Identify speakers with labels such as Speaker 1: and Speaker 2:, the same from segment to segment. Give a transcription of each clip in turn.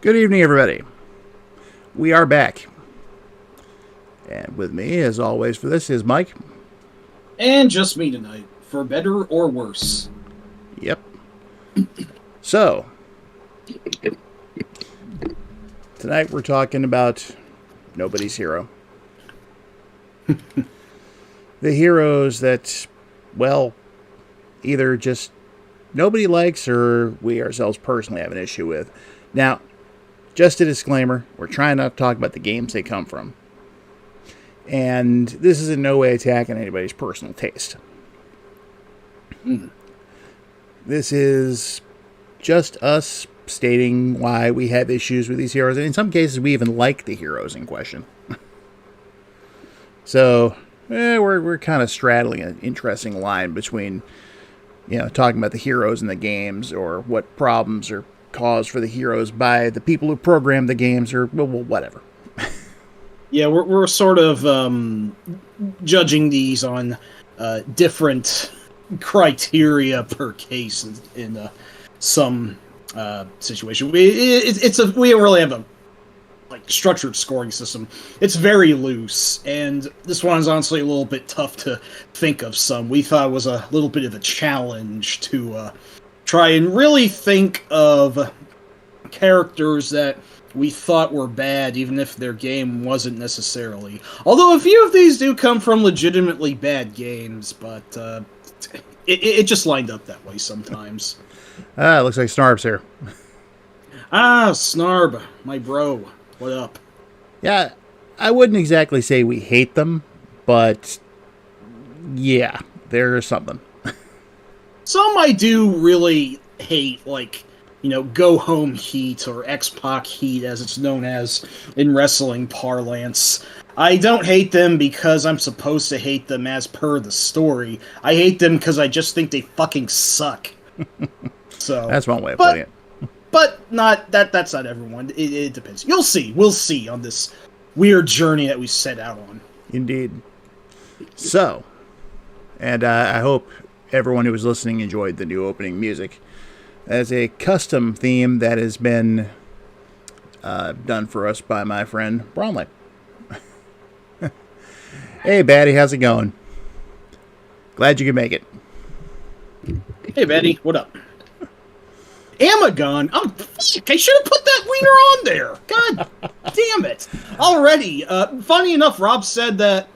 Speaker 1: Good evening, everybody. We are back. And with me, as always, for this is Mike.
Speaker 2: And just me tonight, for better or worse.
Speaker 1: Yep. So, tonight we're talking about Nobody's Hero. The heroes that, well, either just nobody likes or we ourselves personally have an issue with. Now, just a disclaimer, we're trying not to talk about the games they come from. And this is in no way attacking anybody's personal taste. This is just us stating why we have issues with these heroes. And in some cases, we even like the heroes in question. So, we're kind of straddling an interesting line between, talking about the heroes in the games or what problems are caused for the heroes by the people who program the games or whatever.
Speaker 2: Yeah, we're sort of judging these on different criteria per case in some situation. We don't really have a structured scoring system. It's very loose, and this one is honestly a little bit tough to think of some. We thought it was a little bit of a challenge to try and really think of characters that we thought were bad, even if their game wasn't necessarily. Although a few of these do come from legitimately bad games, but it just lined up that way sometimes.
Speaker 1: Looks like Snarb's here.
Speaker 2: Snarb, my bro. What up?
Speaker 1: Yeah, I wouldn't exactly say we hate them, but yeah, there's something.
Speaker 2: Some I do really hate, Go Home Heat or X-Pac Heat, as it's known as in wrestling parlance. I don't hate them because I'm supposed to hate them as per the story. I hate them because I just think they fucking suck. So
Speaker 1: that's one way of putting it.
Speaker 2: But that's not everyone. It depends. You'll see. We'll see on this weird journey that we set out on.
Speaker 1: Indeed. So, and I hope everyone who was listening enjoyed the new opening music. As a custom theme that has been done for us by my friend Bromley. Hey, Batty, how's it going? Glad you could make it.
Speaker 2: Hey, Batty, what up? Amagon? Oh, fuck, I should have put that wiener on there. God damn it. Already. Funny enough, Rob said that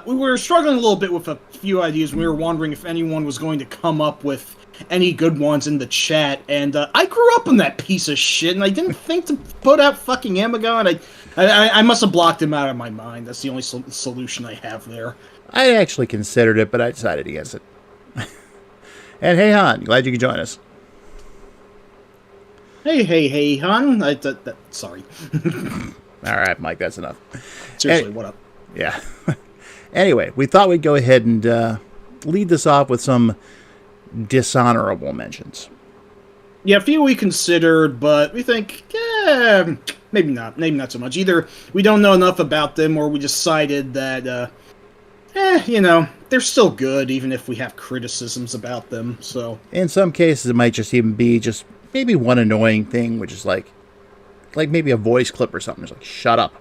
Speaker 2: we were struggling a little bit with a few ideas. We were wondering if anyone was going to come up with any good ones in the chat, and I grew up on that piece of shit, and I didn't think to put out fucking Amagon. I must have blocked him out of my mind. That's the only solution I have there.
Speaker 1: I actually considered it, but I decided against it. And hey, Han, glad you could join us.
Speaker 2: Hey, Han. Sorry.
Speaker 1: All right, Mike, that's enough.
Speaker 2: Seriously, what up?
Speaker 1: Yeah. Anyway, we thought we'd go ahead and lead this off with some dishonorable mentions.
Speaker 2: Yeah, a few we considered, but we think, maybe not. Maybe not so much. Either we don't know enough about them, or we decided that, they're still good, even if we have criticisms about them, so.
Speaker 1: In some cases, it might just even be just maybe one annoying thing, which is like maybe a voice clip or something. It's like, shut up.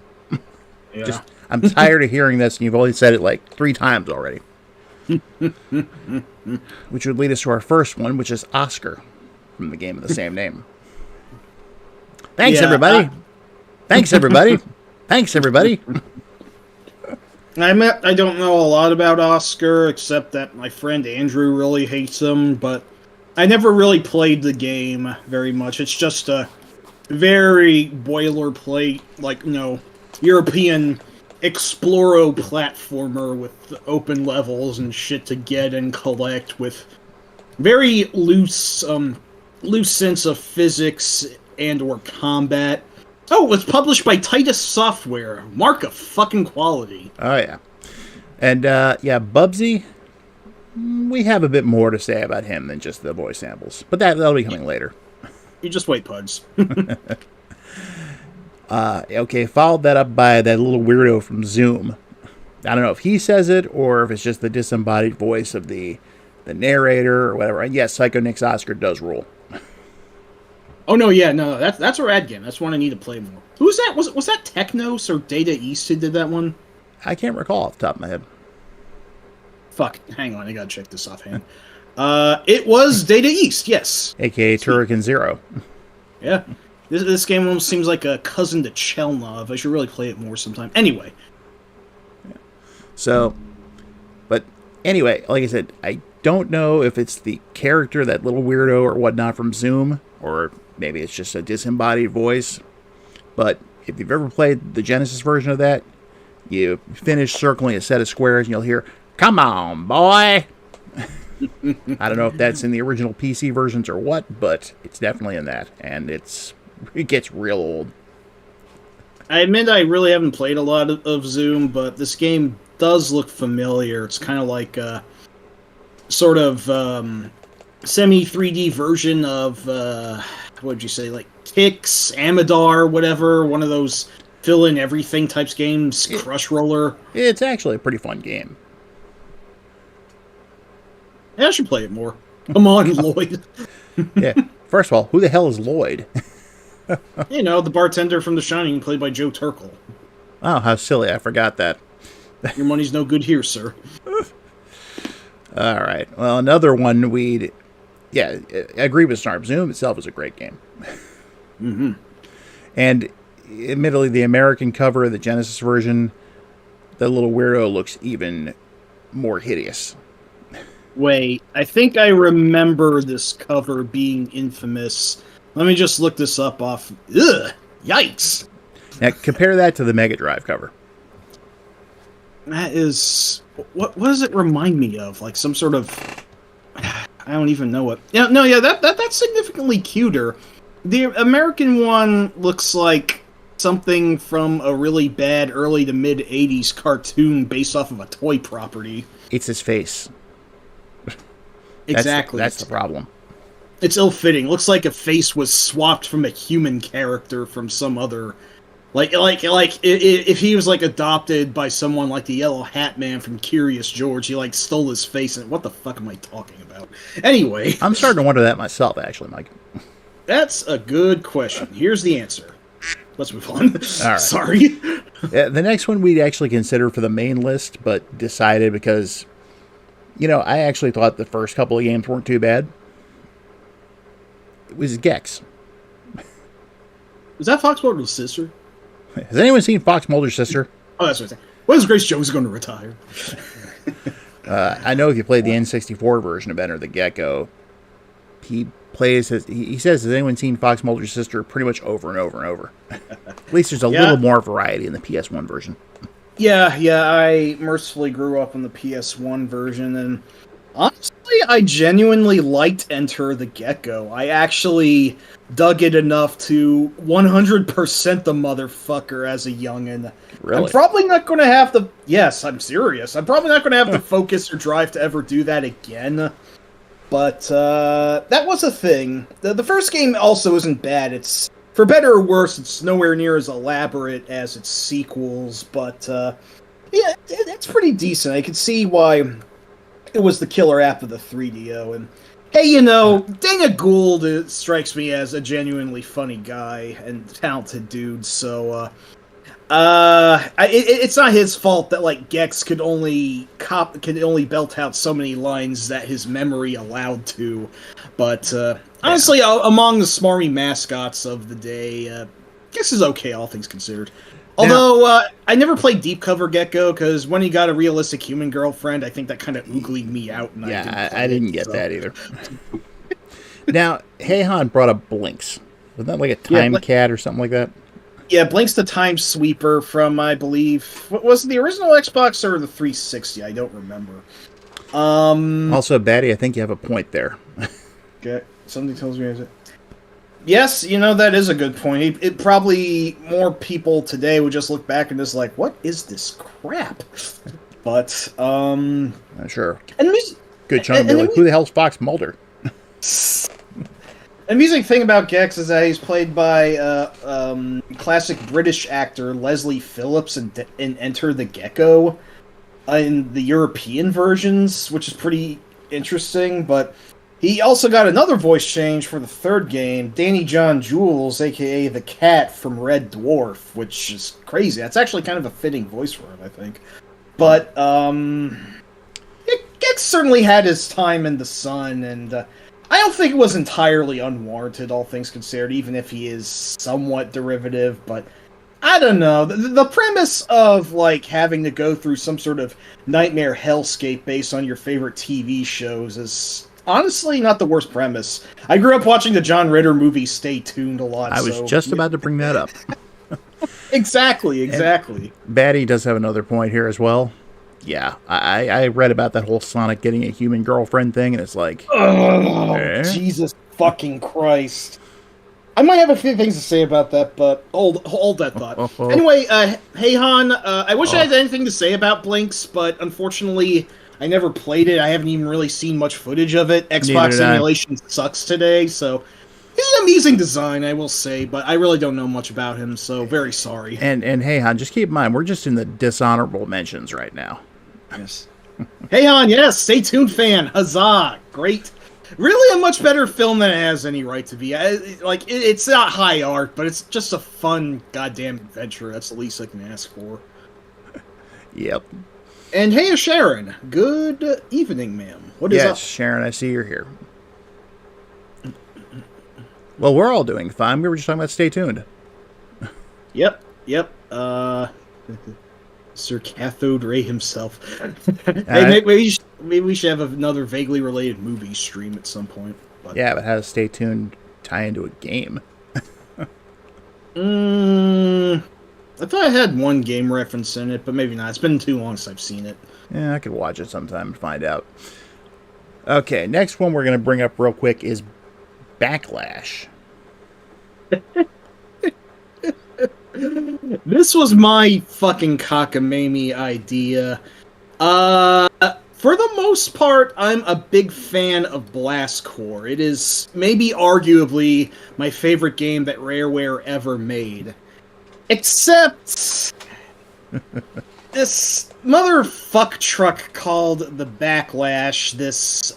Speaker 2: Yeah.
Speaker 1: I'm tired of hearing this, and you've only said it 3 times already. Which would lead us to our first one, which is Oscar from the game of the same name. Thanks, everybody. Thanks, everybody. Thanks, everybody.
Speaker 2: I don't know a lot about Oscar, except that my friend Andrew really hates him, but I never really played the game very much. It's just a very boilerplate, European Exploro platformer with open levels and shit to get and collect, with very loose sense of physics and or combat. Oh, it was published by Titus Software. Mark of fucking quality.
Speaker 1: Oh, yeah. And, Bubsy, we have a bit more to say about him than just the voice samples. But that'll be coming later.
Speaker 2: You just wait, Puds.
Speaker 1: Okay, followed that up by that little weirdo from Zoom. I don't know if he says it or if it's just the disembodied voice of the narrator or whatever. And yes, Psycho Nick's Oscar does rule.
Speaker 2: Oh no, yeah, no, that's a rad game. That's one I need to play more. Who's that? Was that Technos or Data East who did that one?
Speaker 1: I can't recall off the top of my head.
Speaker 2: Fuck, hang on, I gotta check this offhand. It was Data East, yes.
Speaker 1: AKA Turrican Zero.
Speaker 2: Yeah. This game almost seems like a cousin to Chelnov. I should really play it more sometime. Anyway.
Speaker 1: So, but anyway, like I said, I don't know if it's the character, that little weirdo or whatnot from Zoom, or maybe it's just a disembodied voice. But if you've ever played the Genesis version of that, you finish circling a set of squares and you'll hear, "Come on, boy!" I don't know if that's in the original PC versions or what, but it's definitely in that, and it gets real old.
Speaker 2: I admit I really haven't played a lot of Zoom, but this game does look familiar. It's kind of like a sort of semi 3D version of what would you say, like Kix, Amadar, whatever, one of those fill in everything types games, Crush Roller.
Speaker 1: It's actually a pretty fun game.
Speaker 2: Yeah, I should play it more. Come on, Lloyd.
Speaker 1: Yeah. First of all, who the hell is Lloyd?
Speaker 2: You know, the bartender from The Shining, played by Joe Turkel.
Speaker 1: Oh, how silly. I forgot that.
Speaker 2: Your money's no good here, sir.
Speaker 1: All right. Well, another one I agree with Snarp. Zoom itself is a great game.
Speaker 2: Mm-hmm.
Speaker 1: And admittedly, the American cover of the Genesis version, the little weirdo looks even more hideous.
Speaker 2: Wait, I think I remember this cover being infamous. Let me just look this up off. Ugh! Yikes!
Speaker 1: Now, compare that to the Mega Drive cover.
Speaker 2: That is... What does it remind me of? Like some sort of... I don't even know what... Yeah, no, yeah, that's significantly cuter. The American one looks like something from a really bad early to mid-'80s cartoon based off of a toy property.
Speaker 1: It's his face.
Speaker 2: Exactly.
Speaker 1: That's the problem.
Speaker 2: It's ill-fitting. Looks like a face was swapped from a human character from some other... Like if he was, like, adopted by someone like the Yellow Hat Man from Curious George, he, like, stole his face, and what the fuck am I talking about? Anyway...
Speaker 1: I'm starting to wonder that myself, actually, Mike.
Speaker 2: That's a good question. Here's the answer. Let's move on.
Speaker 1: All right.
Speaker 2: Sorry.
Speaker 1: The next one we'd actually consider for the main list, but decided because... I actually thought the first couple of games weren't too bad. It was Gex.
Speaker 2: Is that Fox Mulder's sister?
Speaker 1: Has anyone seen Fox Mulder's sister?
Speaker 2: Oh, that's what I'm saying. When is Grace Jones going to retire?
Speaker 1: I know if you played the N64 version of Enter the Gecko, he says, has anyone seen Fox Mulder's sister pretty much over and over and over? At least there's a little more variety in the PS1 version.
Speaker 2: Yeah, I mercifully grew up on the PS1 version, and honestly, I genuinely liked Enter the Gecko. I actually dug it enough to 100% the motherfucker as a youngin'.
Speaker 1: Really?
Speaker 2: I'm probably not going to have to... Yes, I'm serious. I'm probably not going to have the focus or drive to ever do that again. But that was a thing. The first game also isn't bad. It's... For better or worse, it's nowhere near as elaborate as its sequels, but yeah, it's pretty decent. I can see why it was the killer app of the 3DO. And hey, Dana Gould strikes me as a genuinely funny guy and talented dude. So it's not his fault that like Gex could only belt out so many lines that his memory allowed to. But honestly, among the smarmy mascots of the day, Gex is okay, all things considered. Although I never played Deep Cover Gecko because when he got a realistic human girlfriend, I think that kind of ooglied me out. And
Speaker 1: I didn't get that either. Now, Heihan brought up Blinks. Wasn't that like a time cat or something like that?
Speaker 2: Yeah, Blink's the Time Sweeper from, I believe, what was it, the original Xbox or the 360? I don't remember.
Speaker 1: Also, Batty, I think you have a point there.
Speaker 2: Okay, something tells me is it. Yes, that is a good point. It probably more people today would just look back and just like, what is this crap? But
Speaker 1: sure.
Speaker 2: And
Speaker 1: good chunk be like, who the hell's Fox Mulder?
Speaker 2: The amusing thing about Gex is that he's played by classic British actor Leslie Phillips in Enter the Gecko in the European versions, which is pretty interesting. But He also got another voice change for the third game, Danny John Jules, aka the cat from Red Dwarf, which is crazy. That's actually kind of a fitting voice for him, I think. But it certainly had his time in the sun, and I don't think it was entirely unwarranted, all things considered, even if he is somewhat derivative. But I don't know. The premise of like having to go through some sort of nightmare hellscape based on your favorite TV shows is honestly not the worst premise. I grew up watching the John Ritter movie Stay Tuned a lot.
Speaker 1: I was just about to bring that up.
Speaker 2: Exactly.
Speaker 1: And Batty does have another point here as well. Yeah, I read about that whole Sonic getting a human girlfriend thing, and it's like...
Speaker 2: Oh, Jesus fucking Christ. I might have a few things to say about that, but hold that thought. Anyway, hey Han, I wish I had anything to say about Blinks, but unfortunately, I never played it. I haven't even really seen much footage of it. Xbox emulation sucks today, so he's an amusing design, I will say, but I really don't know much about him, so very sorry.
Speaker 1: And hey Han, just keep in mind, we're just in the dishonorable mentions right now.
Speaker 2: Yes. Hey Han, yes, Stay Tuned fan, huzzah, great. Really a much better film than it has any right to be. It's not high art, but it's just a fun goddamn adventure. That's the least I can ask for.
Speaker 1: Yep.
Speaker 2: And hey, Sharon. Good evening, ma'am. What is up?
Speaker 1: Yes, Sharon, I see you're here. Well, we're all doing fine. We were just talking about Stay Tuned.
Speaker 2: Yep. Sir Cathode Ray himself. Hey, maybe we should have another vaguely related movie stream at some point. But.
Speaker 1: Yeah, but how does Stay Tuned tie into a game?
Speaker 2: I thought I had one game reference in it, but maybe not. It's been too long since I've seen it.
Speaker 1: Yeah, I could watch it sometime and find out. Okay, next one we're going to bring up real quick is Backlash.
Speaker 2: This was my fucking cockamamie idea. For the most part, I'm a big fan of Blast Corps. It is maybe arguably my favorite game that Rareware ever made. Except this motherfuck truck called the Backlash, this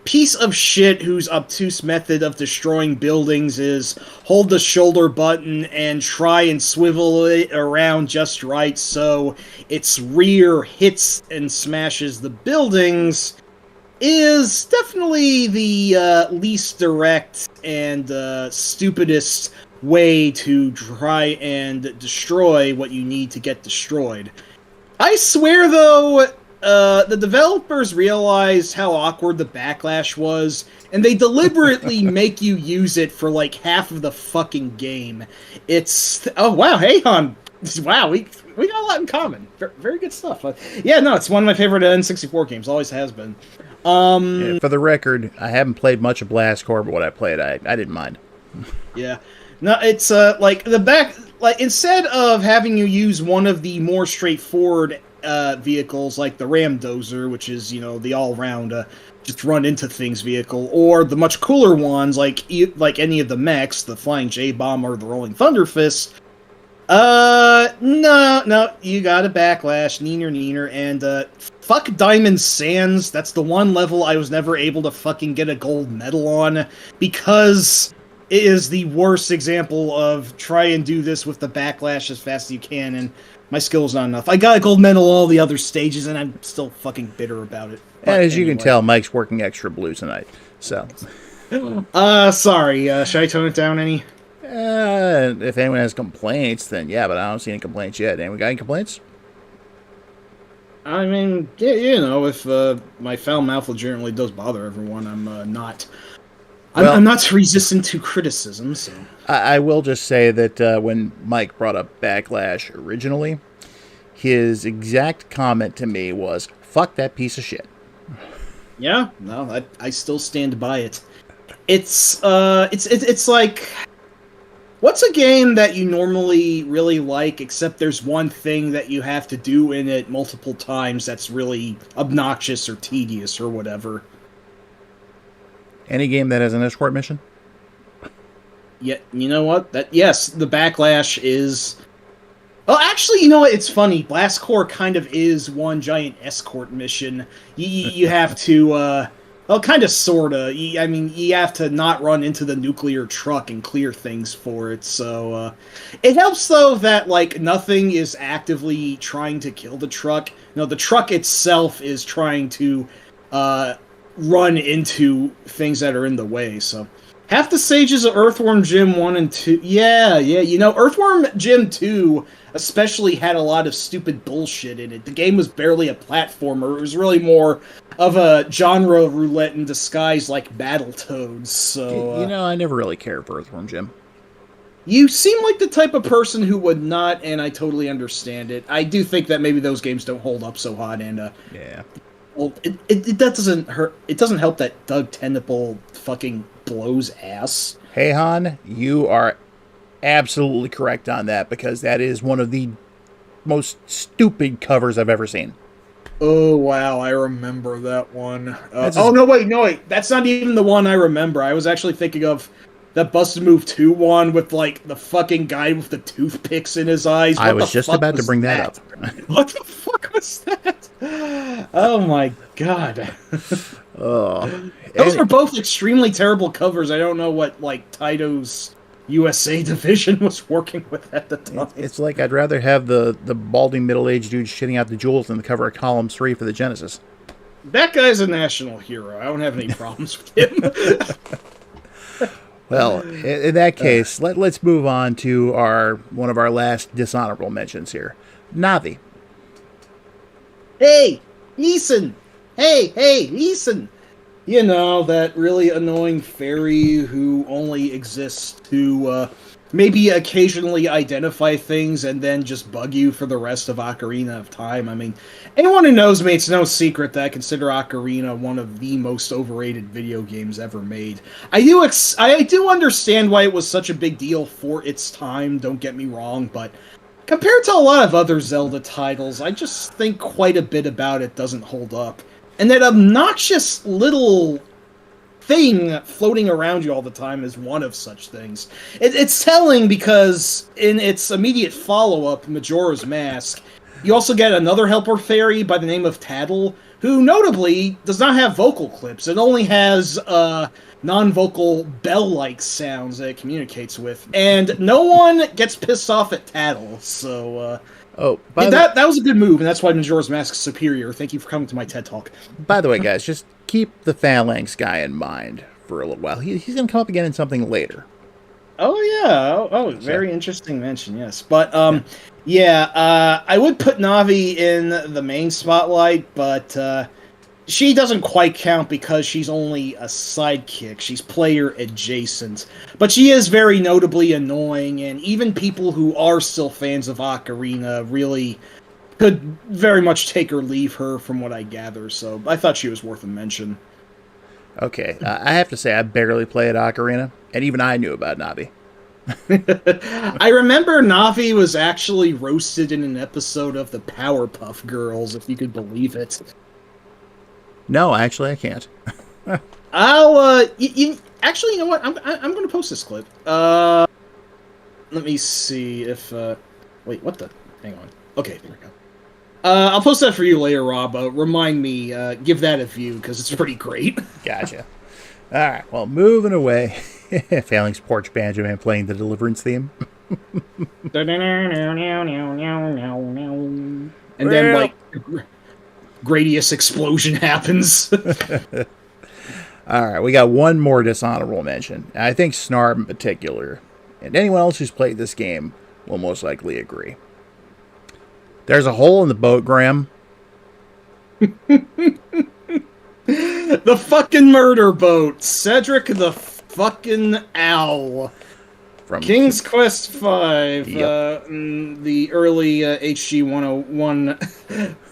Speaker 2: piece of shit whose obtuse method of destroying buildings is hold the shoulder button and try and swivel it around just right so its rear hits and smashes the buildings, is definitely the least direct and stupidest way to try and destroy what you need to get destroyed. I swear, though, the developers realized how awkward the Backlash was, and they deliberately make you use it for like half of the fucking game. It's... Oh, wow, hey, hon. Wow, we got a lot in common. Very good stuff. Yeah, no, it's one of my favorite N64 games. Always has been.
Speaker 1: Yeah, for the record, I haven't played much of Blast Corps, but what I played, I didn't mind.
Speaker 2: Yeah. No, it's, instead of having you use one of the more straightforward vehicles, like the Ram Dozer, which is, the all-round, just run into things vehicle, or the much cooler ones, like any of the mechs, the Flying J-Bomb or the Rolling Thunder Fist, no, you got a Backlash, neener, and, fuck Diamond Sands. That's the one level I was never able to fucking get a gold medal on, because it is the worst example of try and do this with the Backlash as fast as you can, and my skill's not enough. I got a gold medal all the other stages, and I'm still fucking bitter about it.
Speaker 1: But as you can tell, Mike's working extra blue tonight, so...
Speaker 2: Sorry, should I tone it down any?
Speaker 1: If anyone has complaints, then yeah, but I don't see any complaints yet. Anyone got any complaints?
Speaker 2: I mean, yeah, if my foul mouth legitimately does bother everyone, I'm not resistant to criticism, so...
Speaker 1: I will just say that when Mike brought up Backlash originally, his exact comment to me was, fuck that piece of shit.
Speaker 2: Yeah, no, I still stand by it. It's like... What's a game that you normally really like, except there's one thing that you have to do in it multiple times that's really obnoxious or tedious or whatever?
Speaker 1: Any game that has an escort mission?
Speaker 2: Yeah, you know what? Yes, the Backlash is... Well, actually, you know what? It's funny. Blast Corps kind of is one giant escort mission. You have to Well, kind of, sorta. I mean, you have to not run into the nuclear truck and clear things for it. So it helps though that like nothing is actively trying to kill the truck. No, the truck itself is trying to run into things that are in the way. So half the stages of Earthworm Jim 1 and 2, yeah. You know, Earthworm Jim 2 especially had a lot of stupid bullshit in it. The game was barely a platformer. It was really more of a genre roulette in disguise like Battletoads. So
Speaker 1: You know, I never really cared for Earthworm Jim.
Speaker 2: you seem like the type of person who would not, and I totally understand it. I do think that maybe those games don't hold up so hot, and
Speaker 1: Yeah.
Speaker 2: well, that doesn't hurt. It doesn't help that Doug Tenniple fucking blows ass.
Speaker 1: Hey, Han, you are absolutely correct on that, because that is one of the most stupid covers I've ever seen.
Speaker 2: Oh wow, I remember that one.
Speaker 1: That's
Speaker 2: no wait, that's not even the one I remember. I was actually thinking of that Busted Move 2 one with like the fucking guy with the toothpicks in his eyes.
Speaker 1: I was just about to bring that up.
Speaker 2: What the fuck was that? Oh my god.
Speaker 1: Oh,
Speaker 2: Those are both extremely terrible covers. I don't know what like Taito's USA division was working with at the time.
Speaker 1: it's like I'd rather have the balding middle-aged dude shitting out the jewels than the cover of Column 3 for the Genesis.
Speaker 2: That guy's a national hero. I don't have any problems with him.
Speaker 1: Well, in that case, let's move on to one of our last dishonorable mentions here. Navi.
Speaker 2: Hey, Neeson! Hey, Neeson! You know, that really annoying fairy who only exists to maybe occasionally identify things and then just bug you for the rest of Ocarina of Time. I mean, anyone who knows me, it's no secret that I consider Ocarina one of the most overrated video games ever made. I do understand why it was such a big deal for its time, don't get me wrong, but compared to a lot of other Zelda titles, I just think quite a bit about it doesn't hold up. And that obnoxious little thing floating around you all the time is one of such things. It's telling because in its immediate follow-up, Majora's Mask, you also get another helper fairy by the name of Tattle, who notably does not have vocal clips. It only has non-vocal bell-like sounds that it communicates with. And no one gets pissed off at Tattle, so that was a good move, and that's why Majora's Mask is superior. Thank you for coming to my TED Talk.
Speaker 1: By the way, guys, just keep the Phalanx guy in mind for a little while. He's going to come up again in something later.
Speaker 2: Oh, yeah. Oh, very interesting mention, yes. But, I would put Navi in the main spotlight, but she doesn't quite count because she's only a sidekick. She's player adjacent. But she is very notably annoying, and even people who are still fans of Ocarina really could very much take or leave her from what I gather, so I thought she was worth a mention.
Speaker 1: Okay, I have to say I barely played Ocarina, and even I knew about Navi.
Speaker 2: I remember Navi was actually roasted in an episode of the Powerpuff Girls, if you could believe it.
Speaker 1: No, actually, I can't.
Speaker 2: Actually, you know what? I'm going to post this clip. Let me see if... wait, what the... Hang on. Okay, there we go. I'll post that for you later, Rob. Remind me, give that a view, because it's pretty great.
Speaker 1: Gotcha. All right, well, moving away. Phalanx Porch Banjo Man playing the Deliverance theme.
Speaker 2: And then, like... Gradius explosion happens.
Speaker 1: All right, we got one more dishonorable mention. I think Snarb in particular, and anyone else who's played this game will most likely agree. There's a hole in the boat, Graham.
Speaker 2: The fucking murder boat. Cedric the fucking Owl. From King's Quest V, the early HG 101.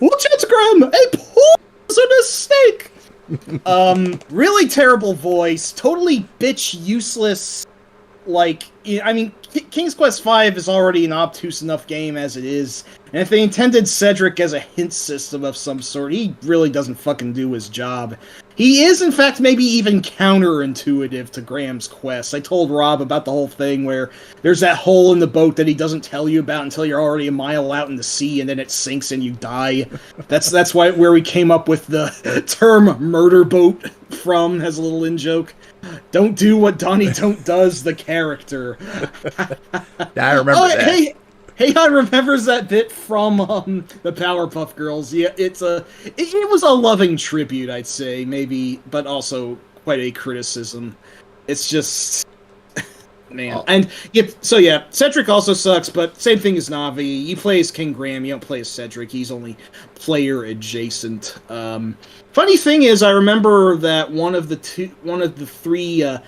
Speaker 2: Watch out, Graham! A poisonous snake! Really terrible voice, totally bitch useless, like, I mean, King's Quest V is already an obtuse enough game as it is, and if they intended Cedric as a hint system of some sort, he really doesn't fucking do his job. He is, in fact, maybe even counterintuitive to Graham's quest. I told Rob about the whole thing where there's that hole in the boat that he doesn't tell you about until you're already a mile out in the sea, and then it sinks and you die. That's where we came up with the term "murder boat" from, as a little in-joke. Don't do what Donnie Don't does, the character.
Speaker 1: I remember that.
Speaker 2: Hey, I remembers that bit from the Powerpuff Girls. Yeah, it was a loving tribute, I'd say, maybe, but also quite a criticism. It's just, man. And Cedric also sucks, but same thing as Navi. You play as King Graham, you don't play as Cedric. He's only player adjacent. Funny thing is, I remember that one of the three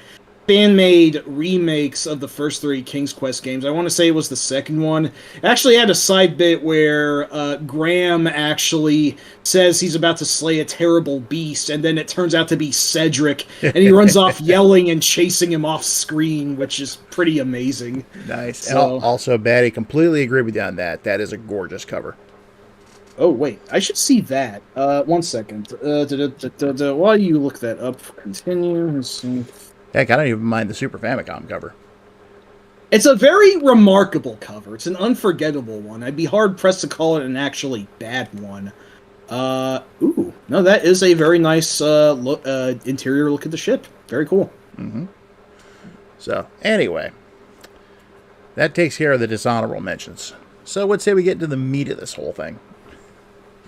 Speaker 2: fan-made remakes of the first three King's Quest games, I want to say it was the second one, actually had a side bit where Graham actually says he's about to slay a terrible beast, and then it turns out to be Cedric, and he runs off yelling and chasing him off screen, which is pretty amazing.
Speaker 1: Nice. So, and also, Batty, completely agree with you on that. That is a gorgeous cover.
Speaker 2: Oh, wait. I should see that. 1 second. While you look that up, continue. Let's see.
Speaker 1: Heck, I don't even mind the Super Famicom cover.
Speaker 2: It's a very remarkable cover. It's an unforgettable one. I'd be hard-pressed to call it an actually bad one. Ooh. No, that is a very nice interior look at the ship. Very cool.
Speaker 1: Mm-hmm. So, anyway. That takes care of the dishonorable mentions. So, let's say we get into the meat of this whole thing.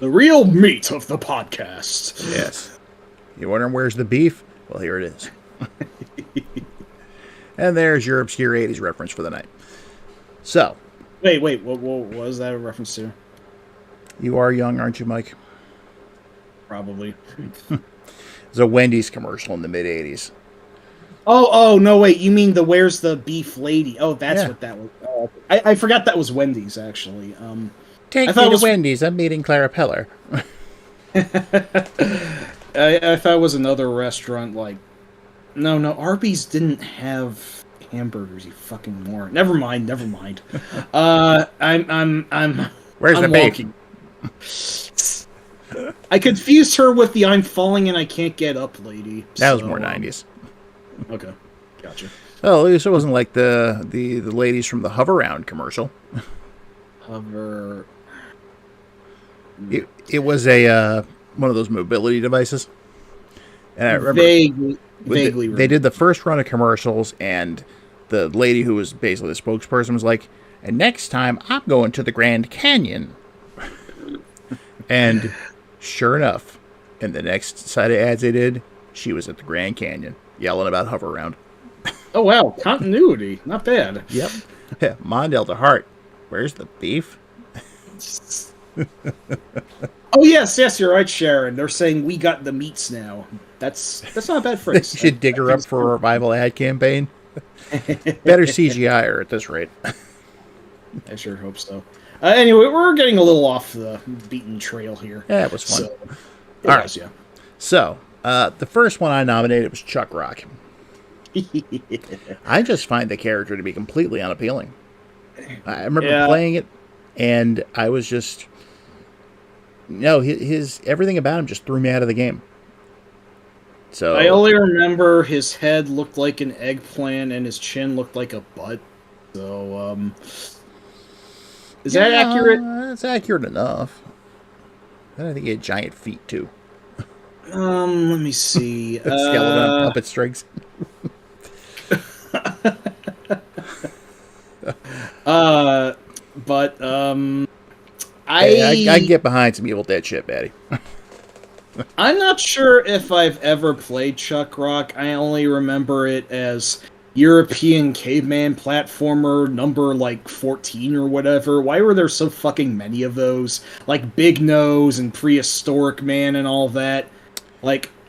Speaker 2: The real meat of the podcast.
Speaker 1: Yes. You wondering where's the beef? Well, here it is. And there's your obscure 80s reference for the night. So.
Speaker 2: Wait, what was that a reference to?
Speaker 1: You are young, aren't you, Mike?
Speaker 2: Probably.
Speaker 1: It's a Wendy's commercial in the mid-80s.
Speaker 2: Oh, no, wait. You mean the Where's the Beef Lady? Oh, that's what that was. Oh, I forgot that was Wendy's, actually.
Speaker 1: Take me to Wendy's. I'm meeting Clara Peller.
Speaker 2: I thought it was another restaurant, like... No, Arby's didn't have hamburgers, you fucking moron. Never mind.
Speaker 1: Where's the beef?
Speaker 2: I confused her with the I'm falling and I can't get up lady.
Speaker 1: That was more 90s.
Speaker 2: Okay, gotcha.
Speaker 1: Oh, at least it wasn't like the ladies from the Hover-Round commercial.
Speaker 2: Hover...
Speaker 1: It was a one of those mobility devices. And I remember
Speaker 2: vaguely
Speaker 1: they did the first run of commercials, and the lady who was basically the spokesperson was like, and next time I'm going to the Grand Canyon. And sure enough, in the next set of ads they did, she was at the Grand Canyon yelling about Hover-Round.
Speaker 2: Oh, wow. Continuity. Not bad.
Speaker 1: Yep. Yeah, Mondale to Hart. Where's the beef?
Speaker 2: Oh, yes, you're right, Sharon. They're saying we got the meats now. That's not a bad phrase.
Speaker 1: You should dig her up for a revival ad campaign. Better CGI her at this rate.
Speaker 2: I sure hope so. Anyway, we're getting a little off the beaten trail here.
Speaker 1: Yeah, it was fun.
Speaker 2: All right. Yeah.
Speaker 1: So, the first one I nominated was Chuck Rock. I just find the character to be completely unappealing. I remember playing it, and I was just... No, his everything about him just threw me out of the game. So
Speaker 2: I only remember his head looked like an eggplant and his chin looked like a butt. So, is that accurate?
Speaker 1: That's accurate enough. And I think he had giant feet too.
Speaker 2: Let me see.
Speaker 1: Skeleton on puppet strings. I can get behind some Evil Dead shit, Batty.
Speaker 2: I'm not sure if I've ever played Chuck Rock. I only remember it as European caveman platformer number, 14 or whatever. Why were there so fucking many of those? Like Big Nose and Prehistoric Man and all that.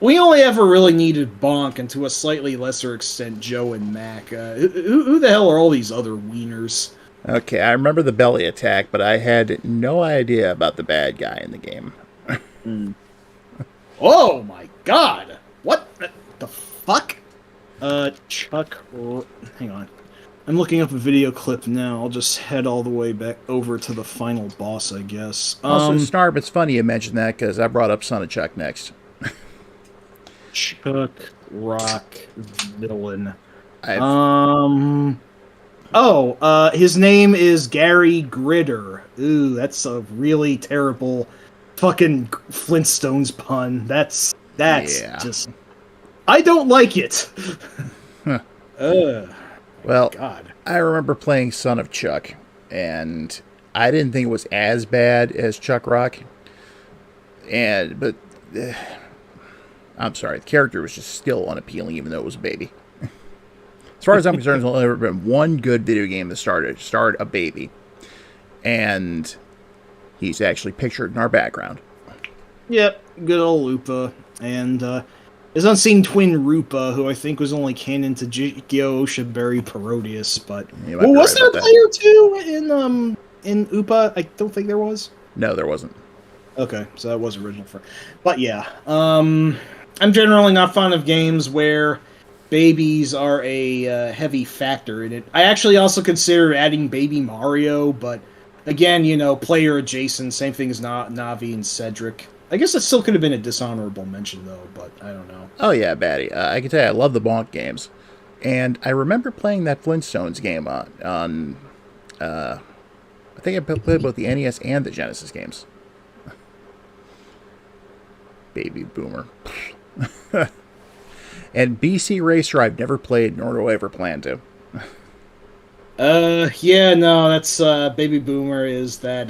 Speaker 2: We only ever really needed Bonk, and to a slightly lesser extent, Joe and Mac. Who the hell are all these other wieners?
Speaker 1: Okay, I remember the belly attack, but I had no idea about the bad guy in the game.
Speaker 2: Oh my god! What the fuck? Chuck... Hang on. I'm looking up a video clip now. I'll just head all the way back over to the final boss, I guess.
Speaker 1: Also, Snarb, it's funny you mentioned that because I brought up Son of Chuck next.
Speaker 2: Chuck Rock villain. His name is Gary Gritter. Ooh, that's a really terrible fucking Flintstones pun. That's just... I don't like it.
Speaker 1: Huh. Well,
Speaker 2: God.
Speaker 1: I remember playing Son of Chuck, and I didn't think it was as bad as Chuck Rock. But I'm sorry, the character was just still unappealing, even though it was a baby. As far as I'm concerned, there's only ever been one good video game that starred a baby, and he's actually pictured in our background.
Speaker 2: Yep, good old Lupa, and his unseen twin Rupa, who I think was only canon to Gyo Oshiberry Parodius, but was there a player too in Upa? I don't think there was.
Speaker 1: No, there wasn't.
Speaker 2: Okay, so that was original for. But yeah, I'm generally not fond of games where babies are a heavy factor in it. I actually also considered adding Baby Mario, but again, player adjacent, same thing as Navi and Cedric. I guess it still could have been a dishonorable mention, though, but I don't know.
Speaker 1: Oh, yeah, Batty. I can tell you, I love the Bonk games. And I remember playing that Flintstones game on I think I played both the NES and the Genesis games. Baby boomer. And BC Racer I've never played, nor do I ever plan to.
Speaker 2: Yeah, no, that's, Baby Boomer is that,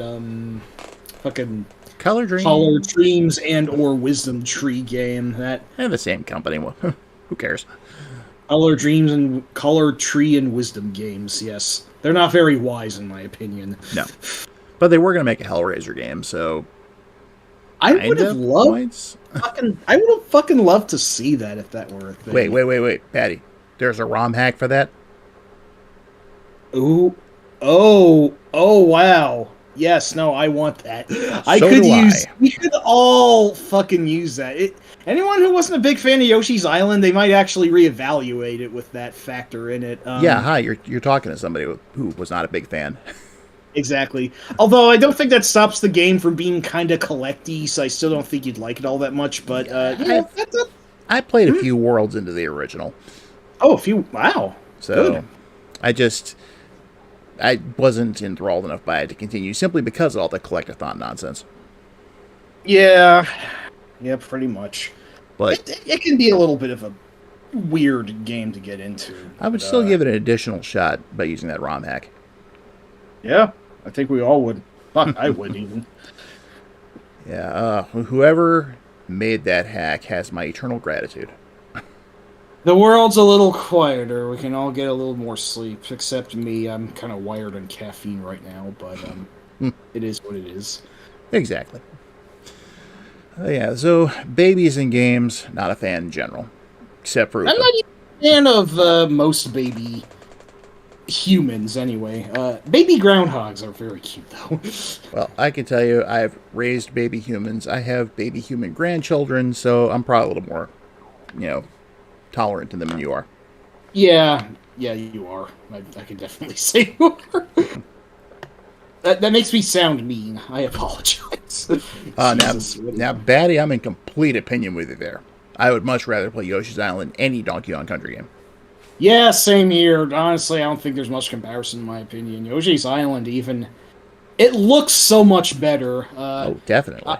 Speaker 2: fucking...
Speaker 1: Color Dreams
Speaker 2: and or Wisdom Tree game. They're
Speaker 1: the same company. Well, who cares?
Speaker 2: Color Tree and Wisdom games, yes. They're not very wise, in my opinion.
Speaker 1: No. But they were going to make a Hellraiser game, so...
Speaker 2: I would have fucking loved to see that if that were a thing.
Speaker 1: Wait, Patty. There's a ROM hack for that?
Speaker 2: Ooh. Oh, wow. Yes, no, I want that. We could all fucking use that. Anyone who wasn't a big fan of Yoshi's Island, they might actually reevaluate it with that factor in it.
Speaker 1: You're talking to somebody who was not a big fan.
Speaker 2: Exactly. Although I don't think that stops the game from being kind of collecty, so I still don't think you'd like it all that much, but
Speaker 1: I played a few worlds into the original.
Speaker 2: Oh, a few. Wow.
Speaker 1: So good. I wasn't enthralled enough by it to continue, simply because of all the collectathon nonsense.
Speaker 2: Yeah, pretty much.
Speaker 1: But
Speaker 2: it can be a little bit of a weird game to get into.
Speaker 1: I would still give it an additional shot by using that ROM hack.
Speaker 2: Yeah, I think we all would. Fuck, I would even.
Speaker 1: Yeah, whoever made that hack has my eternal gratitude.
Speaker 2: The world's a little quieter. We can all get a little more sleep, except me. I'm kind of wired on caffeine right now, but it is what it is.
Speaker 1: Exactly. Yeah, so babies in games, not a fan in general. Except for...
Speaker 2: I'm not even a fan of most baby humans, anyway. Baby groundhogs are very cute, though.
Speaker 1: Well, I can tell you, I've raised baby humans. I have baby human grandchildren, so I'm probably a little more, tolerant to them than you are.
Speaker 2: Yeah, you are. I can definitely say you are. That makes me sound mean. I apologize.
Speaker 1: Now, Batty, I'm in complete opinion with you there. I would much rather play Yoshi's Island than any Donkey Kong Country game.
Speaker 2: Yeah, same here. Honestly, I don't think there's much comparison in my opinion. Yoshi's Island, even... It looks so much better.
Speaker 1: Definitely.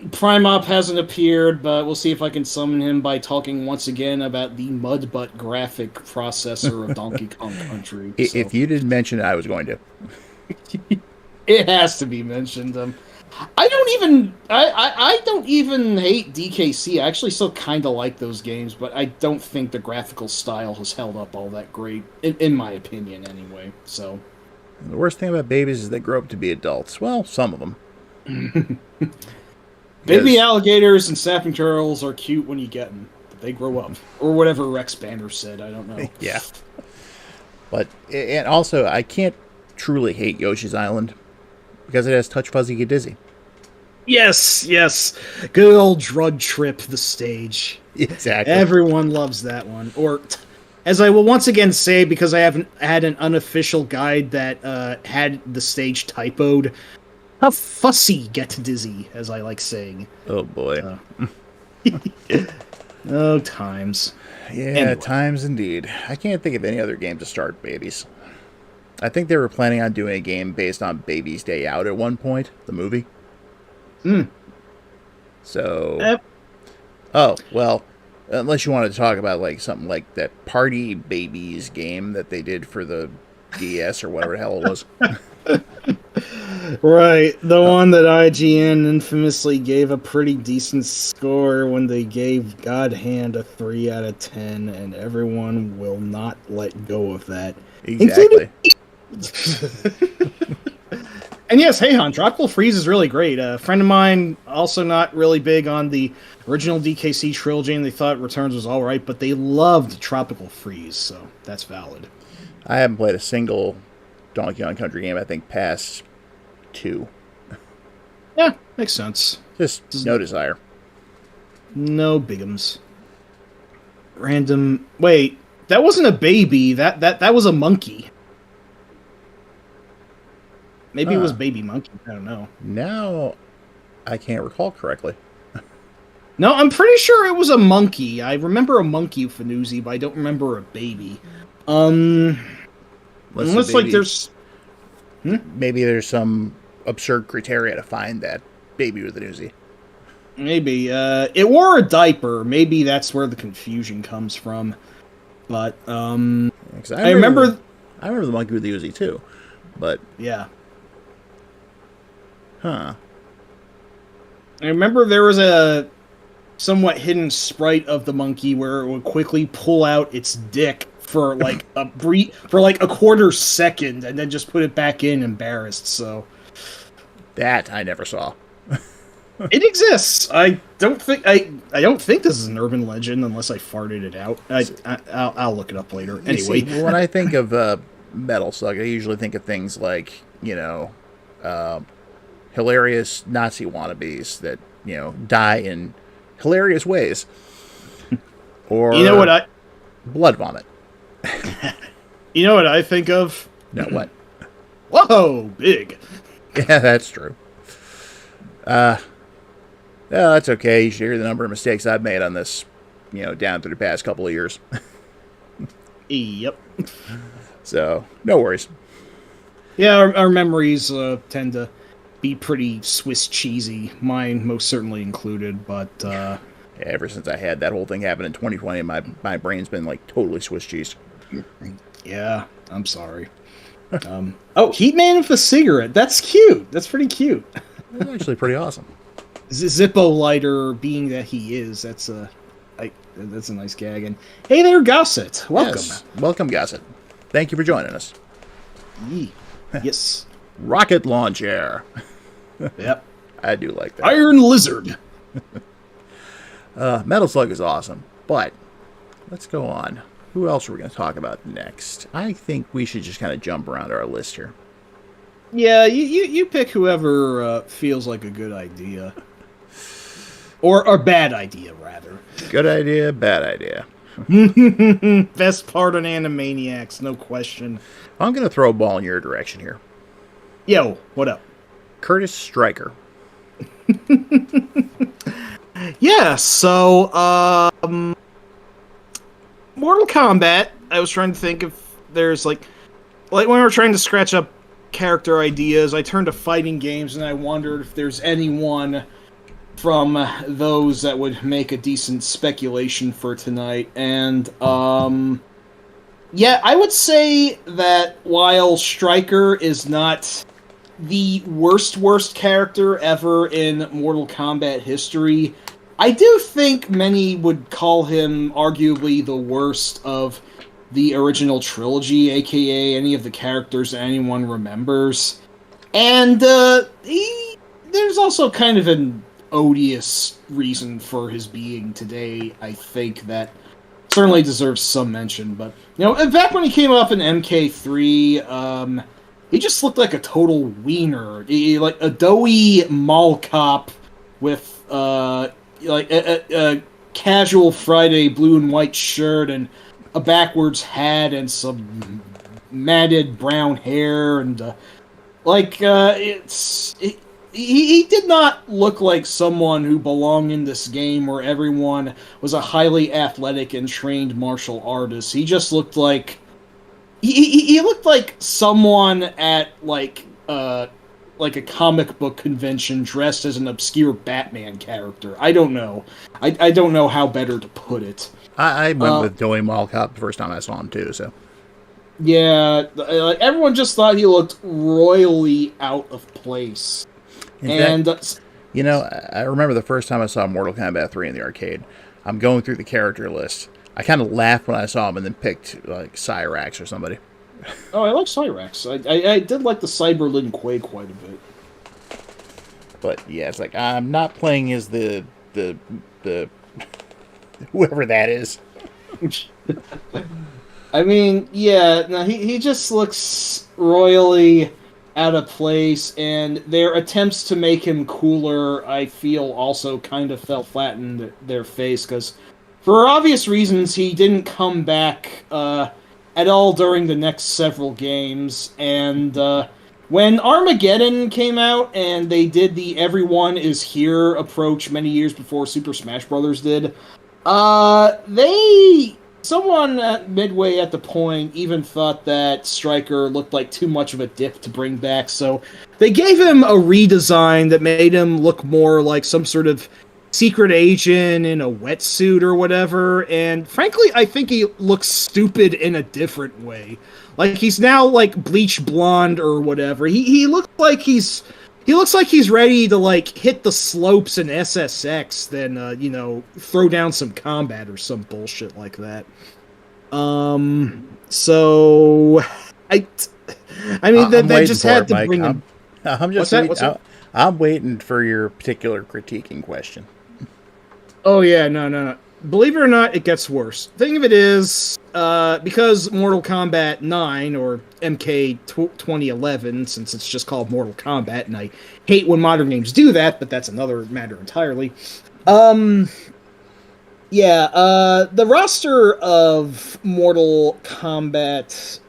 Speaker 2: Primop hasn't appeared, but we'll see if I can summon him by talking once again about the mud-butt graphic processor of Donkey Kong Country.
Speaker 1: If you didn't mention it, I was going to.
Speaker 2: It has to be mentioned. I don't even hate DKC. I actually still kind of like those games, but I don't think the graphical style has held up all that great, in my opinion, anyway. So,
Speaker 1: the worst thing about babies is they grow up to be adults. Well, some of them.
Speaker 2: Baby alligators and snapping turtles are cute when you get them, but they grow up. Or whatever Rex Banner said, I don't know.
Speaker 1: Yeah. And also, I can't truly hate Yoshi's Island because it has Touch Fuzzy Get Dizzy.
Speaker 2: Yes. Good old Drug Trip, the stage.
Speaker 1: Exactly.
Speaker 2: Everyone loves that one. Or as I will once again say, because I haven't had an unofficial guide that had the stage typoed, a fussy get dizzy, as I like saying.
Speaker 1: Oh boy.
Speaker 2: Oh, times.
Speaker 1: Yeah,
Speaker 2: Anyway.
Speaker 1: times indeed. I can't think of any other game to start babies. I think they were planning on doing a game based on Baby's Day Out at one point, the movie. So, oh, well, unless you wanted to talk about like something like that Party Babies game that they did for the DS or whatever the hell it was.
Speaker 2: Right, the one that IGN infamously gave a pretty decent score when they gave God Hand a 3 out of 10, and everyone will not let go of that.
Speaker 1: Exactly.
Speaker 2: And yes, hey hon, Tropical Freeze is really great. A friend of mine, also not really big on the original DKC trilogy, and they thought Returns was alright, but they loved Tropical Freeze, so that's valid.
Speaker 1: I haven't played a single Donkey Kong Country game, I think, past 2.
Speaker 2: Yeah, makes sense.
Speaker 1: Just no desire.
Speaker 2: No bigums. Random. Wait, that wasn't a baby. That was a monkey. Maybe it was Baby Monkey. I don't know.
Speaker 1: Now, I can't recall correctly.
Speaker 2: No, I'm pretty sure it was a monkey. I remember a monkey Fanoozy, but I don't remember a baby. Unless like there's
Speaker 1: maybe there's some absurd criteria to find that baby with an Uzi.
Speaker 2: Maybe it wore a diaper. Maybe that's where the confusion comes from. But I remember
Speaker 1: the monkey with the Uzi too. But
Speaker 2: yeah.
Speaker 1: Huh.
Speaker 2: I remember there was a somewhat hidden sprite of the monkey where it would quickly pull out its dick for like a quarter second and then just put it back in embarrassed. So
Speaker 1: that I never saw.
Speaker 2: It exists. I don't think this is an urban legend unless I farted it out. I'll look it up later. Anyway,
Speaker 1: see, when I think of Metal Slug, I usually think of things like hilarious Nazi wannabes that die in hilarious ways, or blood vomit.
Speaker 2: You know what I think of?
Speaker 1: No, what?
Speaker 2: Whoa, big.
Speaker 1: Yeah, that's true. That's okay. You should hear the number of mistakes I've made on this, down through the past couple of years.
Speaker 2: Yep.
Speaker 1: So, no worries.
Speaker 2: Yeah, our memories tend to be pretty Swiss cheesy. Mine most certainly included, but
Speaker 1: yeah, ever since I had that whole thing happen in 2020, my brain's been like totally Swiss cheese.
Speaker 2: Yeah, I'm sorry. Heatman with a cigarette. That's cute. That's pretty cute.
Speaker 1: That's actually pretty awesome.
Speaker 2: Zippo lighter, being that he is, that's a nice gag. And hey there, Gossett. Welcome.
Speaker 1: Yes. Welcome, Gossett. Thank you for joining us.
Speaker 2: Yes.
Speaker 1: Rocket launcher.
Speaker 2: Yep.
Speaker 1: I do like that.
Speaker 2: Iron Lizard.
Speaker 1: Metal Slug is awesome, but let's go on. Who else are we going to talk about next? I think we should just kind of jump around our list here.
Speaker 2: Yeah, you pick whoever feels like a good idea. Or a bad idea, rather.
Speaker 1: Good idea, bad idea.
Speaker 2: Best part on Animaniacs, no question.
Speaker 1: I'm going to throw a ball in your direction here.
Speaker 2: Yo, what up?
Speaker 1: Curtis Stryker.
Speaker 2: Yeah, so, Mortal Kombat, I was trying to think if there's, like when we were trying to scratch up character ideas, I turned to fighting games, and I wondered if there's anyone from those that would make a decent speculation for tonight, and, yeah, I would say that while Stryker is not the worst character ever in Mortal Kombat history, I do think many would call him arguably the worst of the original trilogy, aka any of the characters anyone remembers. And there's also kind of an odious reason for his being today, I think, that certainly deserves some mention. But, back when he came up in MK3, he just looked like a total wiener. Like a doughy mall cop with, like, a casual Friday blue and white shirt and a backwards hat and some matted brown hair, and he did not look like someone who belonged in this game where everyone was a highly athletic and trained martial artist. He just looked like he looked like someone at like a comic book convention dressed as an obscure Batman character. I don't know. I don't know how better to put it.
Speaker 1: I went with Joey Mall Cop the first time I saw him too. So
Speaker 2: yeah, everyone just thought he looked royally out of place.
Speaker 1: In fact, I remember the first time I saw Mortal Kombat 3 in the arcade. I'm going through the character list. I kind of laughed when I saw him and then picked like Cyrax or somebody.
Speaker 2: Oh, I like Cyrax. I did like the Cyberlin Quay quite a bit.
Speaker 1: But yeah, it's like I'm not playing as the whoever that is.
Speaker 2: I mean, yeah, no, he just looks royally out of place, and their attempts to make him cooler, I feel, also kind of fell flat in their face, because for obvious reasons, he didn't come back at all during the next several games, and when Armageddon came out, and they did the Everyone is Here approach many years before Super Smash Bros. Did, someone at midway at the point even thought that Stryker looked like too much of a dick to bring back, so they gave him a redesign that made him look more like some sort of secret agent in a wetsuit or whatever, and frankly, I think he looks stupid in a different way. Like, he's now, like, bleach blonde or whatever. He looks like he's ready to, like, hit the slopes in SSX, then, throw down some combat or some bullshit like that. So, I mean, they just had to bring him.
Speaker 1: I'm waiting for your particular critiquing question.
Speaker 2: Oh, yeah, no. Believe it or not, it gets worse. Thing of it is, because Mortal Kombat 9, or MK 2011, since it's just called Mortal Kombat, and I hate when modern games do that, but that's another matter entirely. The roster of Mortal Kombat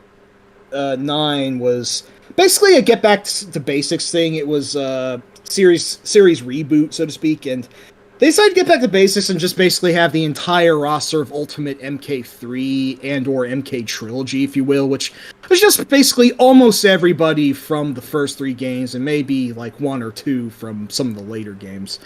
Speaker 2: 9 was basically a get back to basics thing. It was a series reboot, so to speak, and they decided to get back to basics and just basically have the entire roster of Ultimate MK3 and or MK Trilogy, if you will, which was just basically almost everybody from the first three games and maybe like one or two from some of the later games.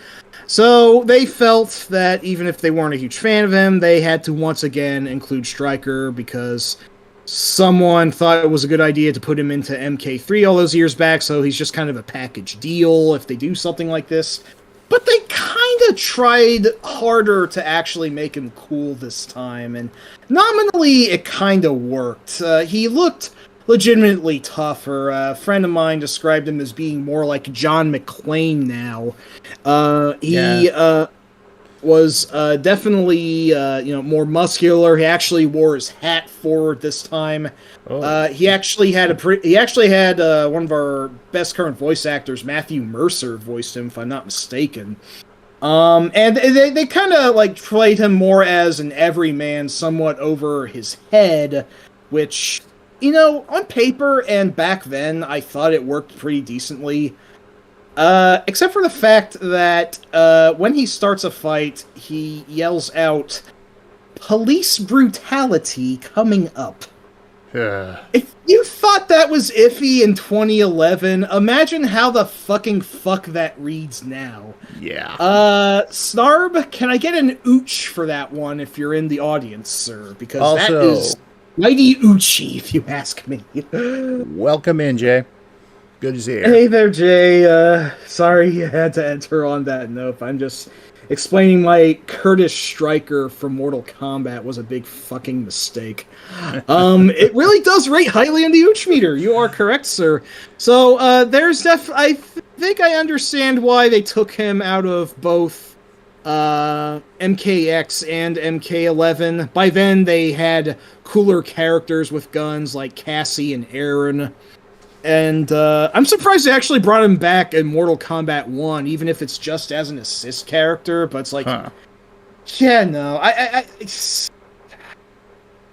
Speaker 2: So they felt that even if they weren't a huge fan of him, they had to once again include Stryker because someone thought it was a good idea to put him into MK3 all those years back, so he's just kind of a package deal if they do something like this. But they kind of tried harder to actually make him cool this time, and nominally it kind of worked. He looked legitimately tougher. A friend of mine described him as being more like John McClane now. He was definitely more muscular. He actually wore his hat forward this time. He actually had one of our best current voice actors, Matthew Mercer, voiced him, if I'm not mistaken. And they kind of like played him more as an everyman, somewhat over his head, which, on paper and back then, I thought it worked pretty decently. Except for the fact that when he starts a fight, he yells out, "Police brutality coming up." If you thought that was iffy in 2011, imagine how the fucking fuck that reads now.
Speaker 1: Yeah.
Speaker 2: Snarb, can I get an ooch for that one if you're in the audience, sir? Because
Speaker 1: also,
Speaker 2: that is mighty oochie, if you ask me.
Speaker 1: Welcome in, Jay. Good to see you.
Speaker 2: Hey there, Jay. Sorry you had to enter on that note. I'm just explaining my Curtis Stryker from Mortal Kombat was a big fucking mistake. It really does rate highly in the Ooch meter. You are correct, sir. So, I think I understand why they took him out of both MKX and MK11. By then, they had cooler characters with guns like Cassie and Aaron. And I'm surprised they actually brought him back in Mortal Kombat 1, even if it's just as an assist character. But it's like, yeah, no.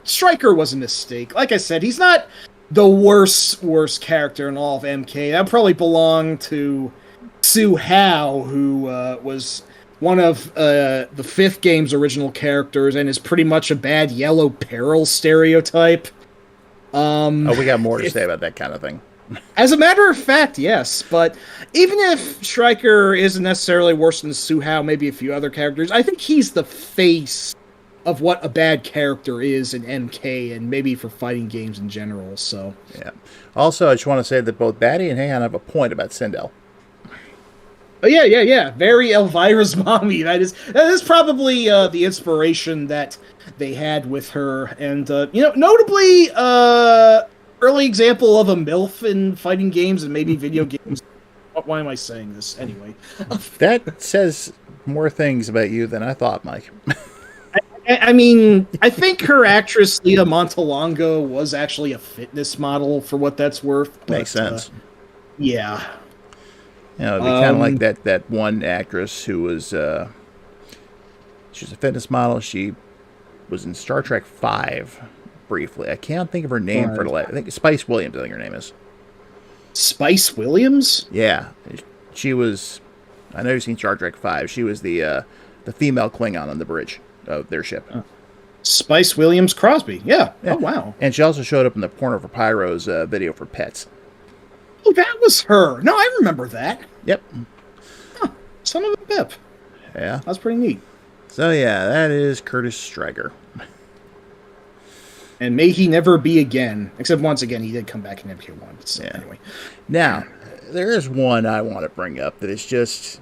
Speaker 2: Stryker was a mistake. Like I said, he's not the worst character in all of MK. That probably belonged to Sue Howe, who was one of the fifth game's original characters and is pretty much a bad Yellow Peril stereotype.
Speaker 1: We got more to say about that kind of thing.
Speaker 2: As a matter of fact, yes. But even if Stryker isn't necessarily worse than Sue Howe, maybe a few other characters, I think he's the face of what a bad character is in MK and maybe for fighting games in general. So
Speaker 1: yeah. Also, I just want to say that both Batty and Heian have a point about Sindel.
Speaker 2: Oh yeah. Very Elvira's mommy. That is probably the inspiration that they had with her, and notably, early example of a MILF in fighting games and maybe video games. Why am I saying this anyway?
Speaker 1: That says more things about you than I thought, Mike.
Speaker 2: I mean, I think her actress Lita Montalongo was actually a fitness model for what that's worth. But,
Speaker 1: makes sense.
Speaker 2: Yeah.
Speaker 1: It'd be kind of like that one actress who was she's a fitness model. She was in Star Trek V briefly. I can't think of her name for the life. I think Spice Williams, I think her name is.
Speaker 2: Spice Williams?
Speaker 1: Yeah. She was, I know you've seen Star Trek V. She was the female Klingon on the bridge of their ship.
Speaker 2: Spice Williams Crosby. Yeah. Oh, wow.
Speaker 1: And she also showed up in the Porno for Pyros video for Pets.
Speaker 2: Oh, that was her. No, I remember that.
Speaker 1: Yep.
Speaker 2: Huh. Son of a bip.
Speaker 1: Yeah.
Speaker 2: That's pretty neat.
Speaker 1: So, yeah, that is Curtis Stryker.
Speaker 2: And may he never be again. Except once again, he did come back in MK1. So, anyway.
Speaker 1: Now, there is one I want to bring up that is just...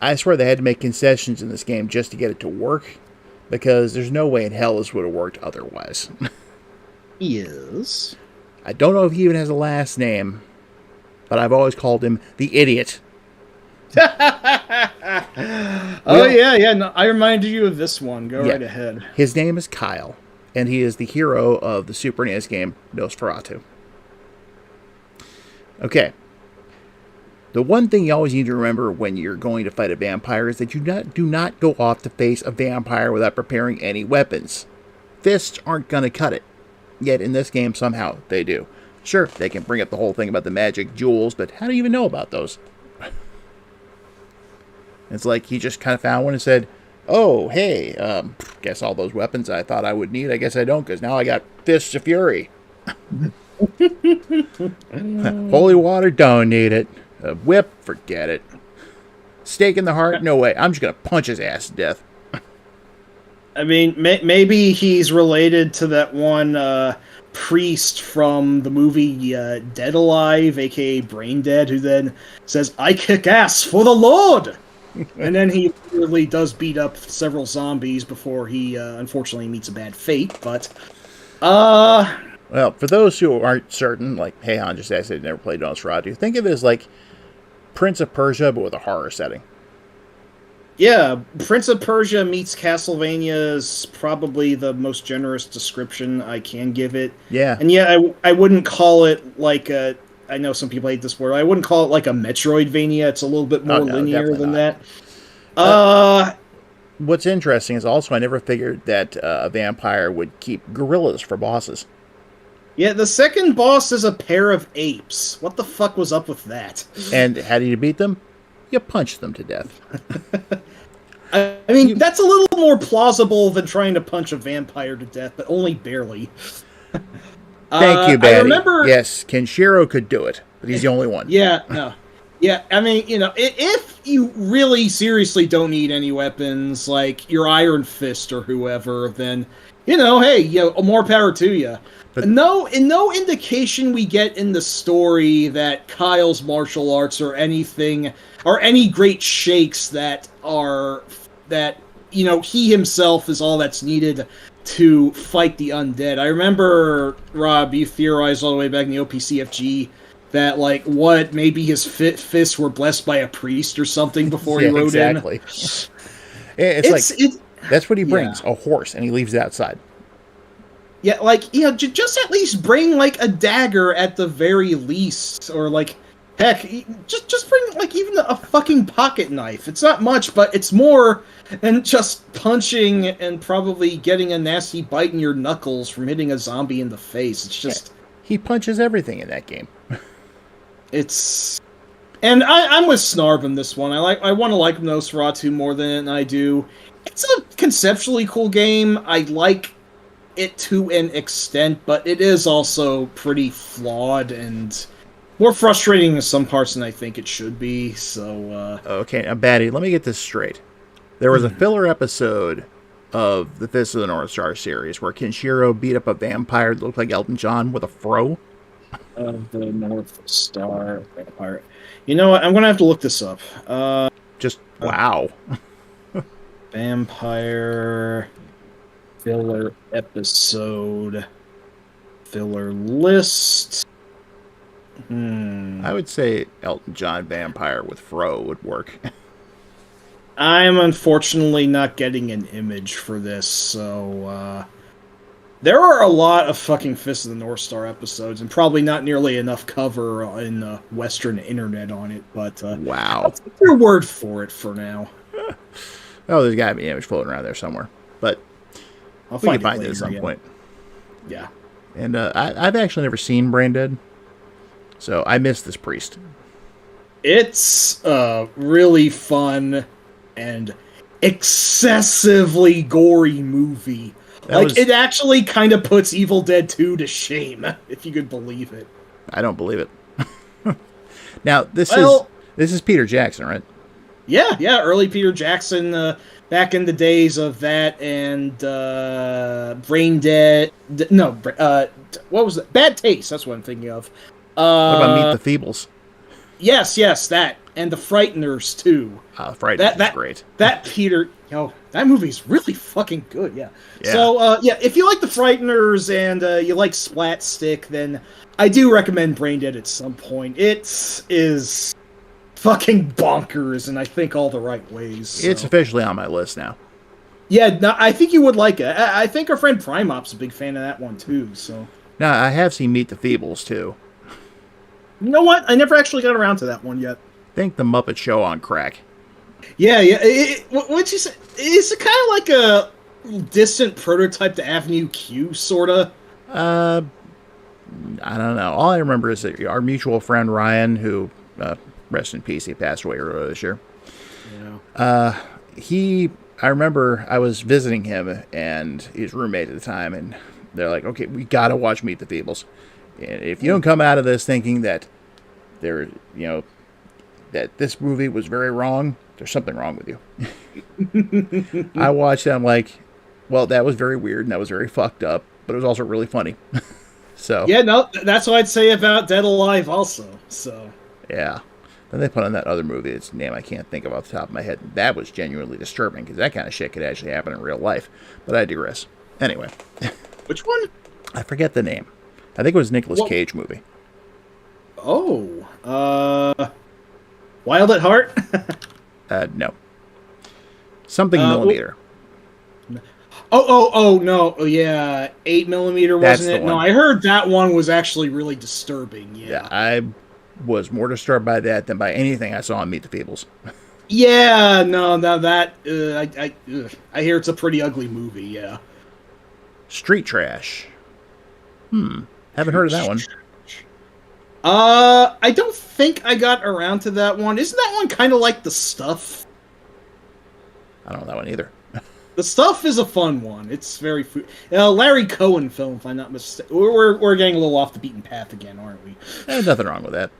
Speaker 1: I swear they had to make concessions in this game just to get it to work. Because there's no way in hell this would have worked otherwise.
Speaker 2: Yes.
Speaker 1: I don't know if he even has a last name, but I've always called him the Idiot.
Speaker 2: Oh, yeah. No, I reminded you of this one. Go right ahead.
Speaker 1: His name is Kyle, and he is the hero of the Super NES game Nosferatu. Okay. The one thing you always need to remember when you're going to fight a vampire is that you do not go off to face a vampire without preparing any weapons. Fists aren't going to cut it. Yet in this game, somehow, they do. Sure, they can bring up the whole thing about the magic jewels, but how do you even know about those? It's like he just kind of found one and said, oh, hey, guess all those weapons I thought I would need, I guess I don't, because now I got Fists of Fury. Holy water, don't need it. A whip, forget it. Stake in the heart, no way. I'm just going to punch his ass to death.
Speaker 2: I mean, maybe he's related to that one priest from the movie Dead Alive, a.k.a. Brain Dead, who then says, I kick ass for the Lord! And then he literally does beat up several zombies before he, unfortunately, meets a bad fate, but...
Speaker 1: Well, for those who aren't certain, like Heian just asked they've never played Nosferatu, think of it as like Prince of Persia, but with a horror setting.
Speaker 2: Yeah, Prince of Persia meets Castlevania is probably the most generous description I can give it.
Speaker 1: Yeah.
Speaker 2: And yeah, I wouldn't call it like a... I know some people hate this word. I wouldn't call it like a Metroidvania. It's a little bit more linear than that.
Speaker 1: What's interesting is also I never figured that a vampire would keep gorillas for bosses.
Speaker 2: Yeah, the second boss is a pair of apes. What the fuck was up with that?
Speaker 1: And how do you beat them? You punch them to death.
Speaker 2: I mean, that's a little more plausible than trying to punch a vampire to death, but only barely.
Speaker 1: Thank you, Batty.
Speaker 2: I remember...
Speaker 1: Yes, Kenshiro could do it, but he's the only one.
Speaker 2: Yeah, no. Yeah, I mean, if you really seriously don't need any weapons, like your Iron Fist or whoever, then, hey, more power to you. But no indication we get in the story that Kyle's martial arts or anything, or any great shakes that he himself is all that's needed to fight the undead. I remember, Rob, you theorized all the way back in the OPCFG that, maybe his fists were blessed by a priest or something before he rode
Speaker 1: exactly. in. That's what he brings, a horse, and he leaves it outside.
Speaker 2: Yeah, just at least bring, a dagger at the very least, or, Heck, just bring like even a fucking pocket knife. It's not much, but it's more than just punching and probably getting a nasty bite in your knuckles from hitting a zombie in the face. It's just
Speaker 1: he punches everything in that game.
Speaker 2: it's, and I'm with Snarb in this one. I want to like Nosferatu more than I do. It's a conceptually cool game. I like it to an extent, but it is also pretty flawed and more frustrating in some parts than I think it should be. So,
Speaker 1: okay, now, Batty, let me get this straight. There was a filler episode of the Fist of the North Star series where Kenshiro beat up a vampire that looked like Elton John with a fro.
Speaker 2: Of the North Star vampire. You know what? I'm gonna have to look this up.
Speaker 1: Wow.
Speaker 2: Vampire filler episode filler list.
Speaker 1: I would say Elton John vampire with fro would work.
Speaker 2: I'm unfortunately not getting an image for this, so there are a lot of fucking Fist of the North Star episodes, and probably not nearly enough cover in the Western internet on it, but
Speaker 1: wow.
Speaker 2: I'll take your word for it for now.
Speaker 1: Oh, there's got to be an image floating around there somewhere, but we can find it at some point.
Speaker 2: Yeah.
Speaker 1: And I've actually never seen Brain Dead, so I missed this priest.
Speaker 2: It's a really fun and excessively gory movie. It actually kind of puts Evil Dead 2 to shame, if you could believe it.
Speaker 1: I don't believe it. Now, this is Peter Jackson, right?
Speaker 2: Yeah, early Peter Jackson, back in the days of that and Brain Dead. No, what was that? Bad Taste, that's what I'm thinking of.
Speaker 1: What about Meet the Feebles?
Speaker 2: Yes, that. And The Frighteners, too.
Speaker 1: Frighteners is great.
Speaker 2: That Peter... that movie's really fucking good, yeah. So, if you like The Frighteners and you like Splat Stick, then I do recommend Brain Dead at some point. It is fucking bonkers, and I think all the right ways. So.
Speaker 1: It's officially on my list now.
Speaker 2: Yeah, no, I think you would like it. I think our friend Primop's a big fan of that one, too, so...
Speaker 1: Now, I have seen Meet the Feebles, too.
Speaker 2: You know what? I never actually got around to that one yet.
Speaker 1: Think The Muppet Show on crack.
Speaker 2: Yeah. What'd you say? Is it kind of like a distant prototype to Avenue Q, sorta?
Speaker 1: I don't know. All I remember is that our mutual friend Ryan, who, rest in peace, he passed away earlier this year.
Speaker 2: Yeah.
Speaker 1: I remember I was visiting him and his roommate at the time, and they're like, okay, we gotta watch Meet the Feebles. And if you don't come out of this thinking that that this movie was very wrong, there's something wrong with you. I watched it, I'm like, well, that was very weird and that was very fucked up, but it was also really funny. So
Speaker 2: yeah, no, that's what I'd say about Dead Alive also. So
Speaker 1: yeah. Then they put on that other movie, its name I can't think of off the top of my head. That was genuinely disturbing because that kind of shit could actually happen in real life. But I digress. Anyway.
Speaker 2: Which one?
Speaker 1: I forget the name. I think it was a Nicolas Cage movie.
Speaker 2: Oh, Wild at Heart?
Speaker 1: No. Something millimeter.
Speaker 2: No. Oh, yeah. 8mm, wasn't it? No, I heard that one was actually really disturbing. Yeah.
Speaker 1: I was more disturbed by that than by anything I saw on Meet the Feebles.
Speaker 2: Yeah, no, that, I hear it's a pretty ugly movie, yeah.
Speaker 1: Street Trash. Haven't heard of that one.
Speaker 2: I don't think I got around to that one. Isn't that one kind of like The Stuff?
Speaker 1: I don't know that one either.
Speaker 2: The Stuff is a fun one. It's very Larry Cohen film, if I'm not mistaken. We're getting a little off the beaten path again, aren't we?
Speaker 1: There's nothing wrong with that.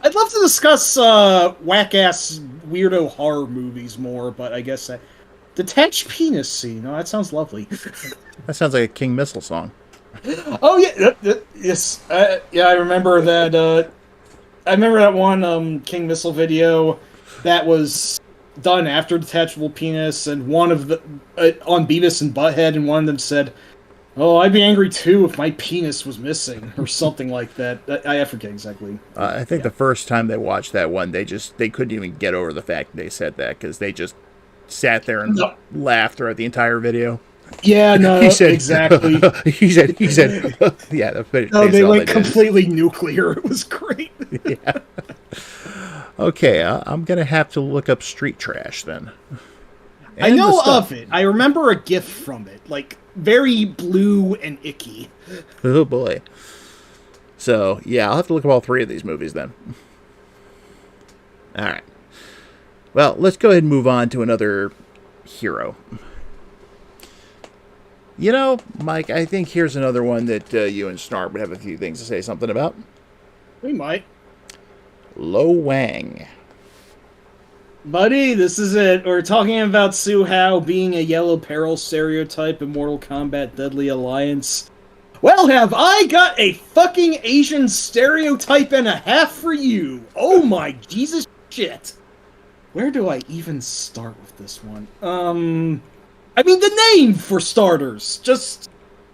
Speaker 2: I'd love to discuss whack-ass weirdo horror movies more, but I guess Detached Penis Scene. Oh, that sounds lovely.
Speaker 1: That sounds like a King Missile song.
Speaker 2: Oh yeah, yes, yeah. I remember that. I remember that one King Missile video that was done after Detachable Penis, and one of the on Beavis and Butthead, and one of them said, "Oh, I'd be angry too if my penis was missing," or something like that. I forget exactly.
Speaker 1: I think the first time they watched that one, they couldn't even get over the fact they said that because they just sat there and laughed throughout the entire video.
Speaker 2: Yeah, no, exactly.
Speaker 1: he said, yeah.
Speaker 2: No, they went completely nuclear. It was great.
Speaker 1: Yeah. Okay, I'm gonna have to look up Street Trash then.
Speaker 2: I
Speaker 1: And the
Speaker 2: know
Speaker 1: stuff.
Speaker 2: of it. I remember a GIF from it, like very blue and icky.
Speaker 1: Oh boy. So yeah, I'll have to look up all three of these movies then. All right. Well, let's go ahead and move on to another hero. You know, Mike, I think here's another one that you and Snarb would have a few things to say something about.
Speaker 2: We might.
Speaker 1: Lo Wang.
Speaker 2: Buddy, this is it. We're talking about Su Hao being a Yellow Peril stereotype in Mortal Kombat Deadly Alliance. Well, have I got a fucking Asian stereotype and a half for you? Oh my Jesus shit. Where do I even start with this one? I mean, the name, for starters. Just,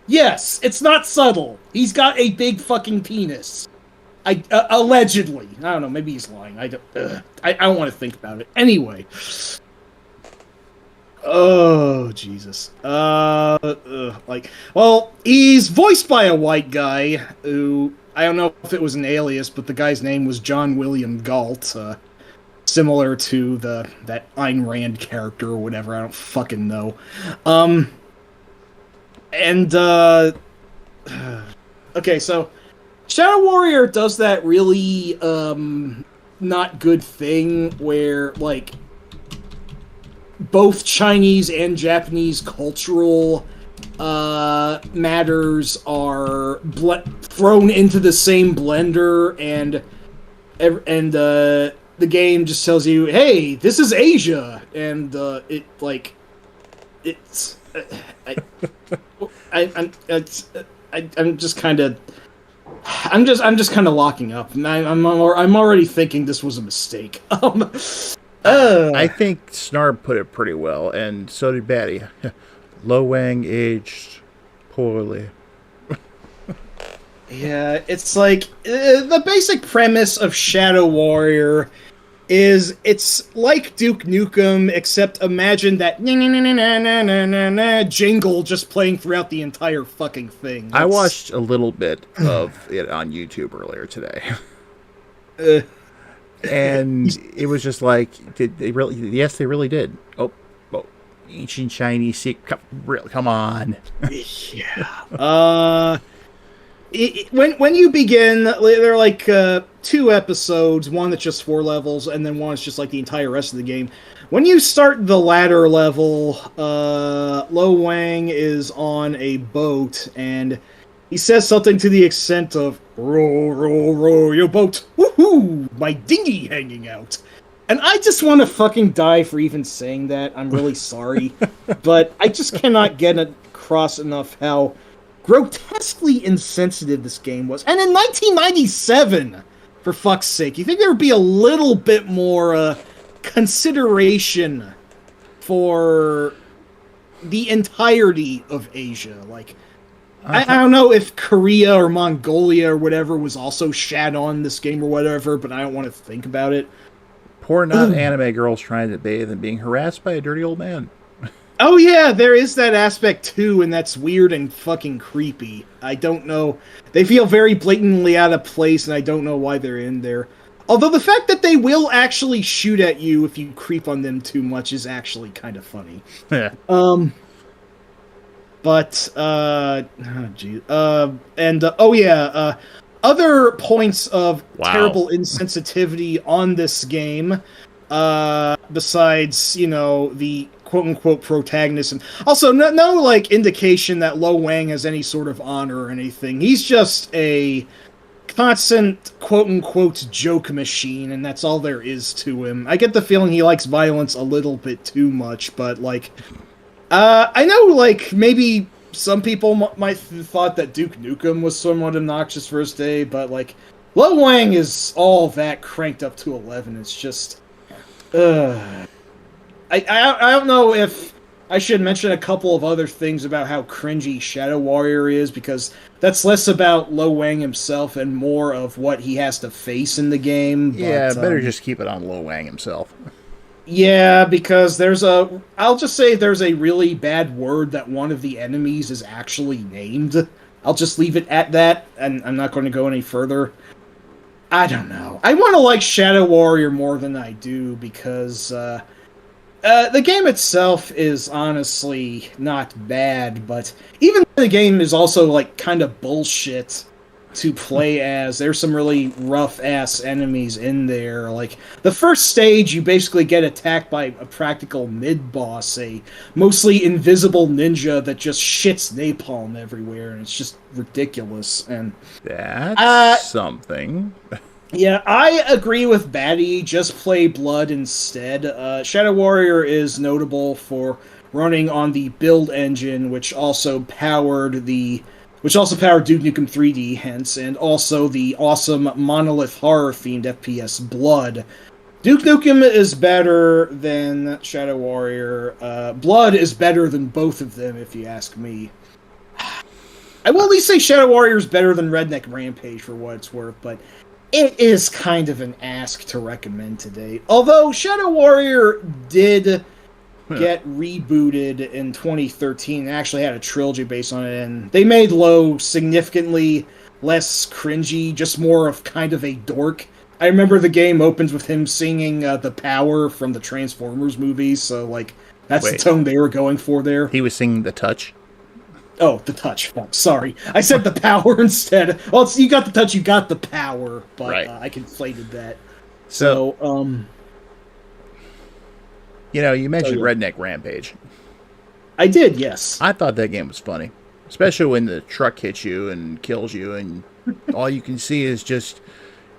Speaker 2: yes, it's not subtle. He's got a big fucking penis. Allegedly. I don't know, maybe he's lying. I don't want to think about it. Anyway. Oh, Jesus. Well, he's voiced by a white guy who, I don't know if it was an alias, but the guy's name was John William Galt, similar to that Ayn Rand character or whatever, I don't fucking know. Okay, so Shadow Warrior does that really, not good thing where, like, both Chinese and Japanese cultural matters are thrown into the same blender, and the game just tells you, "Hey, this is Asia," and I'm just kind of locking up. I'm already thinking this was a mistake.
Speaker 1: I think Snarb put it pretty well, and so did Batty. Lo Wang aged poorly.
Speaker 2: Yeah, it's like the basic premise of Shadow Warrior is it's like Duke Nukem, except imagine that jingle just playing throughout the entire fucking thing.
Speaker 1: I watched a little bit of it on YouTube earlier today. And it was just like, did they really? Yes, they really did. Oh, ancient Chinese secret. Come on.
Speaker 2: Yeah. When you begin, there are like 2 episodes. One that's just 4 levels, and then one is just like the entire rest of the game. When you start the latter level, Lo Wang is on a boat, and he says something to the extent of, "Row, row, row your boat. Woohoo! My dinghy hanging out." And I just want to fucking die for even saying that. I'm really sorry. But I just cannot get across enough how grotesquely insensitive this game was. And in 1997, for fuck's sake, you think there would be a little bit more consideration for the entirety of Asia? Like, I don't know if Korea or Mongolia or whatever was also shat on this game or whatever, but I don't want to think about it.
Speaker 1: Poor not anime girls trying to bathe and being harassed by a dirty old man.
Speaker 2: Oh yeah, there is that aspect too, and that's weird and fucking creepy. I don't know. They feel very blatantly out of place, and I don't know why they're in there. Although the fact that they will actually shoot at you if you creep on them too much is actually kind of funny.
Speaker 1: Yeah.
Speaker 2: Other points of terrible insensitivity on this game, besides, the quote-unquote protagonist, and also no like indication that Lo Wang has any sort of honor or anything. He's just a constant quote-unquote joke machine, and that's all there is to him. I get the feeling he likes violence a little bit too much, but like, I know like maybe some people might have thought that Duke Nukem was somewhat obnoxious for his day, but like, Lo Wang is all that cranked up to 11. It's just, I don't know if I should mention a couple of other things about how cringy Shadow Warrior is, because that's less about Lo Wang himself and more of what he has to face in the game.
Speaker 1: Yeah, better just keep it on Lo Wang himself.
Speaker 2: Yeah, because I'll just say there's a really bad word that one of the enemies is actually named. I'll just leave it at that, and I'm not going to go any further. I don't know. I want to like Shadow Warrior more than I do because the game itself is honestly not bad, but even the game is also like kind of bullshit to play as. There's some really rough ass enemies in there. Like the first stage, you basically get attacked by a practical mid boss, a mostly invisible ninja that just shits napalm everywhere, and it's just ridiculous. And
Speaker 1: That's something.
Speaker 2: yeah, I agree with Batty. Just play Blood instead. Shadow Warrior is notable for running on the build engine, which also powered Duke Nukem 3D, hence, and also the awesome monolith horror themed FPS Blood. Duke Nukem is better than Shadow Warrior. Blood is better than both of them, if you ask me. I will at least say Shadow Warrior is better than Redneck Rampage for what it's worth, but it is kind of an ask to recommend today. Although Shadow Warrior did get rebooted in 2013 and actually had a trilogy based on it, and they made Low significantly less cringy, just more of kind of a dork. I remember the game opens with him singing The Power from the Transformers movies, so like that's the tone they were going for there.
Speaker 1: He was singing The Touch?
Speaker 2: Oh, The Touch. Oh, sorry. I said The Power instead. Well, you got The Touch, you got The Power, but right. I conflated that. So,
Speaker 1: you know, you mentioned Redneck Rampage.
Speaker 2: I did, yes.
Speaker 1: I thought that game was funny. Especially when the truck hits you and kills you, and all you can see is just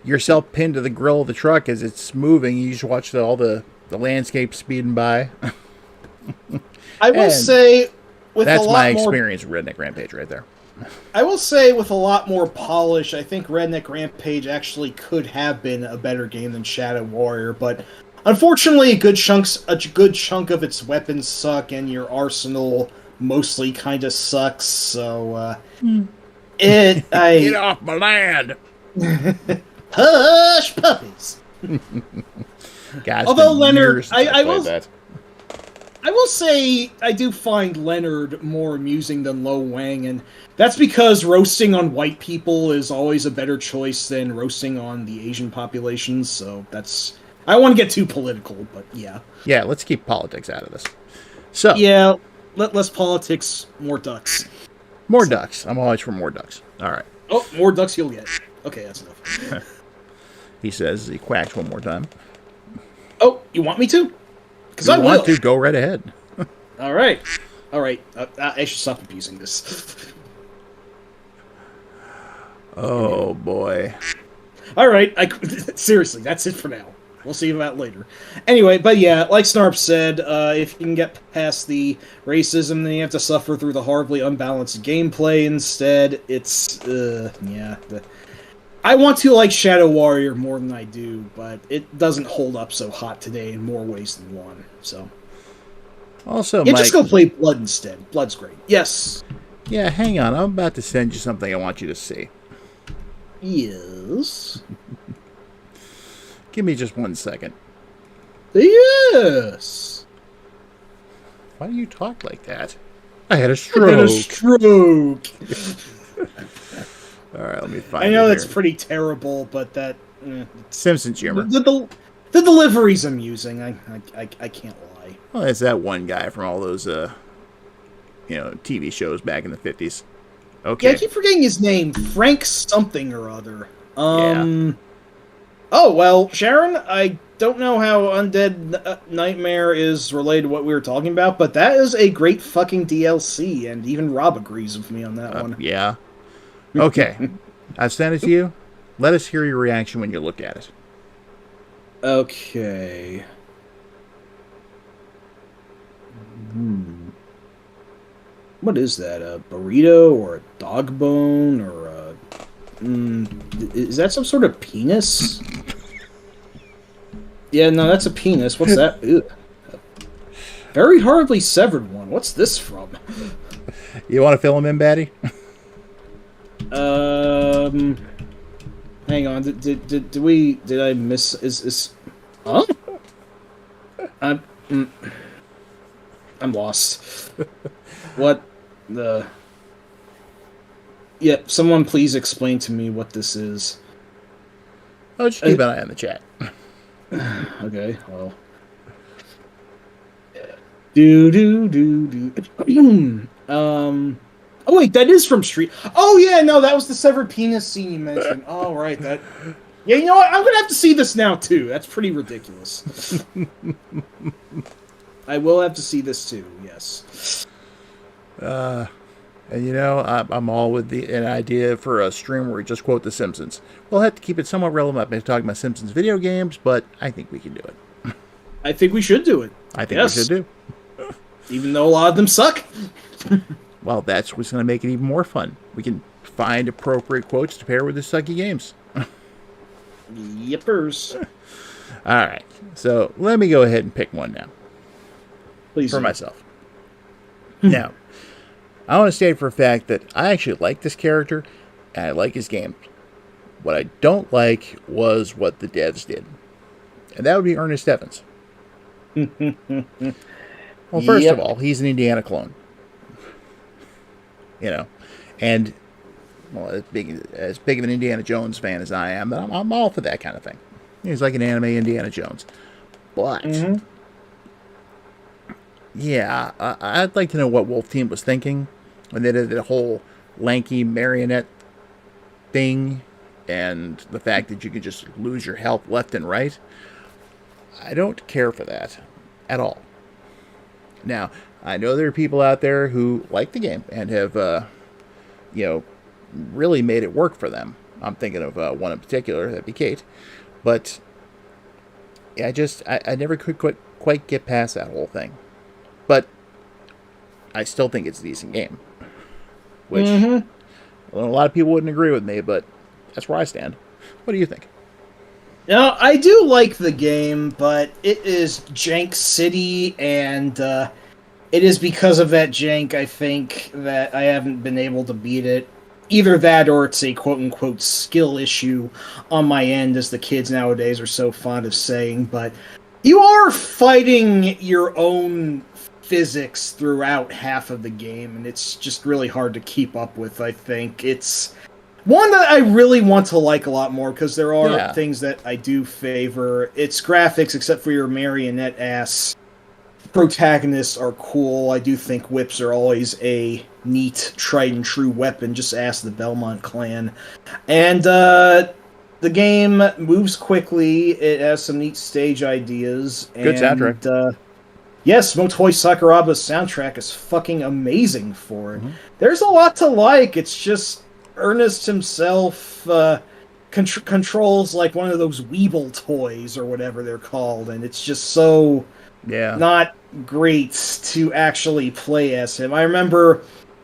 Speaker 1: yourself pinned to the grill of the truck as it's moving. You just watch all the landscape speeding by.
Speaker 2: I will say...
Speaker 1: That's my experience with Redneck Rampage right there.
Speaker 2: I will say, with a lot more polish, I think Redneck Rampage actually could have been a better game than Shadow Warrior, but unfortunately, a good chunk of its weapons suck, and your arsenal mostly kind of sucks. So, get
Speaker 1: off my land!
Speaker 2: Hush, puppies!
Speaker 1: Guys, although Leonard,
Speaker 2: I will say I do find Leonard more amusing than Lo Wang, and that's because roasting on white people is always a better choice than roasting on the Asian populations, so that's... I don't want to get too political, but yeah.
Speaker 1: Yeah, let's keep politics out of this. So
Speaker 2: yeah, less politics, more ducks.
Speaker 1: More ducks. I'm always for more ducks. All right.
Speaker 2: Oh, more ducks you'll get. Okay, that's enough.
Speaker 1: He says he quacks one more time.
Speaker 2: Oh, you want me to? Because I
Speaker 1: want to go right ahead.
Speaker 2: All right. I should stop abusing this.
Speaker 1: Oh boy.
Speaker 2: All right. Seriously, that's it for now. We'll see about it later. Anyway, but yeah, like Snarp said, if you can get past the racism, then you have to suffer through the horribly unbalanced gameplay instead. It's yeah. I want to like Shadow Warrior more than I do, but it doesn't hold up so hot today in more ways than one. So,
Speaker 1: also,
Speaker 2: yeah,
Speaker 1: Mike,
Speaker 2: just go play Blood instead. Blood's great. Yes.
Speaker 1: Yeah, hang on. I'm about to send you something I want you to see.
Speaker 2: Yes.
Speaker 1: Give me just 1 second.
Speaker 2: Yes.
Speaker 1: Why do you talk like that? I had a stroke. All right, let me find it.
Speaker 2: I know that's pretty terrible, but that...
Speaker 1: Simpsons humor.
Speaker 2: The delivery's amusing. I can't lie.
Speaker 1: Well, it's that one guy from all those, TV shows back in the 50s. Okay.
Speaker 2: Yeah, I keep forgetting his name. Frank something or other.
Speaker 1: Yeah.
Speaker 2: Oh, well, Sharon, I don't know how Undead Nightmare is related to what we were talking about, but that is a great fucking DLC, and even Rob agrees with me on that one.
Speaker 1: Yeah. Okay. I've sent it to you. Let us hear your reaction when you look at it.
Speaker 2: Okay. What is that? A burrito or a dog bone or a... is that some sort of penis? Yeah, no, that's a penis. What's that? Ew. Very horribly severed one. What's this from?
Speaker 1: You want to fill him in, Batty?
Speaker 2: Hang on. Did I miss? Is huh? I'm lost. What the? Yeah, someone please explain to me what this is.
Speaker 1: Oh, just keep an eye on the chat.
Speaker 2: Okay, well. Do. Oh wait, that is from Street. Oh yeah, no, that was the severed penis scene you mentioned. Oh right, that. Yeah, you know what? I'm gonna have to see this now too. That's pretty ridiculous. I will have to see this too. Yes.
Speaker 1: And I'm all with an idea for a stream where we just quote The Simpsons. We'll have to keep it somewhat relevant by talking about Simpsons video games, but I think we can do it.
Speaker 2: I think we should do it.
Speaker 1: I think we should do.
Speaker 2: Even though a lot of them suck.
Speaker 1: Well, that's what's going to make it even more fun. We can find appropriate quotes to pair with the sucky games.
Speaker 2: Yippers.
Speaker 1: All right. So let me go ahead and pick one now.
Speaker 2: Please.
Speaker 1: For myself. Now, I want to state for a fact that I actually like this character, and I like his game. What I don't like was what the devs did. And that would be Ernest Evans. Well, first of all, he's an Indiana clone. And well, as big of an Indiana Jones fan as I am, I'm all for that kind of thing. He's like an anime Indiana Jones. But, yeah, I'd like to know what Wolf Team was thinking when they did the whole lanky marionette thing and the fact that you could just lose your health left and right. I don't care for that at all. Now, I know there are people out there who like the game and have, really made it work for them. I'm thinking of one in particular, that'd be Kate. But I never could quite get past that whole thing. But I still think it's a decent game. Which, a lot of people wouldn't agree with me, but that's where I stand. What do you think?
Speaker 2: Now, I do like the game, but it is Jank City, and it is because of that jank, I think, that I haven't been able to beat it. Either that or it's a quote-unquote skill issue on my end, as the kids nowadays are so fond of saying, but you are fighting your own physics throughout half of the game, and it's just really hard to keep up with, I think. It's one that I really want to like a lot more, because there are things that I do favor. Its graphics, except for your marionette-ass protagonists, are cool. I do think whips are always a neat, tried-and-true weapon. Just ask the Belmont clan. And the game moves quickly. It has some neat stage ideas.
Speaker 1: Good soundtrack.
Speaker 2: Yes, Motoi Sakuraba's soundtrack is fucking amazing for it. There's a lot to like. It's just Ernest himself controls like one of those Weeble toys or whatever they're called, and it's just so not great to actually play as him. I remember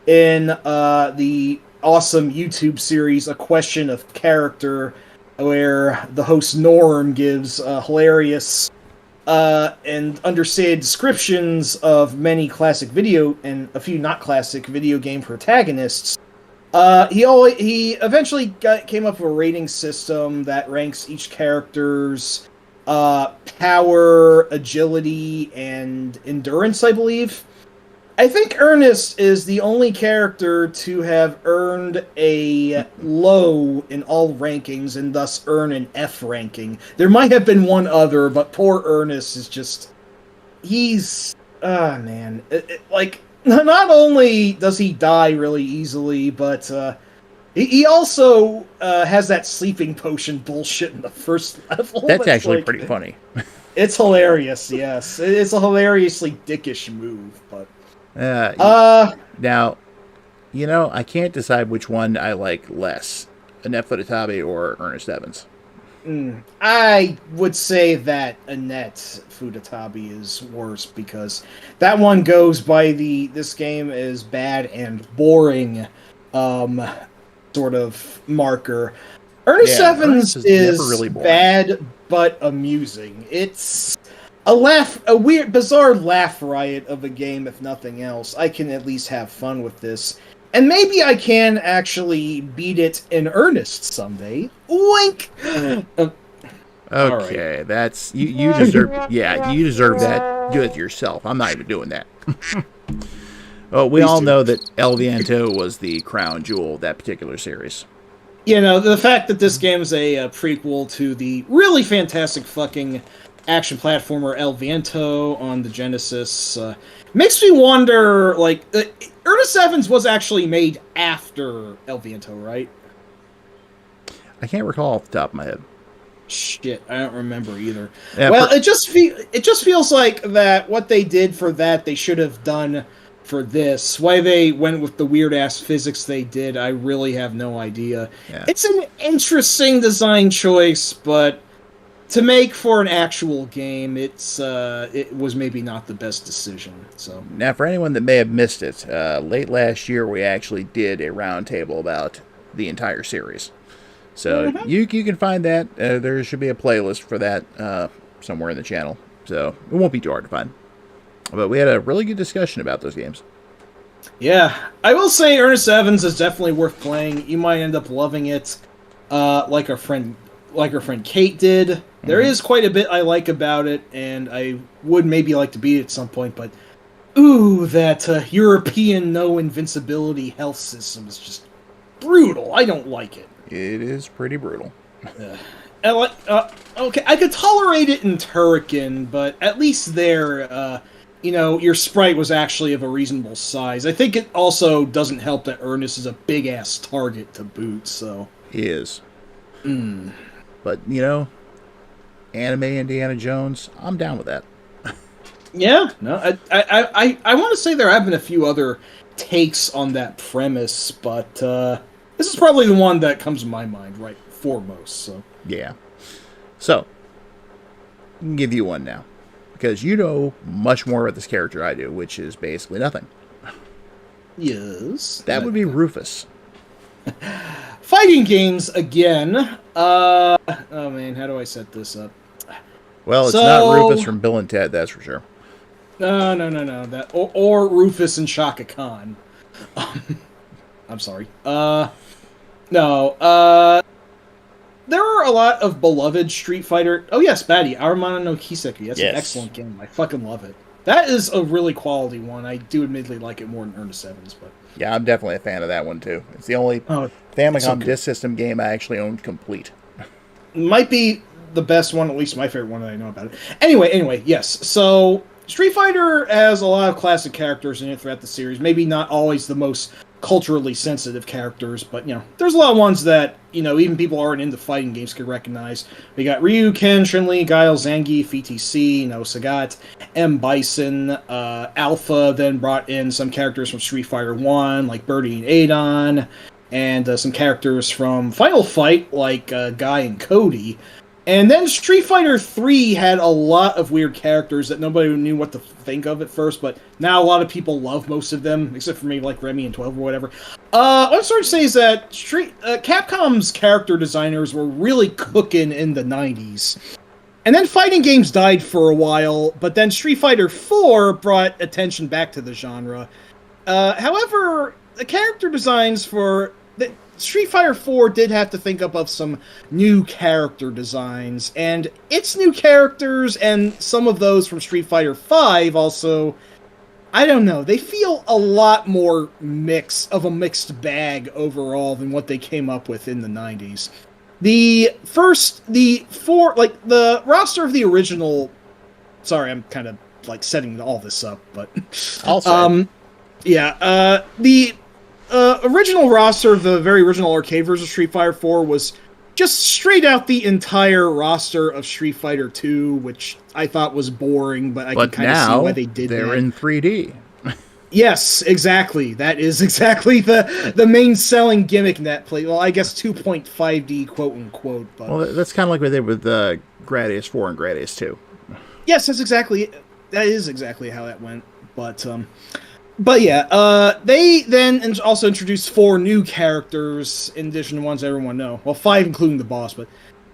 Speaker 2: in the awesome YouTube series, A Question of Character, where the host Norm gives hilarious and understated descriptions of many classic video and a few not classic video game protagonists. He eventually came up with a rating system that ranks each character's power, agility, and endurance, I believe. I think Ernest is the only character to have earned a low in all rankings and thus earn an F ranking. There might have been one other, but poor Ernest is just... He's... man. Like, not only does he die really easily, but he also has that sleeping potion bullshit in the first level.
Speaker 1: That's actually pretty funny.
Speaker 2: It's hilarious, yes. It's a hilariously dickish move, but...
Speaker 1: now, I can't decide which one I like less, Annette Furutabe or Ernest Evans.
Speaker 2: I would say that Annette Furutabe is worse, because that one goes by this game is bad and boring sort of marker. Ernest Evans is really bad but amusing. It's a weird, bizarre laugh riot of a game, if nothing else. I can at least have fun with this. And maybe I can actually beat it in earnest someday. Wink!
Speaker 1: Okay, right. That's... You deserve... Yeah, you deserve that. Do it yourself. I'm not even doing that. Oh, we all know that El Viento was the crown jewel of that particular series.
Speaker 2: You know, the fact that this game is a prequel to the really fantastic fucking action platformer El Viento on the Genesis makes me wonder, like, Ernest Evans was actually made after El Viento, right?
Speaker 1: I can't recall off the top of my head.
Speaker 2: Shit, I don't remember either.
Speaker 1: Yeah,
Speaker 2: Well, it just feels like that what they did for that they should have done for this. Why they went with the weird ass physics they did, I really have no idea.
Speaker 1: Yeah.
Speaker 2: It's an interesting design choice, but to make for an actual game, it was maybe not the best decision. So
Speaker 1: Now, for anyone that may have missed it, late last year we actually did a roundtable about the entire series. So you can find that. There should be a playlist for that somewhere in the channel. So it won't be too hard to find. But we had a really good discussion about those games.
Speaker 2: yeah, I will say Ernest Evans is definitely worth playing. You might end up loving it, like our friend Kate did. There is quite a bit I like about it, and I would maybe like to beat it at some point. But ooh, that European no invincibility health system is just brutal. I don't like it.
Speaker 1: It is pretty brutal.
Speaker 2: Okay, I could tolerate it in Turrican, but at least there, your sprite was actually of a reasonable size. I think it also doesn't help that Ernest is a big-ass target to boot, so...
Speaker 1: He is. But, anime Indiana Jones, I'm down with that.
Speaker 2: Yeah, no, I want to say there have been a few other takes on that premise, but this is probably the one that comes to my mind right foremost, so...
Speaker 1: Yeah. So, I can give you one now. Because you know much more about this character I do, which is basically nothing.
Speaker 2: Yes.
Speaker 1: That would be Rufus.
Speaker 2: Fighting games again. Oh man, how do I set this up?
Speaker 1: Well, it's not Rufus from Bill and Ted, that's for sure.
Speaker 2: No. That or Rufus and Shaka Khan. I'm sorry. No. There are a lot of beloved Street Fighter... Oh yes, Batty, Aramana no Kiseku. That's an excellent game. I fucking love it. That is a really quality one. I do admittedly like it more than Ernest Evans, but...
Speaker 1: Yeah, I'm definitely a fan of that one, too. It's the only Famicom Disk System game I actually owned complete.
Speaker 2: Might be the best one, at least my favorite one that I know about it. Anyway, yes. So, Street Fighter has a lot of classic characters in it throughout the series. Maybe not always the most culturally sensitive characters, but, there's a lot of ones that, even people who aren't into fighting games could recognize. We got Ryu, Ken, Chun-Li, Guile, Zangief, ETC, Sagat, M. Bison, Alpha then brought in some characters from Street Fighter 1, like Birdie and Adon, and some characters from Final Fight, like Guy and Cody. And then Street Fighter 3 had a lot of weird characters that nobody knew what to think of at first, but now a lot of people love most of them, except for maybe like Remy and 12 or whatever. What I'm starting to say is that Capcom's character designers were really cooking in the 90s. And then fighting games died for a while, but then Street Fighter 4 brought attention back to the genre. However, the character designs for... Street Fighter 4 did have to think up of some new character designs, and its new characters and some of those from Street Fighter 5 also, I don't know, they feel a lot more mixed bag overall than what they came up with in the 90s. The roster of the original... Sorry, I'm kind of, setting all this up, but...
Speaker 1: Also.
Speaker 2: The original roster of the very original arcade version of Street Fighter 4 was just straight out the entire roster of Street Fighter 2, which I thought was boring, but I can kind of see why they did that.
Speaker 1: They're in 3D.
Speaker 2: Yes, exactly. That is exactly the main selling gimmick in that play. Well, I guess 2.5D, quote-unquote. But... Well,
Speaker 1: that's kind of like what they did with Gradius 4 and Gradius 2.
Speaker 2: Yes, that is exactly how that went. But yeah, they then also introduced 4 new characters in addition to ones everyone know. Well, 5 including the boss,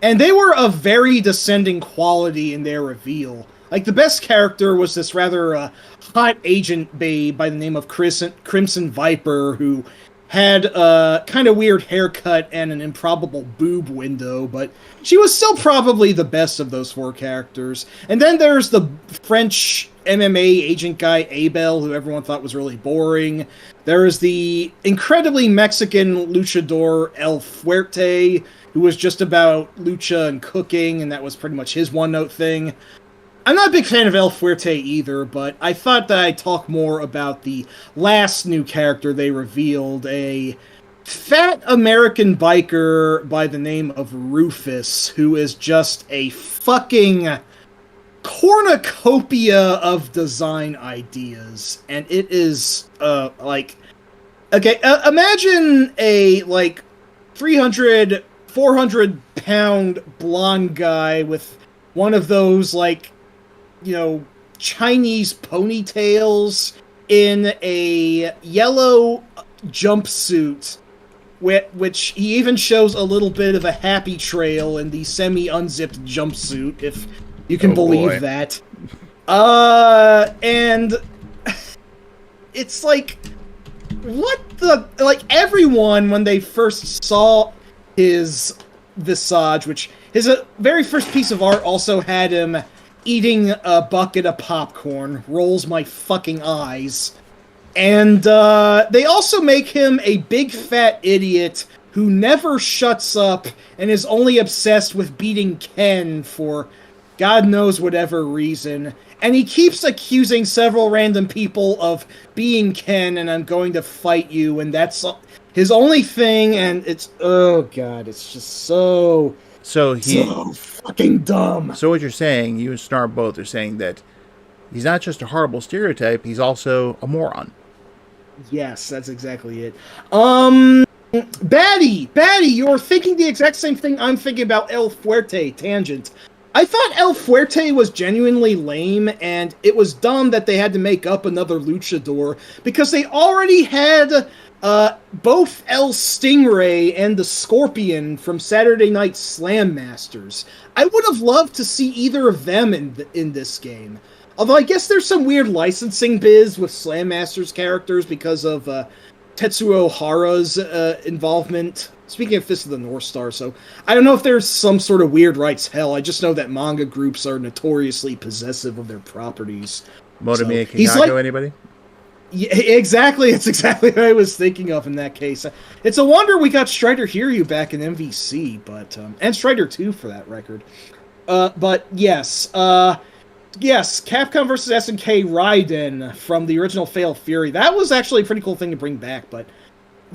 Speaker 2: and they were of very descending quality in their reveal. Like, the best character was this rather hot agent babe by the name of Crimson Viper, who had a kind of weird haircut and an improbable boob window, but she was still probably the best of those 4 characters. And then there's the French MMA agent guy Abel, who everyone thought was really boring. There is the incredibly Mexican luchador El Fuerte, who was just about lucha and cooking, and that was pretty much his one-note thing. I'm not a big fan of El Fuerte either, but I thought that I'd talk more about the last new character they revealed, a fat American biker by the name of Rufus, who is just a fucking cornucopia of design ideas. And it is, imagine a, 300, 400-pound blonde guy with one of those, Chinese ponytails in a yellow jumpsuit, which he even shows a little bit of a happy trail in the semi-unzipped jumpsuit, if you can believe that. And it's everyone, when they first saw his visage, which his very first piece of art also had him eating a bucket of popcorn, rolls my fucking eyes. And they also make him a big fat idiot who never shuts up and is only obsessed with beating Ken for God knows whatever reason. And he keeps accusing several random people of being Ken and I'm going to fight you, and that's his only thing, and it's, oh god, it's just so fucking dumb.
Speaker 1: So what you're saying, you and Snar both are saying that he's not just a horrible stereotype, he's also a moron.
Speaker 2: Yes, that's exactly it. Batty, you're thinking the exact same thing I'm thinking about El Fuerte, tangent. I thought El Fuerte was genuinely lame, and it was dumb that they had to make up another luchador, because they already had both El Stingray and the Scorpion from Saturday Night Slam Masters. I would have loved to see either of them in this game. Although I guess there's some weird licensing biz with Slam Masters characters because of Tetsuo Hara's involvement. Speaking of Fist of the North Star, so I don't know if there's some sort of weird rights hell. I just know that manga groups are notoriously possessive of their properties.
Speaker 1: Motomiya Kinago, anybody?
Speaker 2: Yeah, exactly. It's exactly what I was thinking of in that case. It's a wonder we got Strider Hiryu back in MVC, but and Strider 2 for that record. But yes, Capcom vs. SNK Raiden from the original Fatal Fury. That was actually a pretty cool thing to bring back, but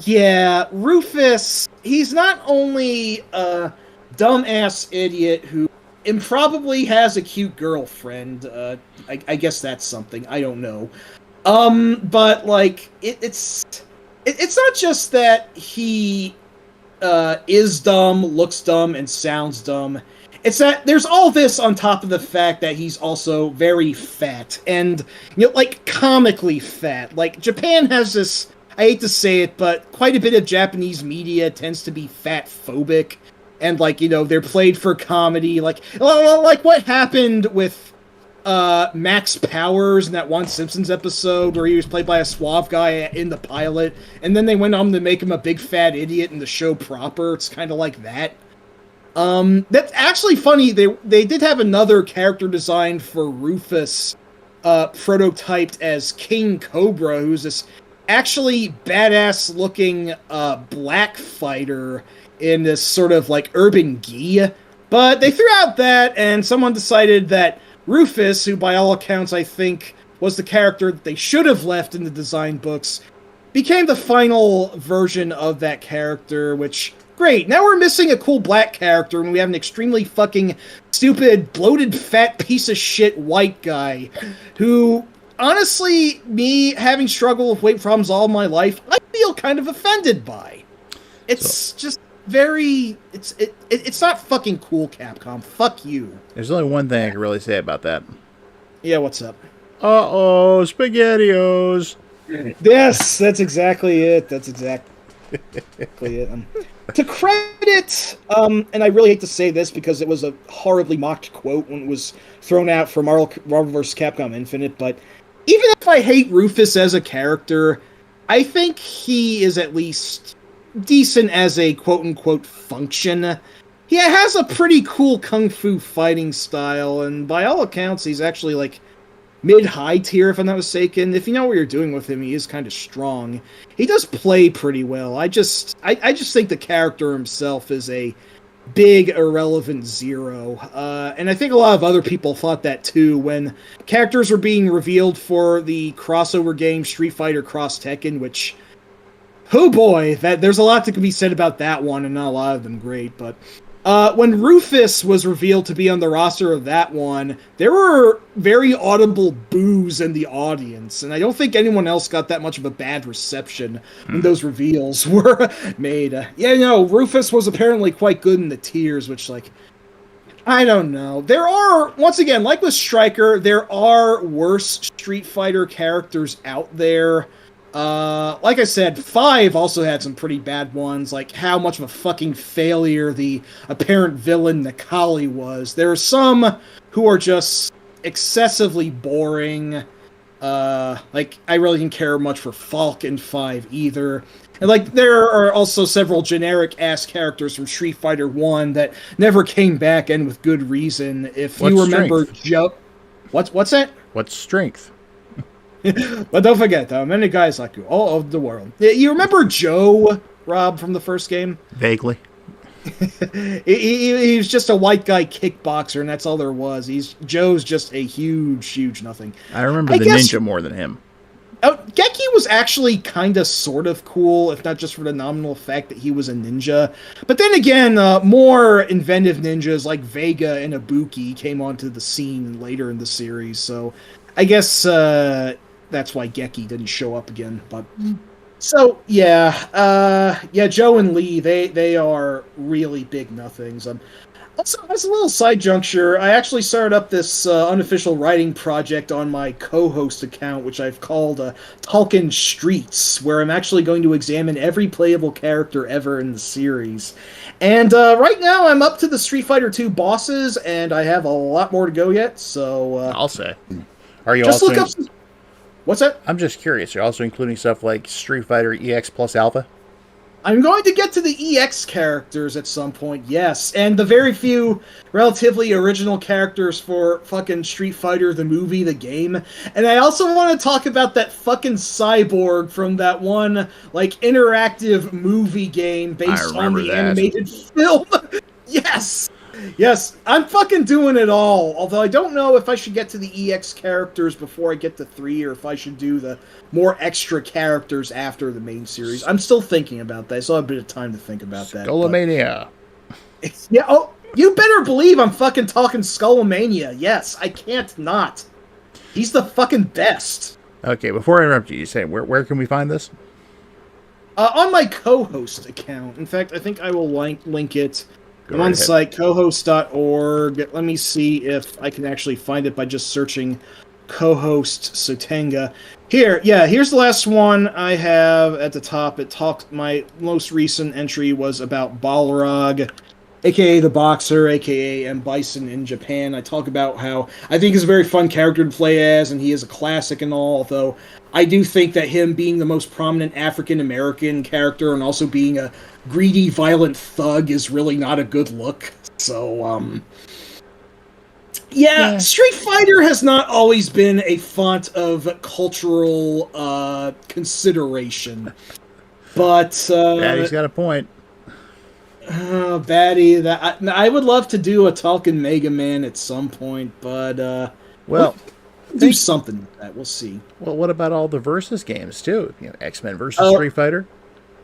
Speaker 2: yeah, Rufus, he's not only a dumbass idiot who improbably has a cute girlfriend. I guess that's something. I don't know. But it's not just that he is dumb, looks dumb, and sounds dumb. It's that there's all this on top of the fact that he's also very fat, and comically fat. Japan has this, I hate to say it, but quite a bit of Japanese media tends to be fat-phobic, and they're played for comedy. Like what happened with Max Powers in that one Simpsons episode where he was played by a suave guy in the pilot, and then they went on to make him a big fat idiot in the show proper. It's kind of like that. That's actually funny. They did have another character design for Rufus, prototyped as King Cobra, who's this actually badass looking black fighter in this sort of urban gi. But they threw out that, and someone decided that Rufus, who by all accounts I think was the character that they should have left in the design books, became the final version of that character, which, great, now we're missing a cool black character and we have an extremely fucking stupid, bloated, fat piece of shit white guy who, honestly, me having struggled with weight problems all my life, I feel kind of offended by. It's just very, it's not fucking cool, Capcom. Fuck you.
Speaker 1: There's only one thing I can really say about that.
Speaker 2: Yeah, what's up?
Speaker 1: Uh-oh, SpaghettiOs.
Speaker 2: Yes, that's exactly it. That's exactly it. To credit, and I really hate to say this because it was a horribly mocked quote when it was thrown out for Marvel vs. Capcom Infinite, but even if I hate Rufus as a character, I think he is at least decent as a quote-unquote function. He has a pretty cool kung fu fighting style, and by all accounts, he's actually, mid-high tier, if I'm not mistaken. If you know what you're doing with him, he is kind of strong. He does play pretty well. I just think the character himself is a big irrelevant zero. And I think a lot of other people thought that too when characters were being revealed for the crossover game Street Fighter Cross Tekken, which, oh boy, there's a lot that can be said about that one, and not a lot of them great, but when Rufus was revealed to be on the roster of that one, there were very audible boos in the audience, and I don't think anyone else got that much of a bad reception when those reveals were made. Rufus was apparently quite good in the tiers, which, like, I don't know. There are, once again, like with Stryker, there are worse Street Fighter characters out there. Like I said, 5 also had some pretty bad ones, like how much of a fucking failure the apparent villain Nikali was. There are some who are just excessively boring. Like, I really didn't care much for Falk in 5 either. And, like, there are also several generic-ass characters from Street Fighter 1 that never came back, and with good reason. If you remember Joe... What's that?
Speaker 1: What's strength?
Speaker 2: But don't forget, there are many guys like you all over the world. You remember Joe, Rob, from the first game?
Speaker 1: Vaguely.
Speaker 2: he was just a white guy kickboxer, and that's all there was. Joe's just a huge nothing.
Speaker 1: I remember ninja more than him.
Speaker 2: Geki was actually kind of sort of cool, if not just for the nominal fact that he was a ninja. But then again, more inventive ninjas like Vega and Ibuki came onto the scene later in the series, so I guess that's why Geki didn't show up again. But so yeah, Joe and Lee, they are really big nothings. Also, as a little side juncture, I actually started up this unofficial writing project on my co-host account, which I've called Talkin' Streets, where I'm actually going to examine every playable character ever in the series. And right now, I'm up to the Street Fighter 2 bosses, and I have a lot more to go yet. So
Speaker 1: I'll say, are you
Speaker 2: just
Speaker 1: also
Speaker 2: look up? What's that?
Speaker 1: I'm just curious. You're also including stuff like Street Fighter EX plus Alpha?
Speaker 2: I'm going to get to the EX characters at some point, yes. And the very few relatively original characters for fucking Street Fighter, the movie, the game. And I also want to talk about that fucking cyborg from that one, like, interactive movie game based on the animated film. Yes! Yes, I'm fucking doing it all. Although I don't know if I should get to the EX characters before I get to 3, or if I should do the more extra characters after the main series. I'm still thinking about that. I still have a bit of time to think about that.
Speaker 1: Skullomania.
Speaker 2: Yeah, oh, you better believe I'm fucking talking Skullomania. Yes, I can't not. He's the fucking best.
Speaker 1: Okay, before I interrupt you, you say, where can we find this?
Speaker 2: On my co-host account. In fact, I think I will link it. I'm on site, cohost.org. Let me see if I can actually find it by just searching co-host Sotenga. Here's the last one I have at the top. My most recent entry was about Balrog, aka the Boxer, aka M. Bison in Japan. I talk about how I think he's a very fun character to play as, and he is a classic and all, although I do think that him being the most prominent African-American character and also being a greedy, violent thug is really not a good look. So, yeah, Street Fighter has not always been a font of cultural consideration. But
Speaker 1: Daddy's got a point.
Speaker 2: Batty, I would love to do a Talkin' Mega Man at some point, but we'll do something with that. We'll see.
Speaker 1: Well, what about all the Versus games too? X-Men versus Street Fighter.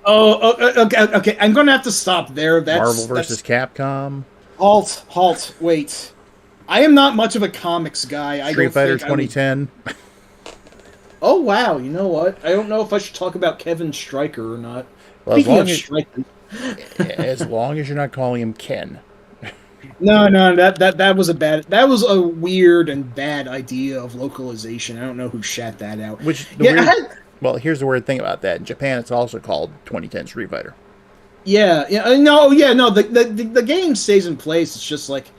Speaker 2: Okay. I'm going to have to stop there.
Speaker 1: Marvel versus Capcom.
Speaker 2: Halt. Wait. I am not much of a comics guy.
Speaker 1: Street Fighter 2010.
Speaker 2: Oh wow! You know what? I don't know if I should talk about Kevin Stryker or not.
Speaker 1: Well, as long as you're not calling him Ken.
Speaker 2: No, that was a weird and bad idea of localization. I don't know who shat that out.
Speaker 1: Well, here's the weird thing about that. In Japan, it's also called 2010 Street Fighter.
Speaker 2: The game stays in place. It's just like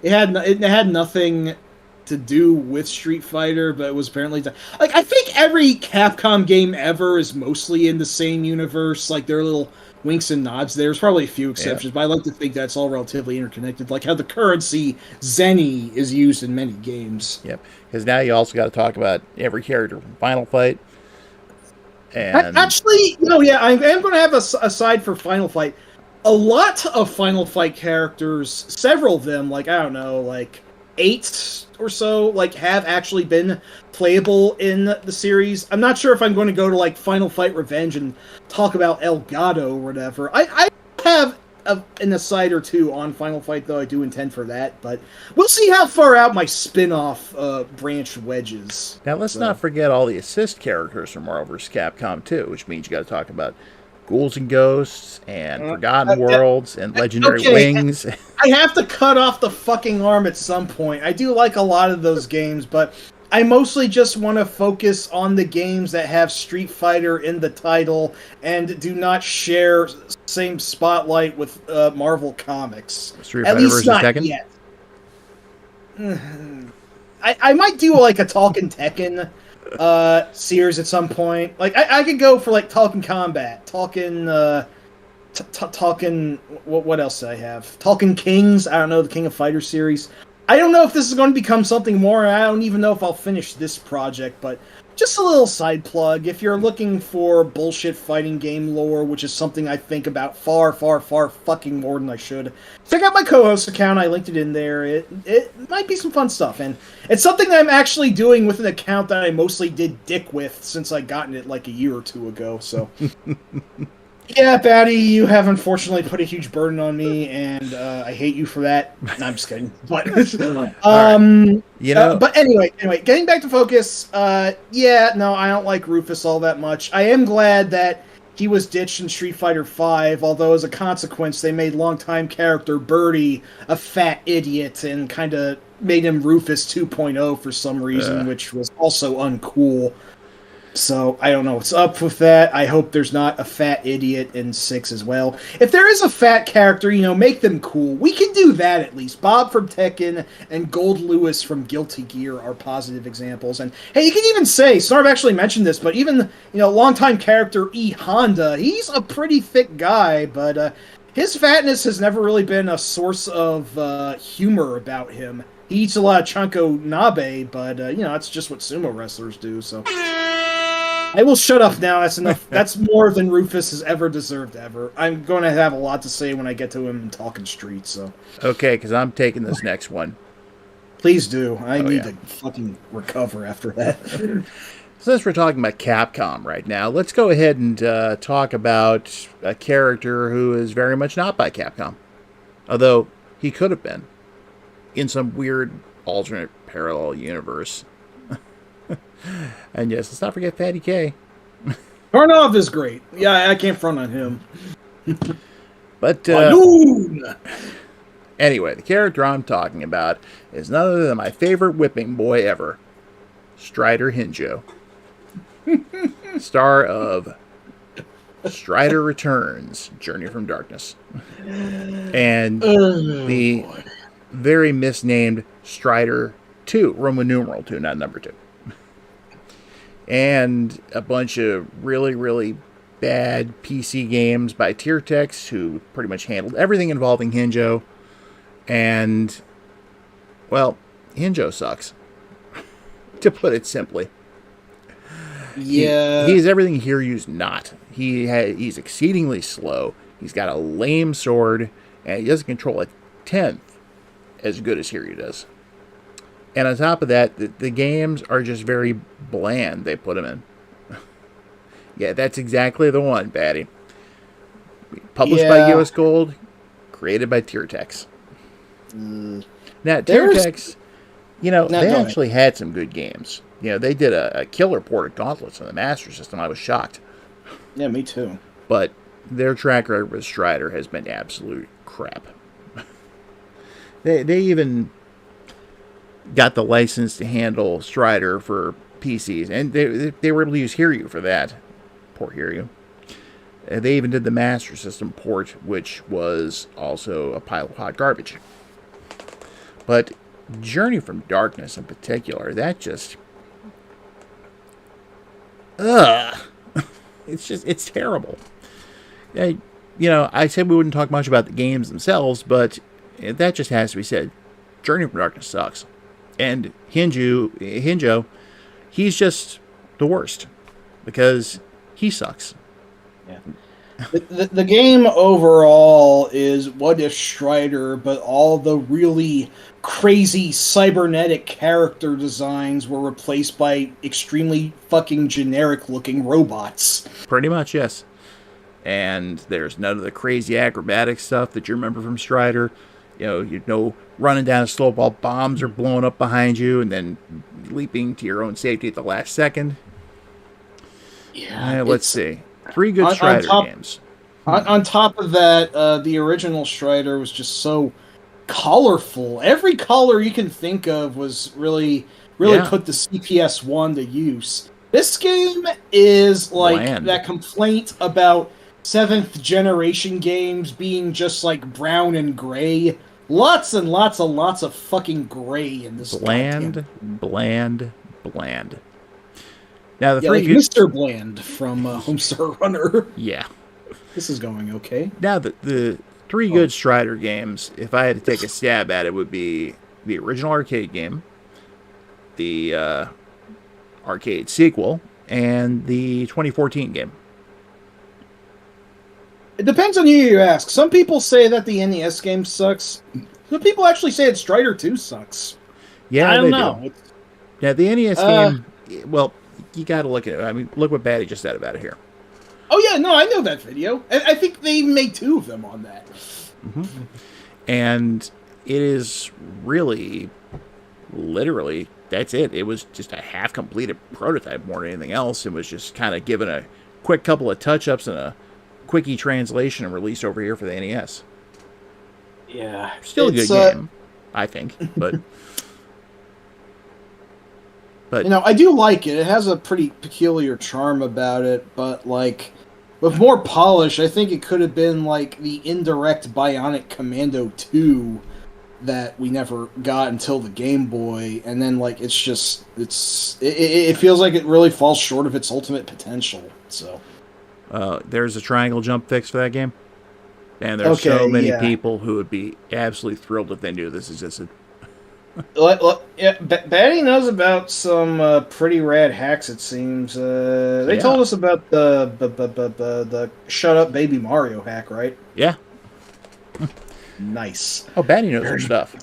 Speaker 2: it had nothing to do with Street Fighter, but it was apparently I think every Capcom game ever is mostly in the same universe. Like their little winks and nods. There's probably a few exceptions,
Speaker 1: Yeah.
Speaker 2: but I like to think that's all relatively interconnected, like how the currency Zenny is used in many games.
Speaker 1: Yep. Because now you also got to talk about every character from Final Fight. And
Speaker 2: Actually, yeah, I am going to have a side for Final Fight. A lot of Final Fight characters, several of them, like, I don't know, like 8 or so, like, have actually been playable in the series. I'm not sure if I'm going to go to, like, Final Fight Revenge and talk about Elgato or whatever. I have an aside or two on Final Fight, though I do intend for that, but we'll see how far out my spin-off branch wedges.
Speaker 1: now let's not forget all the assist characters from Marvel vs. Capcom 2, which means you got to talk about Ghouls and Ghosts and Forgotten Worlds and Legendary Wings.
Speaker 2: I have to cut off the fucking arm at some point. I do like a lot of those games, but I mostly just want to focus on the games that have Street Fighter in the title and do not share same spotlight with Marvel Comics.
Speaker 1: Street
Speaker 2: At
Speaker 1: Fighter
Speaker 2: least
Speaker 1: versus
Speaker 2: not
Speaker 1: Tekken?
Speaker 2: yet. I might do like a Talkin' Tekken series at some point. Like I could go for like Talkin' Combat, Talkin' Talkin' what else do I have? Talkin' Kings. I don't know, the King of Fighters series. I don't know if this is going to become something more. I don't even know if I'll finish this project, but just a little side plug. If you're looking for bullshit fighting game lore, which is something I think about far, far, far fucking more than I should, check out my co-host account. I linked it in there. It might be some fun stuff, and it's something that I'm actually doing with an account that I mostly did dick with since I gotten it like a year or two ago, so... Yeah, Batty, you have unfortunately put a huge burden on me, and I hate you for that. No, I'm just kidding. But, but anyway, getting back to focus, yeah, no, I don't like Rufus all that much. I am glad that he was ditched in Street Fighter V, although as a consequence, they made longtime character Birdie a fat idiot and kind of made him Rufus 2.0 for some reason, which was also uncool. So, I don't know what's up with that. I hope there's not a fat idiot in 6 as well. If there is a fat character, make them cool. We can do that at least. Bob from Tekken and Gold Lewis from Guilty Gear are positive examples. And, hey, you can even say, Snarb actually mentioned this, but even, longtime character E. Honda, he's a pretty thick guy, but his fatness has never really been a source of humor about him. He eats a lot of Chanko Nabe, but, that's just what sumo wrestlers do, so... I will shut up now. That's enough. That's more than Rufus has ever deserved ever. I'm going to have a lot to say when I get to him in Talking Street, so...
Speaker 1: Okay, because I'm taking this next one.
Speaker 2: Please do. I need to fucking recover after that.
Speaker 1: Since we're talking about Capcom right now, let's go ahead and talk about a character who is very much not by Capcom. Although, he could have been. In some weird alternate parallel universe. And yes, let's not forget Patty K.
Speaker 2: Karnov is great. Yeah, I can't front on him.
Speaker 1: But anyway, the character I'm talking about is none other than my favorite whipping boy ever, Strider Hinjo, star of Strider Returns: Journey from Darkness, and the very misnamed Strider 2, Roman numeral 2, not number 2. And a bunch of really, really bad PC games by Tiertex, who pretty much handled everything involving Hinjo. And, well, Hinjo sucks, to put it simply.
Speaker 2: Yeah.
Speaker 1: He's everything Hiryu's not. He's exceedingly slow. He's got a lame sword, and he doesn't control a tenth as good as Hiryu does. And on top of that, the games are just very bland they put him in. Yeah, that's exactly the one, Batty. Published by US Gold, created by Tiertex. Now, Tiertex, they actually had some good games. They did a killer port of Gauntlets on the Master System. I was shocked.
Speaker 2: Yeah, me too.
Speaker 1: But their track record with Strider has been absolute crap. They even got the license to handle Strider for PCs, and they were able to use Hiryu for that. Poor Hiryu. They even did the Master System port, which was also a pile of hot garbage. But Journey from Darkness in particular, that just... Ugh! It's terrible. I said we wouldn't talk much about the games themselves, but that just has to be said. Journey from Darkness sucks. And Hinjo, he's just the worst because he sucks.
Speaker 2: Yeah. The game overall is What If Strider, but all the really crazy cybernetic character designs were replaced by extremely fucking generic looking robots.
Speaker 1: Pretty much, yes. And there's none of the crazy acrobatic stuff that you remember from Strider. Running down a slope while bombs are blowing up behind you and then leaping to your own safety at the last second.
Speaker 2: Yeah,
Speaker 1: let's see. 3 good Strider games.
Speaker 2: On top of that, the original Strider was just so colorful. Every color you can think of was really put the CPS-1 to use. This game is like
Speaker 1: bland.
Speaker 2: That complaint about 7th generation games being just like brown and gray. Lots and lots of fucking gray in this.
Speaker 1: Bland. Now
Speaker 2: Mr. Bland from Homestar Runner.
Speaker 1: Yeah.
Speaker 2: This is going okay.
Speaker 1: Now the 3 good Strider games, if I had to take a stab at it, would be the original arcade game, the arcade sequel, and the 2014 game.
Speaker 2: It depends on who you ask. Some people say that the NES game sucks. Some people actually say that Strider 2 sucks.
Speaker 1: Yeah,
Speaker 2: I don't know.
Speaker 1: Yeah, the NES game, well, you got to look at it. I mean, look what Batty just said about it here.
Speaker 2: Oh, yeah, no, I know that video. I think they even made 2 of them on that.
Speaker 1: Mm-hmm. And it is really, literally, that's it. It was just a half-completed prototype more than anything else. It was just kind of given a quick couple of touch-ups and a quickie translation and released over here for the NES.
Speaker 2: Yeah.
Speaker 1: Still a good game, I think, but...
Speaker 2: I do like it. It has a pretty peculiar charm about it, but, like, with more polish, I think it could have been, like, the indirect Bionic Commando 2 that we never got until the Game Boy, and then, like, it feels like it really falls short of its ultimate potential, so...
Speaker 1: there's a triangle jump fix for that game, and there's so many people who would be absolutely thrilled if they knew this existed.
Speaker 2: Batty knows about some pretty rad hacks. It seems they told us about the "Shut Up, Baby Mario" hack, right?
Speaker 1: Yeah.
Speaker 2: Nice.
Speaker 1: Oh, Batty knows her stuff.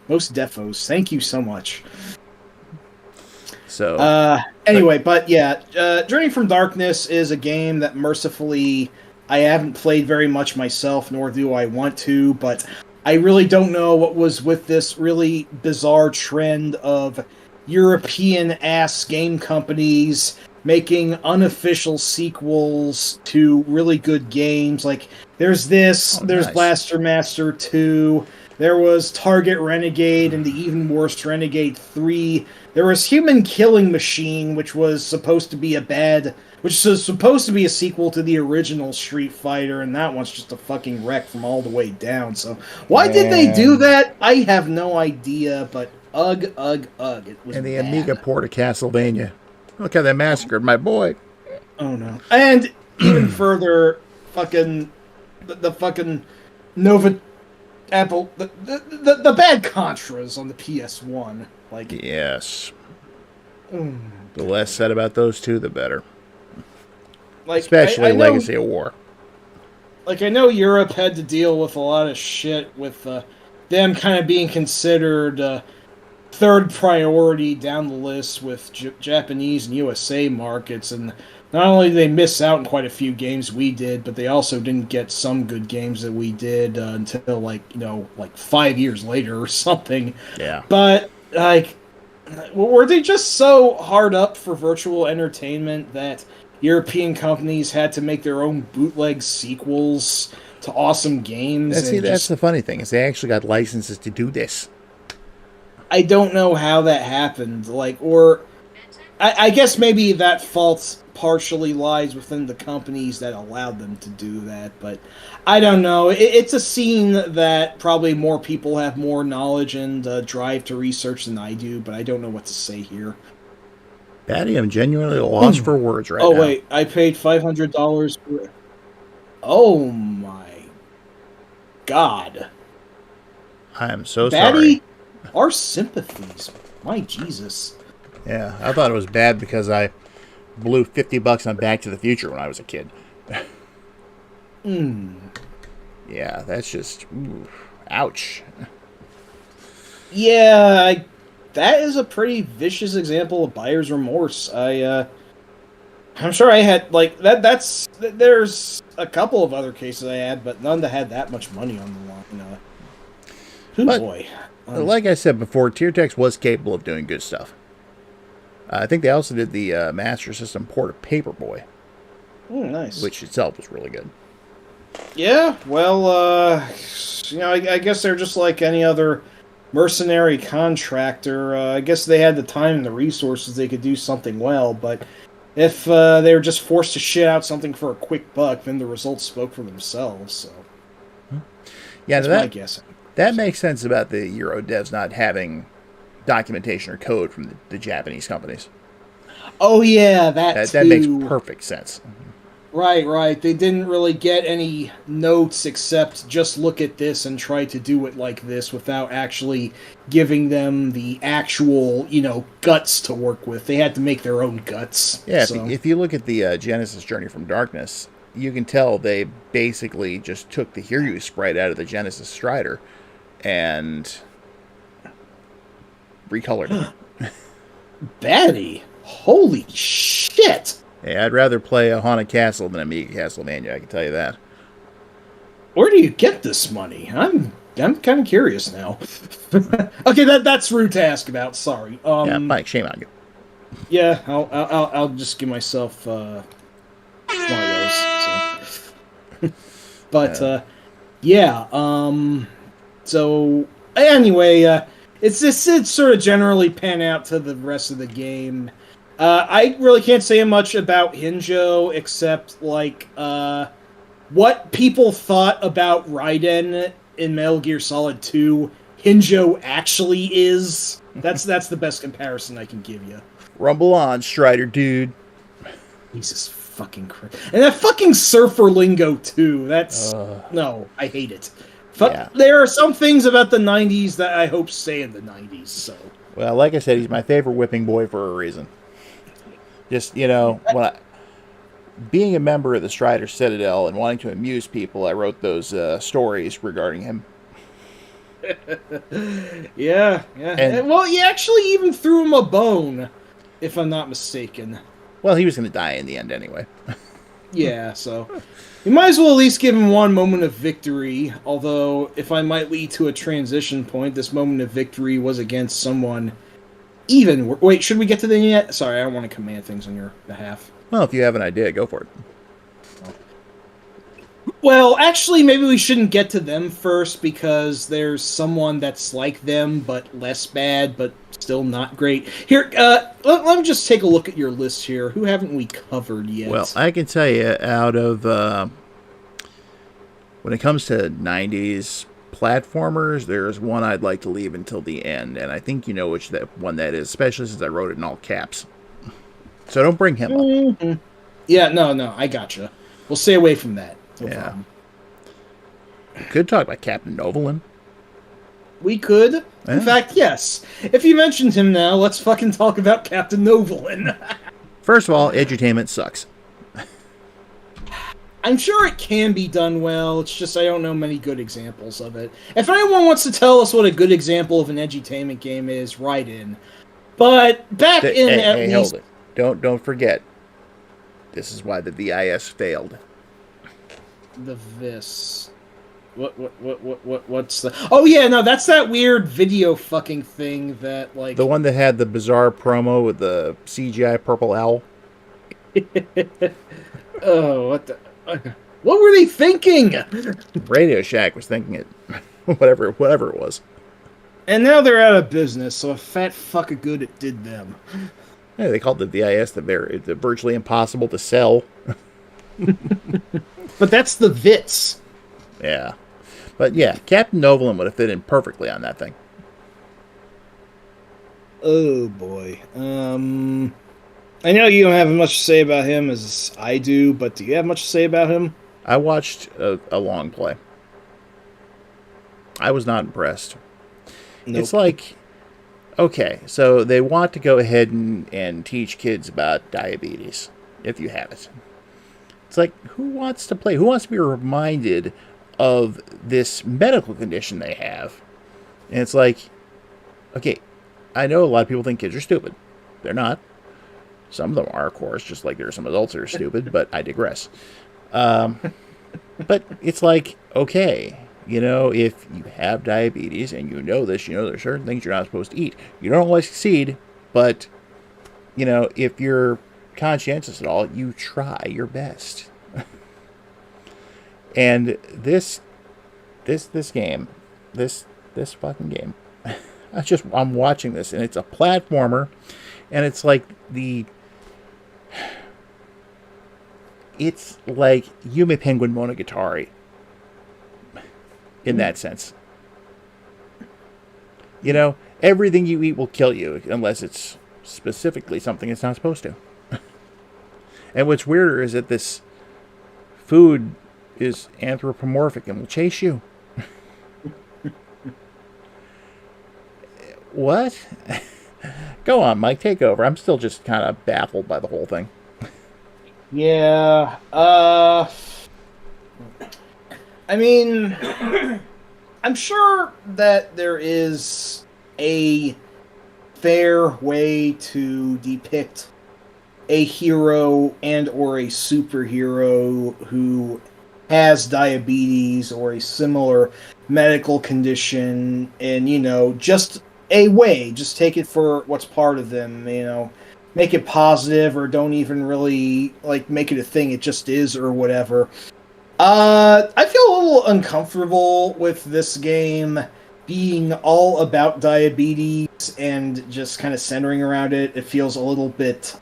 Speaker 2: Most defos. Thank you so much.
Speaker 1: So
Speaker 2: anyway, but yeah, Journey from Darkness is a game that mercifully I haven't played very much myself, nor do I want to, but I really don't know what was with this really bizarre trend of European-ass game companies making unofficial sequels to really good games. Like, there's this, there's nice. Blaster Master 2, there was Target Renegade and the even worse Renegade 3. There was Human Killing Machine, which was supposed to be which was supposed to be a sequel to the original Street Fighter, and that one's just a fucking wreck from all the way down. So, why did they do that? I have no idea, but ugh. It was
Speaker 1: and the
Speaker 2: bad.
Speaker 1: Amiga port of Castlevania. Look how they massacred my boy.
Speaker 2: Oh no. And even further, the fucking Nova Apple, the bad Contras on the PS1. Like,
Speaker 1: yes. The less said about those two, the better.
Speaker 2: Like,
Speaker 1: especially I know, Legacy of War.
Speaker 2: Like, I know Europe had to deal with a lot of shit with them kind of being considered third priority down the list with Japanese and USA markets, and not only did they miss out on quite a few games we did, but they also didn't get some good games that we did until, like 5 years later or something.
Speaker 1: Yeah.
Speaker 2: But, like, were they just so hard up for virtual entertainment that European companies had to make their own bootleg sequels to awesome games?
Speaker 1: That's the funny thing, is they actually got licenses to do this.
Speaker 2: I don't know how that happened. I guess maybe that fault partially lies within the companies that allowed them to do that, but I don't know. It's a scene that probably more people have more knowledge and drive to research than I do, but I don't know what to say here.
Speaker 1: Patty, I'm genuinely lost for words right now.
Speaker 2: Oh, wait, I paid $500 for Oh my God.
Speaker 1: I am so sorry.
Speaker 2: Batty, our sympathies. My Jesus.
Speaker 1: Yeah, I thought it was bad because I blew $50 on Back to the Future when I was a kid. Yeah, that's just ouch.
Speaker 2: Yeah, that is a pretty vicious example of buyer's remorse. I'm sure I had like that. There's a couple of other cases I had, but none that had that much money on the line.
Speaker 1: But
Speaker 2: Boy.
Speaker 1: like I said before, TierTex was capable of doing good stuff. I think they also did the Master System port of Paperboy,
Speaker 2: Nice.
Speaker 1: which itself was really good.
Speaker 2: Yeah, well, I guess they're just like any other mercenary contractor. I guess they had the time and the resources; they could do something well. But if they were just forced to shit out something for a quick buck, then the results spoke for themselves. So,
Speaker 1: yeah,
Speaker 2: that's my guess.
Speaker 1: That makes sense about the Euro devs not having documentation or code from the Japanese companies.
Speaker 2: Oh yeah, that
Speaker 1: makes perfect sense.
Speaker 2: Right. They didn't really get any notes except just look at this and try to do it like this without actually giving them the actual, guts to work with. They had to make their own guts.
Speaker 1: Yeah,
Speaker 2: so.
Speaker 1: if you look at the Genesis Journey from Darkness, you can tell they basically just took the Hiryu sprite out of the Genesis Strider and recolored it.
Speaker 2: Batty! Holy shit!
Speaker 1: Hey, I'd rather play a Haunted Castle than Amiga Castlevania, I can tell you that.
Speaker 2: Where do you get this money? I'm kind of curious now. Okay, that's rude to ask about. Sorry.
Speaker 1: Yeah, Mike, shame on you.
Speaker 2: Yeah, I'll just give myself one of those. So. But yeah. So anyway, it's sort of generally pan out to the rest of the game. I really can't say much about Hinjo except like what people thought about Raiden in Metal Gear Solid 2. Hinjo actually is. That's the best comparison I can give you.
Speaker 1: Rumble on, Strider, dude.
Speaker 2: Jesus fucking Christ. And that fucking surfer lingo too. That's no, I hate it. Yeah. There are some things about the 90s that I hope stay in the 90s, so.
Speaker 1: Well, like I said, he's my favorite whipping boy for a reason. Just, being a member of the Strider Citadel and wanting to amuse people, I wrote those stories regarding him.
Speaker 2: Yeah. And, well, you actually even threw him a bone, if I'm not mistaken.
Speaker 1: Well, he was going to die in the end anyway.
Speaker 2: Yeah, so you might as well at least give him one moment of victory, although if I might lead to a transition point, this moment of victory was against someone even... Wait, should we get to them yet? Sorry, I don't want to command things on your behalf.
Speaker 1: Well, if you have an idea, go for it.
Speaker 2: Well, actually, maybe we shouldn't get to them first, because there's someone that's like them, but less bad, but still not great. Here, let me just take a look at your list here. Who haven't we covered yet?
Speaker 1: Well, I can tell you, out of... when it comes to 90s platformers, there's one I'd like to leave until the end, and I think you know which one that is, especially since I wrote it in all caps. So don't bring him up.
Speaker 2: Yeah, no, I gotcha. We'll stay away from that. No problem.
Speaker 1: We could talk about Captain Novolin.
Speaker 2: We could. In fact, yes. If you mentioned him now, let's fucking talk about Captain Novolin.
Speaker 1: First of all, edutainment sucks.
Speaker 2: I'm sure it can be done well, it's just I don't know many good examples of it. If anyone wants to tell us what a good example of an edutainment game is, write in. But back in at least...
Speaker 1: hold it. Don't forget. This is why the VIS failed.
Speaker 2: The VIS. What's the... Oh yeah, no, that's that weird video fucking thing that, like...
Speaker 1: The one that had the bizarre promo with the CGI purple owl?
Speaker 2: Oh, what the... What were they thinking?
Speaker 1: Radio Shack was thinking it. whatever it was.
Speaker 2: And now they're out of business, so a fat fuck of good it did them.
Speaker 1: Yeah, they called the VIS the virtually impossible to sell.
Speaker 2: But that's the VITS.
Speaker 1: Yeah. But yeah, Captain Novolin would have fit in perfectly on that thing.
Speaker 2: Oh boy. I know you don't have much to say about him as I do, but do you have much to say about him?
Speaker 1: I watched a long play. I was not impressed.
Speaker 2: Nope.
Speaker 1: It's like, okay, so they want to go ahead and teach kids about diabetes, if you have it. It's like, who wants to play? Who wants to be reminded of this medical condition they have? And it's like, okay, I know a lot of people think kids are stupid. They're not. Some of them are, of course, just like there are some adults that are stupid, but I digress. But it's like, okay, if you have diabetes and you know this, there are certain things you're not supposed to eat. You don't always succeed, but, if you're conscientious at all, you try your best. And this game, this fucking game, I'm watching this, and it's a platformer, and it's like it's like Yume Penguin Monogatari in that sense. Everything you eat will kill you unless it's specifically something it's not supposed to. And what's weirder is that this food is anthropomorphic and will chase you. What? Go on, Mike, take over. I'm still just kind of baffled by the whole thing.
Speaker 2: Yeah, I mean, I'm sure that there is a fair way to depict a hero and or a superhero who has diabetes or a similar medical condition, and just a way, just take it for what's part of them, make it positive, or don't even really make it a thing, it just is, or whatever. I feel a little uncomfortable with this game being all about diabetes and just kind of centering around it. It feels a little bit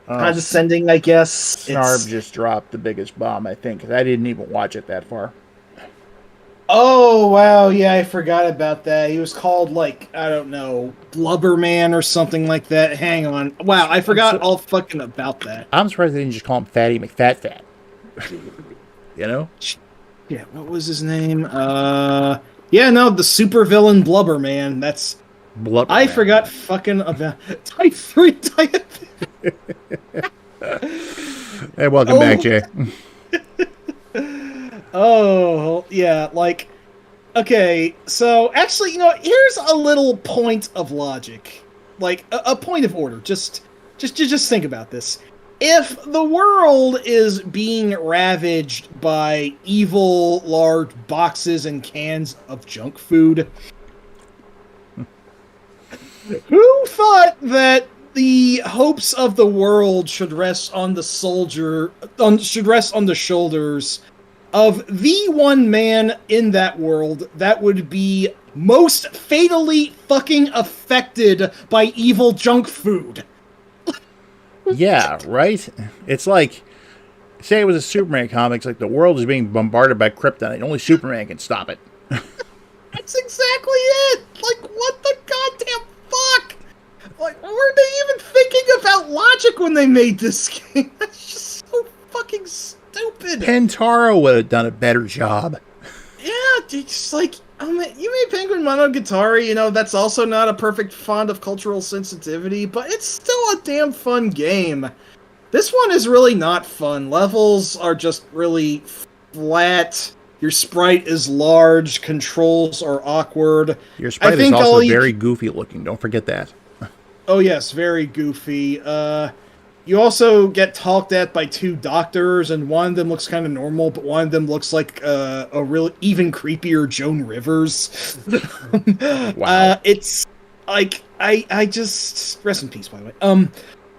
Speaker 2: condescending, I guess.
Speaker 1: Snarb just dropped the biggest bomb, I think, because I didn't even watch it that far.
Speaker 2: Oh, wow, yeah, I forgot about that. He was called, I don't know, Blubberman or something like that. Hang on. Wow, I forgot all fucking about that.
Speaker 1: I'm surprised they didn't just call him Fatty McFat.
Speaker 2: Yeah, what was his name? The supervillain Blubberman. That's...
Speaker 1: Blubberman.
Speaker 2: I forgot fucking about type 3 diabetes.
Speaker 1: Hey, welcome back, Jay.
Speaker 2: Oh, yeah, okay, so actually, here's a little point of logic. A point of order. Just think about this. If the world is being ravaged by evil, large boxes and cans of junk food, who thought that the hopes of the world should rest on the shoulders of the one man in that world that would be most fatally fucking affected by evil junk food?
Speaker 1: Yeah, right? It's like, say it was a Superman comic, it's like the world is being bombarded by kryptonite. Only Superman can stop it.
Speaker 2: That's exactly it! What the goddamn fuck? Were they even thinking about logic when they made this game? That's just so fucking stupid.
Speaker 1: Pentaro would have done a better job.
Speaker 2: Yeah, just you made Penguin Monogatari, that's also not a perfect font of cultural sensitivity, but it's still a damn fun game. This one is really not fun. Levels are just really flat. Your sprite is large. Controls are awkward.
Speaker 1: Your sprite is also very goofy looking. Don't forget that.
Speaker 2: Oh, yes, very goofy. You also get talked at by two doctors, and one of them looks kind of normal, but one of them looks like a real even creepier Joan Rivers.
Speaker 1: Wow.
Speaker 2: It's I just rest in peace, by the way.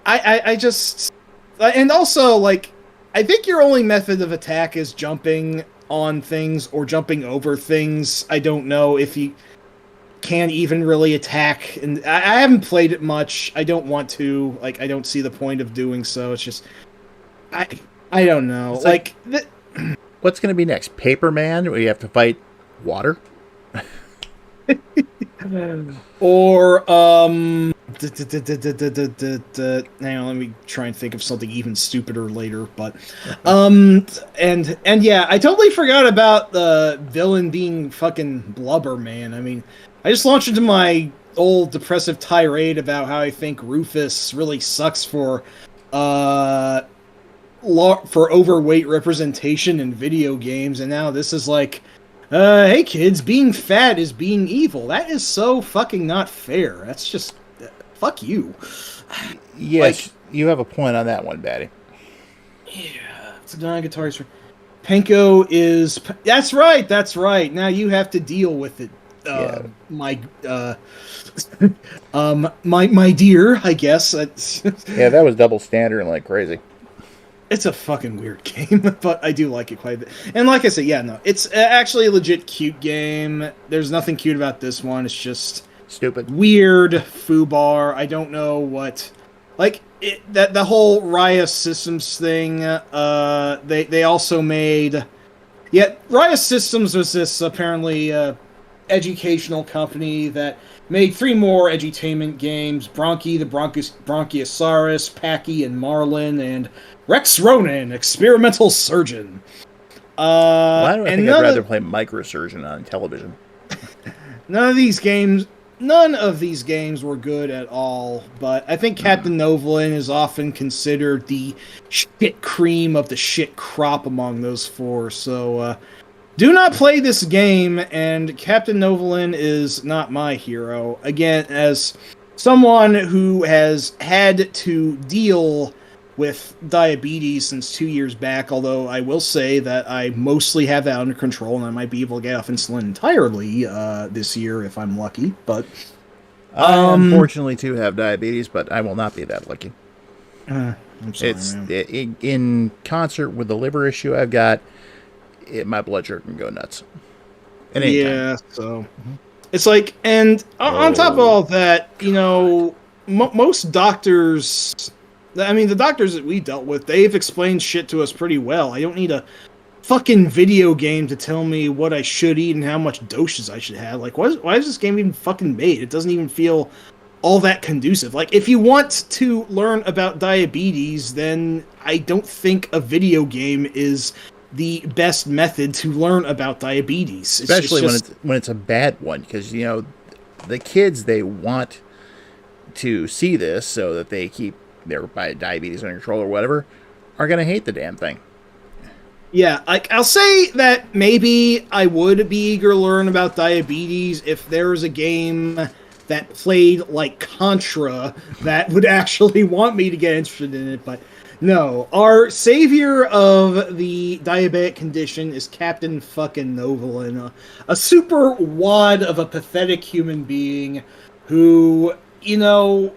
Speaker 2: I just and also I think your only method of attack is jumping on things or jumping over things. I don't know if you can even really attack, and I haven't played it much. I don't want to. I don't see the point of doing so. It's just I don't know.
Speaker 1: What's going to be next? Paper Man, where you have to fight water?
Speaker 2: Or Hang on, let me try and think of something even stupider later. But, and yeah, I totally forgot about the villain being fucking Blubber, man. I mean, I just launched into my old depressive tirade about how I think Rufus really sucks for overweight representation in video games, and now this is like, hey kids, being fat is being evil. That is so fucking not fair. That's just fuck you.
Speaker 1: Yes, you have a point on that one, Batty.
Speaker 2: Yeah, it's a non-guitarist. Panko is. That's right. That's right. Now you have to deal with it. My my dear. I guess.
Speaker 1: Yeah, that was double standard and like crazy.
Speaker 2: It's a fucking weird game, but I do like it quite a bit. And like I said, yeah, no, it's actually a legit cute game. There's nothing cute about this one. It's just
Speaker 1: stupid,
Speaker 2: weird foobar. I don't know what, like that the whole Raya Systems thing. They also made, yeah, Raya Systems was this apparently educational company that made 3 more edutainment games: Bronchi, the Bronchiosaurus, Packy and Marlin, and Rex Ronan, Experimental Surgeon.
Speaker 1: Why do I think I'd rather play Microsurgeon on television?
Speaker 2: None of these games were good at all, but I think Captain Novolin is often considered the shit cream of the shit crop among those 4, so do not play this game, and Captain Novolin is not my hero. Again, as someone who has had to deal with diabetes since 2 years back, although I will say that I mostly have that under control, and I might be able to get off insulin entirely this year if I'm lucky, but...
Speaker 1: I unfortunately too have diabetes, but I will not be that lucky.
Speaker 2: I'm sorry, man.
Speaker 1: In concert with the liver issue I've got, my blood sugar can go nuts.
Speaker 2: Yeah, so... It's like, and on top of all that, you know, most doctors... I mean, the doctors that we dealt with, they've explained shit to us pretty well. I don't need a fucking video game to tell me what I should eat and how much doses I should have. Like, why is this game even fucking made? It doesn't even feel all that conducive. Like, if you want to learn about diabetes, then I don't think a video game is the best method to learn about diabetes.
Speaker 1: Especially when it's a bad one, because, you know, the kids, they want to see this so that they keep their diabetes under control or whatever, are going to hate the damn thing.
Speaker 2: Yeah, like, I'll say that maybe I would be eager to learn about diabetes if there was a game that played like Contra that would actually want me to get interested in it, but no. Our savior of the diabetic condition is Captain fucking Novolin, a super wad of a pathetic human being who, you know...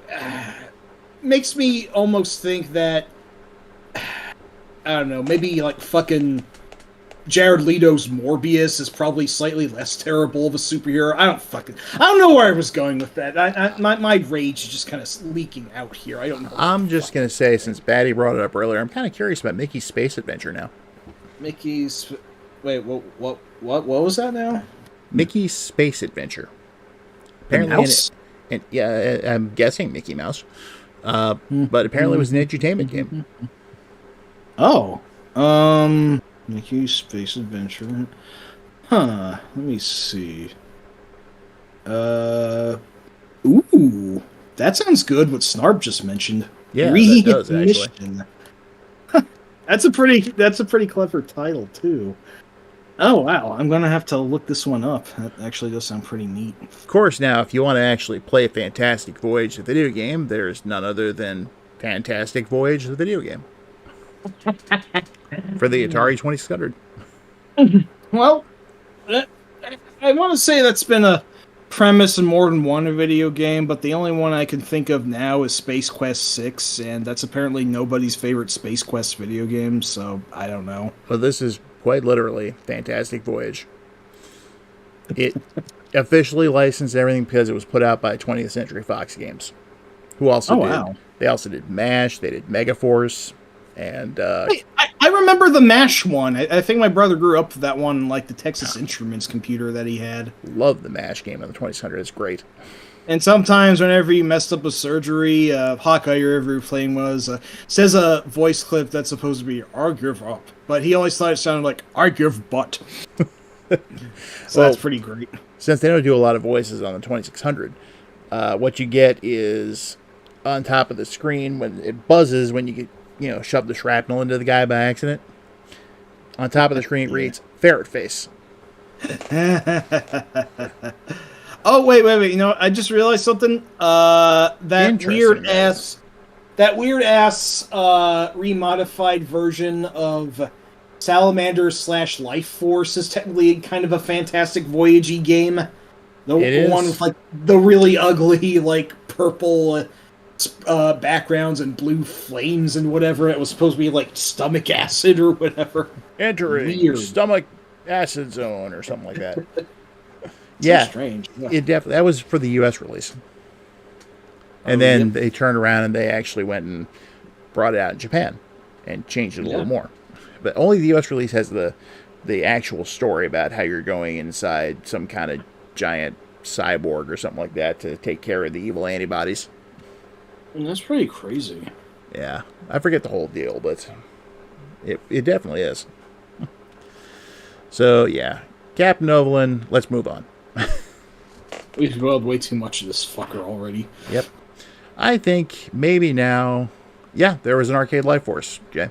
Speaker 2: makes me almost think that, I don't know, maybe like fucking Jared Leto's Morbius is probably slightly less terrible of a superhero. I don't know where I was going with that. My rage is just kind of leaking out here. I don't know.
Speaker 1: I'm just going to say, since Batty brought it up earlier, I'm kind of curious about Mickey's Space Adventure now.
Speaker 2: Wait, what was that now?
Speaker 1: Mickey's Space Adventure.
Speaker 2: Apparently, Mouse?
Speaker 1: Yeah, I'm guessing Mickey Mouse. But apparently it was an edutainment game.
Speaker 2: Oh. Mickey's Space Adventure. Huh. Let me see. Ooh. That sounds good, what Snarb just mentioned.
Speaker 1: Yeah, that does, actually.
Speaker 2: That's a pretty clever title, too. Oh, wow. I'm going to have to look this one up. That actually does sound pretty neat.
Speaker 1: Of course, now, if you want to actually play Fantastic Voyage, the video game, there's none other than Fantastic Voyage, the video game. For the Atari 2600.
Speaker 2: Well, I want to say that's been a premise in more than one video game, but the only one I can think of now is Space Quest 6, and that's apparently nobody's favorite Space Quest video game, so I don't know.
Speaker 1: Well, this is quite literally Fantastic Voyage. It officially licensed everything because it was put out by 20th Century Fox Games, who also
Speaker 2: wow.
Speaker 1: They also did MASH, they did Megaforce, and
Speaker 2: I remember the MASH one. I think my brother grew up with that one, like the Texas Instruments computer that he had.
Speaker 1: Love the MASH game on the 2600. It's great.
Speaker 2: And sometimes whenever he messed up a surgery, Hawkeye or whoever he was playing was, says a voice clip that's supposed to be, "I give up." But he always thought it sounded like, "I give butt." So that's pretty great.
Speaker 1: Since they don't do a lot of voices on the 2600, what you get is on top of the screen when it buzzes when you get, shove the shrapnel into the guy by accident. On top of the screen it reads, "Ferret face."
Speaker 2: Oh, wait. I just realized something. That weird ass remodified version of Salamander / Life Force is technically kind of a Fantastic Voyage-y game. The one with, like, the really ugly, like, purple backgrounds and blue flames and whatever. It was supposed to be, like, stomach acid or whatever.
Speaker 1: Entering stomach acid zone or something like that. Yeah,
Speaker 2: so strange. Yeah.
Speaker 1: It definitely that was for the U.S. release, and then they turned around and they actually went and brought it out in Japan and changed it a little more. But only the U.S. release has the actual story about how you're going inside some kind of giant cyborg or something like that to take care of the evil antibodies.
Speaker 2: And that's pretty crazy.
Speaker 1: Yeah, I forget the whole deal, but it definitely is. So yeah, Captain Overland. Let's move on.
Speaker 2: We've spoiled way too much of this fucker already.
Speaker 1: Yep. I think maybe now... Yeah, there was an Arcade Life Force, Jay.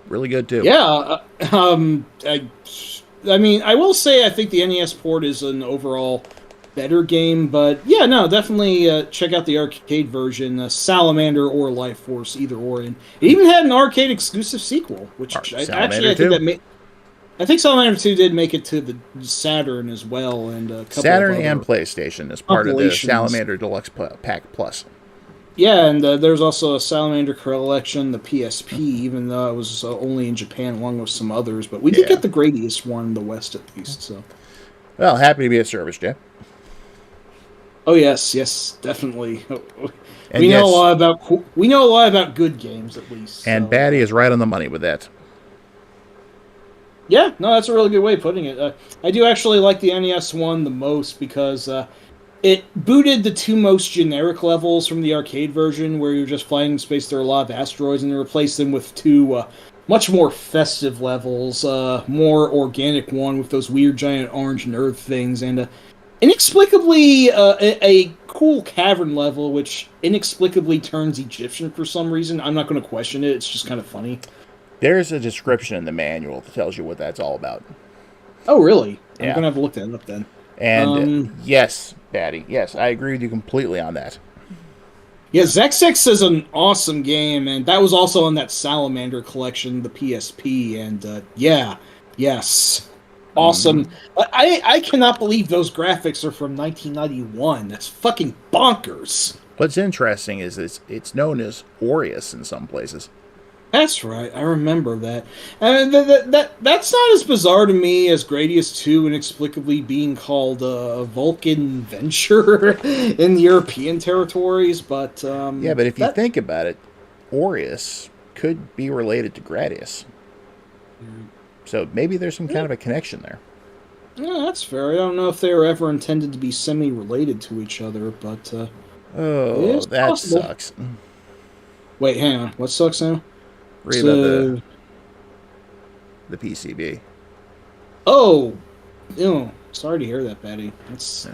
Speaker 1: Really good, too.
Speaker 2: Yeah. I mean, I will say I think the NES port is an overall better game, but yeah, no, definitely check out the arcade version, Salamander or Life Force, either or. And it even had an arcade exclusive sequel, which I think Salamander 2 did make it to the Saturn as well, and a couple
Speaker 1: Saturn
Speaker 2: of
Speaker 1: and PlayStation as part of the Salamander Deluxe Pack Plus.
Speaker 2: Yeah, and there's also a Salamander Collection, the PSP, even though it was only in Japan along with some others. But we did get the Gradius one in the West at least. So,
Speaker 1: well, happy to be of service, Jeff.
Speaker 2: Oh yes, definitely. We know a lot about good games at least.
Speaker 1: And Batty is right on the money with that.
Speaker 2: Yeah, no, that's a really good way of putting it. I do actually like the NES one the most because it booted the two most generic levels from the arcade version, where you're just flying in space through a lot of asteroids, and replaced them with two much more festive levels, more organic one with those weird giant orange nerd things, and inexplicably a cool cavern level, which inexplicably turns Egyptian for some reason. I'm not going to question it, it's just kind of funny.
Speaker 1: There's a description in the manual that tells you what that's all about.
Speaker 2: Oh, really?
Speaker 1: Yeah.
Speaker 2: I'm going to have to look that up then.
Speaker 1: And yes, Batty, yes, I agree with you completely on that.
Speaker 2: Yeah, Zexix is an awesome game, and that was also on that Salamander collection, the PSP, and yes. Awesome. I cannot believe those graphics are from 1991. That's fucking bonkers.
Speaker 1: What's interesting is it's known as Aureus in some places.
Speaker 2: That's right, I remember that. And that's not as bizarre to me as Gradius 2 inexplicably being called Vulcan Venture in the European territories, but...
Speaker 1: yeah, but if you think about it, Aureus could be related to Gradius. So maybe there's some kind of a connection there.
Speaker 2: Yeah, that's fair. I don't know if they were ever intended to be semi-related to each other, but...
Speaker 1: oh, that
Speaker 2: possible.
Speaker 1: Sucks.
Speaker 2: Wait, hang on. What sucks now?
Speaker 1: Read about the PCB.
Speaker 2: Oh! Ew. Sorry to hear that, Batty. That's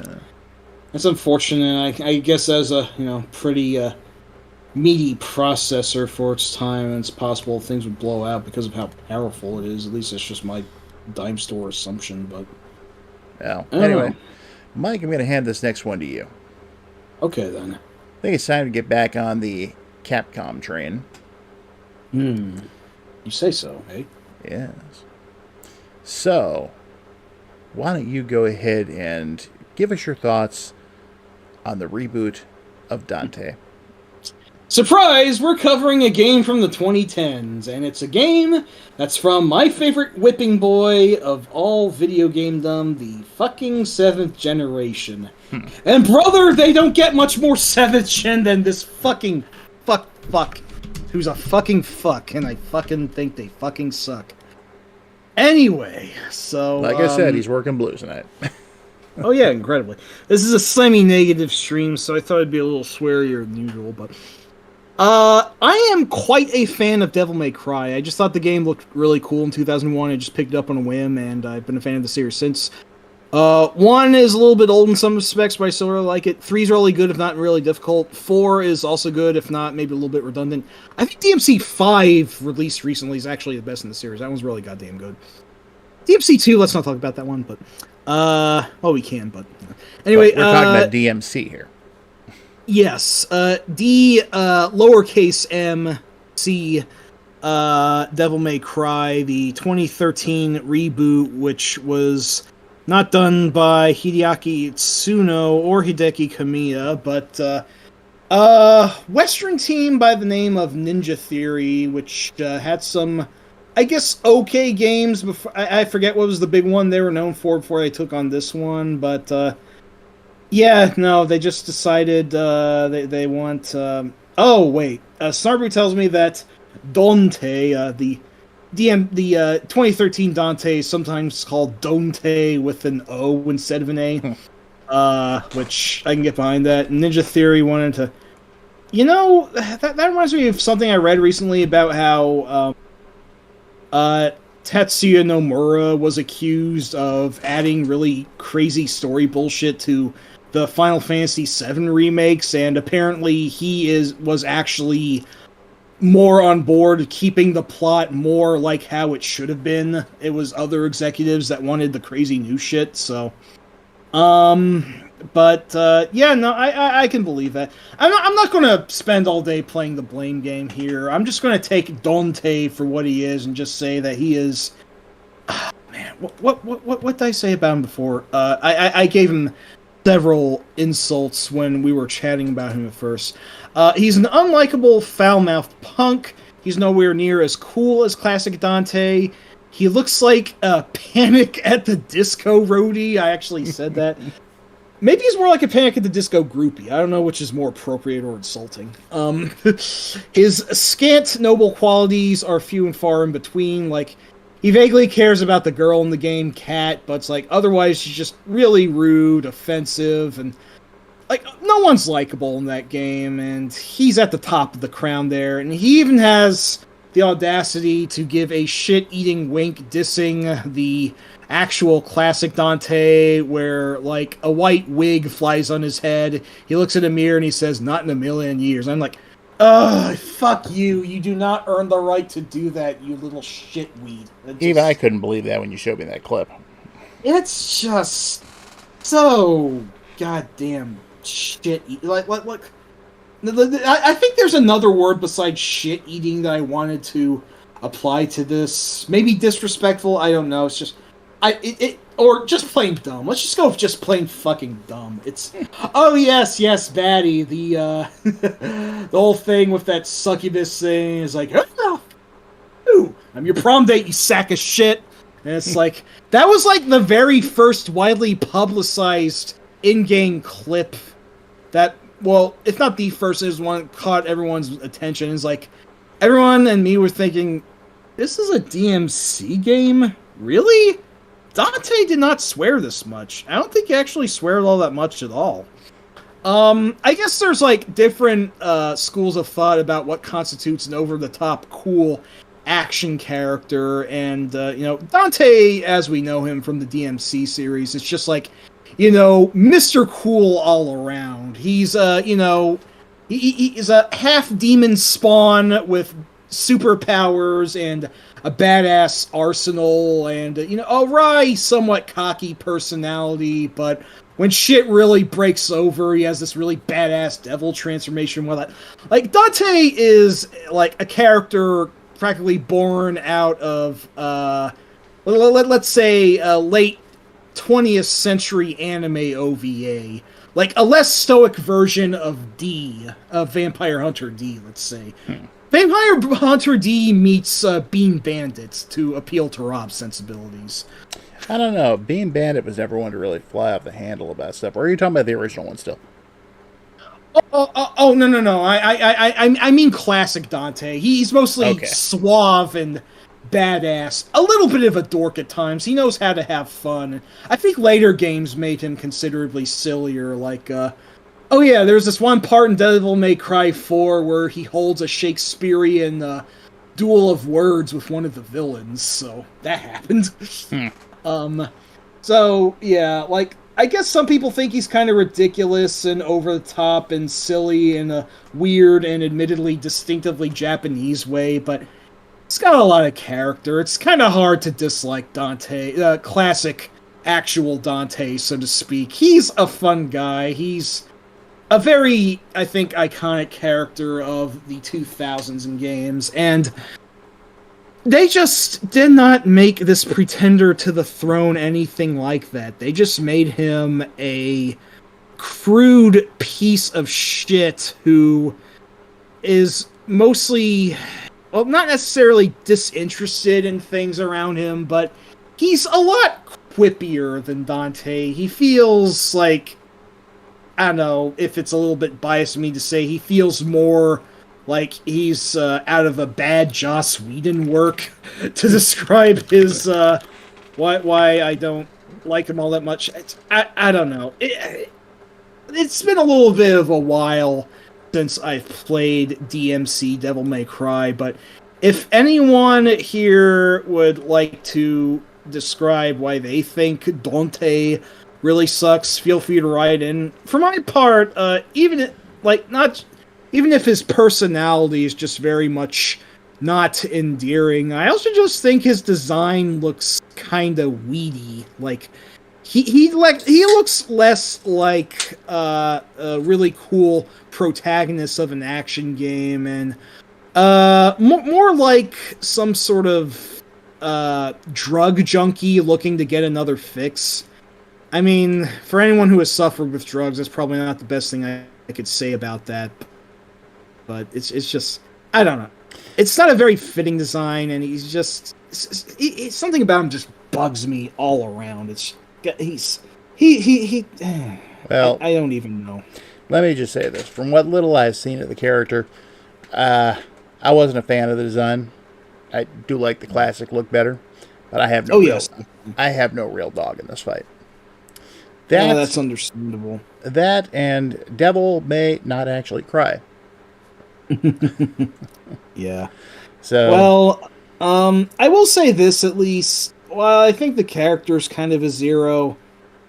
Speaker 2: unfortunate. I guess as a, pretty meaty processor for its time, and it's possible things would blow out because of how powerful it is. At least it's just my dime store assumption, but...
Speaker 1: Well, anyway, Mike, I'm going to hand this next one to you.
Speaker 2: Okay, then.
Speaker 1: I think it's time to get back on the Capcom train.
Speaker 2: You say so, eh?
Speaker 1: Yes. So, why don't you go ahead and give us your thoughts on the reboot of Dante?
Speaker 2: Surprise! We're covering a game from the 2010s, and it's a game that's from my favorite whipping boy of all video gamedom, the fucking 7th generation. And brother, they don't get much more 7th gen than this fuck who's a fucking fuck, and I fucking think they fucking suck. Anyway, so...
Speaker 1: Like I said, he's working blues tonight.
Speaker 2: Oh yeah, incredibly. This is a semi-negative stream, so I thought it'd be a little swearier than usual, but... I am quite a fan of Devil May Cry. I just thought the game looked really cool in 2001. I just picked it up on a whim, and I've been a fan of the series since. 1 is a little bit old in some respects, but I still really like it. 3 is really good, if not really difficult. 4 is also good, if not maybe a little bit redundant. I think DMC 5, released recently, is actually the best in the series. That one's really goddamn good. DMC 2, let's not talk about that one, but... well, we can, but... Anyway,
Speaker 1: but we're talking about DMC here.
Speaker 2: Yes, D, lowercase m, C, Devil May Cry, the 2013 reboot, which was not done by Hideaki Tsuno or Hideki Kamiya, but, Western team by the name of Ninja Theory, which, had some, I guess, okay games before, I forget what was the big one they were known for before they took on this one, but, yeah, no, they just decided they want... oh, wait. Snarbu tells me that Dante, the 2013 Dante is sometimes called Dante with an O instead of an A, which I can get behind that. Ninja Theory wanted to... You know, that reminds me of something I read recently about how Tetsuya Nomura was accused of adding really crazy story bullshit to the Final Fantasy VII remakes, and apparently he was actually more on board keeping the plot more like how it should have been. It was other executives that wanted the crazy new shit, so... But, yeah, no, I can believe that. I'm not gonna spend all day playing the blame game here. I'm just gonna take Dante for what he is and just say that he is... Oh, man, what did I say about him before? I gave him several insults when we were chatting about him at first. He's an unlikable, foul-mouthed punk. He's nowhere near as cool as classic Dante. He looks like a Panic at the Disco roadie. I actually said that. Maybe he's more like a Panic at the Disco groupie. I don't know which is more appropriate or insulting. His scant noble qualities are few and far in between. Like, he vaguely cares about the girl in the game, Kat, but it's like, otherwise she's just really rude, offensive, and like, no one's likable in that game, and he's at the top of the crown there, and he even has the audacity to give a shit-eating wink dissing the actual classic Dante, where, like, a white wig flies on his head, he looks in a mirror and he says, "Not in a million years." I'm like, ugh, fuck you. You do not earn the right to do that, you little shitweed.
Speaker 1: Even I couldn't believe that when you showed me that clip.
Speaker 2: It's just so goddamn shit. Like, I think there's another word besides shit eating that I wanted to apply to this. Maybe disrespectful. I don't know. It's just, or just plain dumb. Let's just go with just plain fucking dumb. It's, oh yes, baddie. The the whole thing with that succubus thing is like, oh, I'm your prom date, you sack of shit. And it's like, that was like the very first widely publicized in-game clip that, well, if not the first, it was one that caught everyone's attention. It's like, everyone and me were thinking, this is a DMC game? Really? Dante did not swear this much. I don't think he actually swears all that much at all. I guess there's, like, different schools of thought about what constitutes an over-the-top, cool action character, and, you know, Dante, as we know him from the DMC series, is just, like, you know, Mr. Cool all around. He's, you know, he is a half-demon spawn with superpowers and a badass arsenal and, you know, a wry, somewhat cocky personality, but when shit really breaks over, he has this really badass devil transformation and whatnot. Like, Dante is, like, a character practically born out of, let's say, late 20th century anime OVA. Like, a less stoic version of D, of Vampire Hunter D, let's say. Vampire Hunter D meets Bean Bandits to appeal to Rob's sensibilities.
Speaker 1: I don't know. Bean Bandit was never one to really fly off the handle about stuff. Or are you talking about the original one still?
Speaker 2: No. I mean classic Dante. He's mostly
Speaker 1: Okay.
Speaker 2: suave and badass. A little bit of a dork at times. He knows how to have fun. I think later games made him considerably sillier. Like, oh yeah, there's this one part in Devil May Cry 4 where he holds a Shakespearean duel of words with one of the villains. So that happened.
Speaker 1: Hmm.
Speaker 2: Um, so yeah, like I guess some people think he's kind of ridiculous and over the top and silly in a weird and admittedly distinctively Japanese way, but he's got a lot of character. It's kind of hard to dislike Dante, classic actual Dante, so to speak. He's a fun guy. He's a very, I think, iconic character of the 2000s in games, and they just did not make this pretender to the throne anything like that. They just made him a crude piece of shit who is mostly, well, not necessarily disinterested in things around him, but he's a lot quippier than Dante. He feels like, I don't know if it's a little bit biased of me to say, he feels more like he's out of a bad Joss Whedon work to describe his why I don't like him all that much. I don't know. It's been a little bit of a while since I've played DMC Devil May Cry, but if anyone here would like to describe why they think Dante really sucks, feel free to write in. For my part, even if his personality is just very much not endearing, I also just think his design looks kind of weedy. Like he looks less like a really cool protagonist of an action game, and more like some sort of drug junkie looking to get another fix. I mean, for anyone who has suffered with drugs, that's probably not the best thing I could say about that. But it's just, I don't know. It's not a very fitting design, and he's just it's something about him just bugs me all around.
Speaker 1: Well,
Speaker 2: I don't even know.
Speaker 1: let me just say this: from what little I've seen of the character, I wasn't a fan of the design. I do like the classic look better, but I have no I have no real dog in this fight.
Speaker 2: That's understandable.
Speaker 1: That and Devil May not actually cry.
Speaker 2: Yeah.
Speaker 1: So
Speaker 2: well, I will say this at least. Well, I think the character's kind of a zero.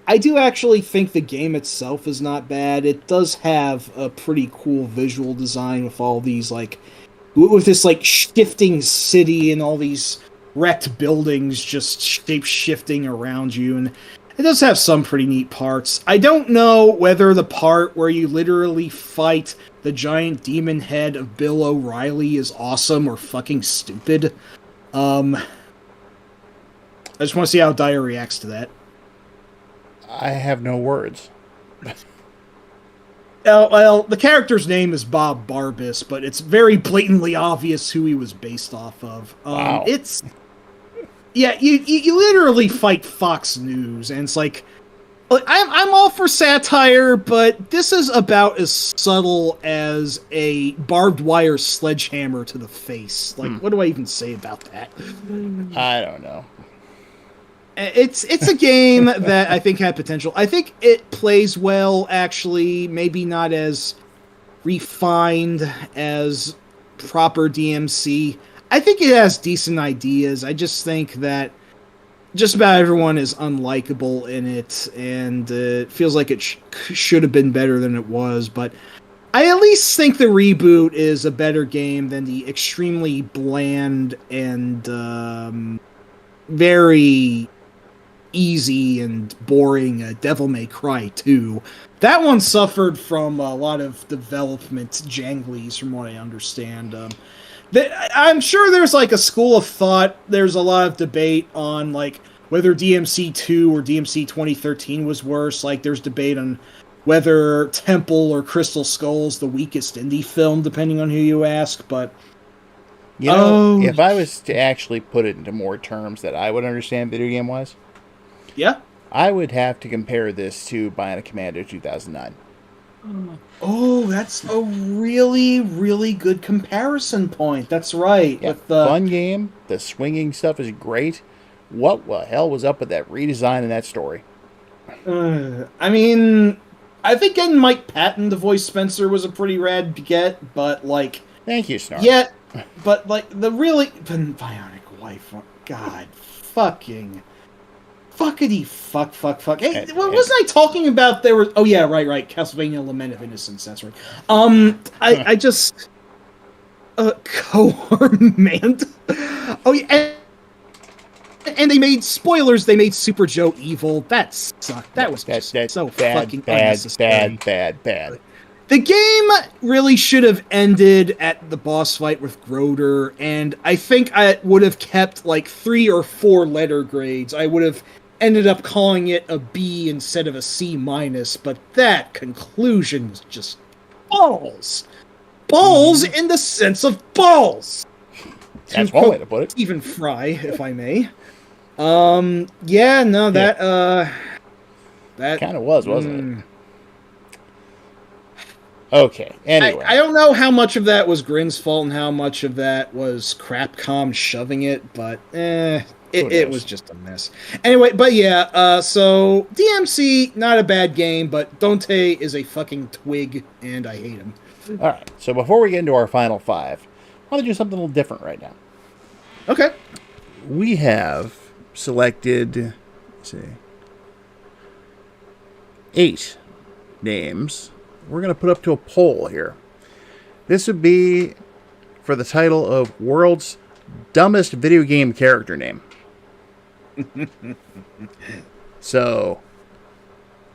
Speaker 2: I do actually think the game itself is not bad. It does have a pretty cool visual design with all these with this shifting city and all these wrecked buildings just shape shifting around you, and it does have some pretty neat parts. I don't know whether the part where you literally fight the giant demon head of Bill O'Reilly is awesome or fucking stupid. I just want to see how Dyer reacts to that.
Speaker 1: I have no words.
Speaker 2: Well, the character's name is Bob Barbas, but it's very blatantly obvious who he was based off of.
Speaker 1: Wow.
Speaker 2: Yeah, you literally fight Fox News, and it's like, I'm all for satire, but this is about as subtle as a barbed wire sledgehammer to the face. What do I even say about that?
Speaker 1: I don't know.
Speaker 2: It's a game that I think had potential. I think it plays well, actually. Maybe not as refined as proper DMC. I think it has decent ideas. I just think that just about everyone is unlikable in it, and it feels like it should have been better than it was. But I at least think the reboot is a better game than the extremely bland and very easy and boring Devil May Cry 2. That one suffered from a lot of development janglies, from what I understand. I'm sure there's a school of thought. There's a lot of debate on whether DMC 2 or DMC 2013 was worse. There's debate on whether Temple or Crystal Skull is the weakest indie film, depending on who you ask. But
Speaker 1: if I was to actually put it into more terms that I would understand video game wise,
Speaker 2: yeah,
Speaker 1: I would have to compare this to Bionic Commando 2009.
Speaker 2: Oh, that's a really, really good comparison point. That's right.
Speaker 1: Yeah,
Speaker 2: With the,
Speaker 1: fun game. The swinging stuff is great. What the hell was up with that redesign in that story?
Speaker 2: I mean, I think getting Mike Patton to voice Spencer was a pretty rad get, but like,
Speaker 1: Thank you, Snark.
Speaker 2: yeah, but like the really Bionic Wife. God, fuckity fuck. Hey,
Speaker 1: And,
Speaker 2: what
Speaker 1: and
Speaker 2: wasn't I talking about? There was. Oh yeah, right. Castlevania: Lament of Innocence. That's right. I just Cohormant. Oh yeah. And they made spoilers. They made Super Joe evil. That sucked. That was just so fucking unnecessary.
Speaker 1: bad.
Speaker 2: The game really should have ended at the boss fight with Groder, and I think I would have kept like 3 or 4 letter grades. I would have ended up calling it a B instead of a C minus, but that conclusion was just balls. Balls in the sense of balls.
Speaker 1: That's one way to put it.
Speaker 2: Stephen Fry, if I may. Yeah, no, that
Speaker 1: Kind of was, wasn't it? Okay, anyway.
Speaker 2: I don't know how much of that was Grin's fault and how much of that was Crapcom shoving it, but it was just a mess. Anyway, but yeah, so DMC, not a bad game, but Dante is a fucking twig, and I hate him.
Speaker 1: Alright, so before we get into our final 5, I want to do something a little different right now.
Speaker 2: Okay.
Speaker 1: We have selected, let's see, 8 names. We're going to put up to a poll here. This would be for the title of World's Dumbest Video Game Character Name. So,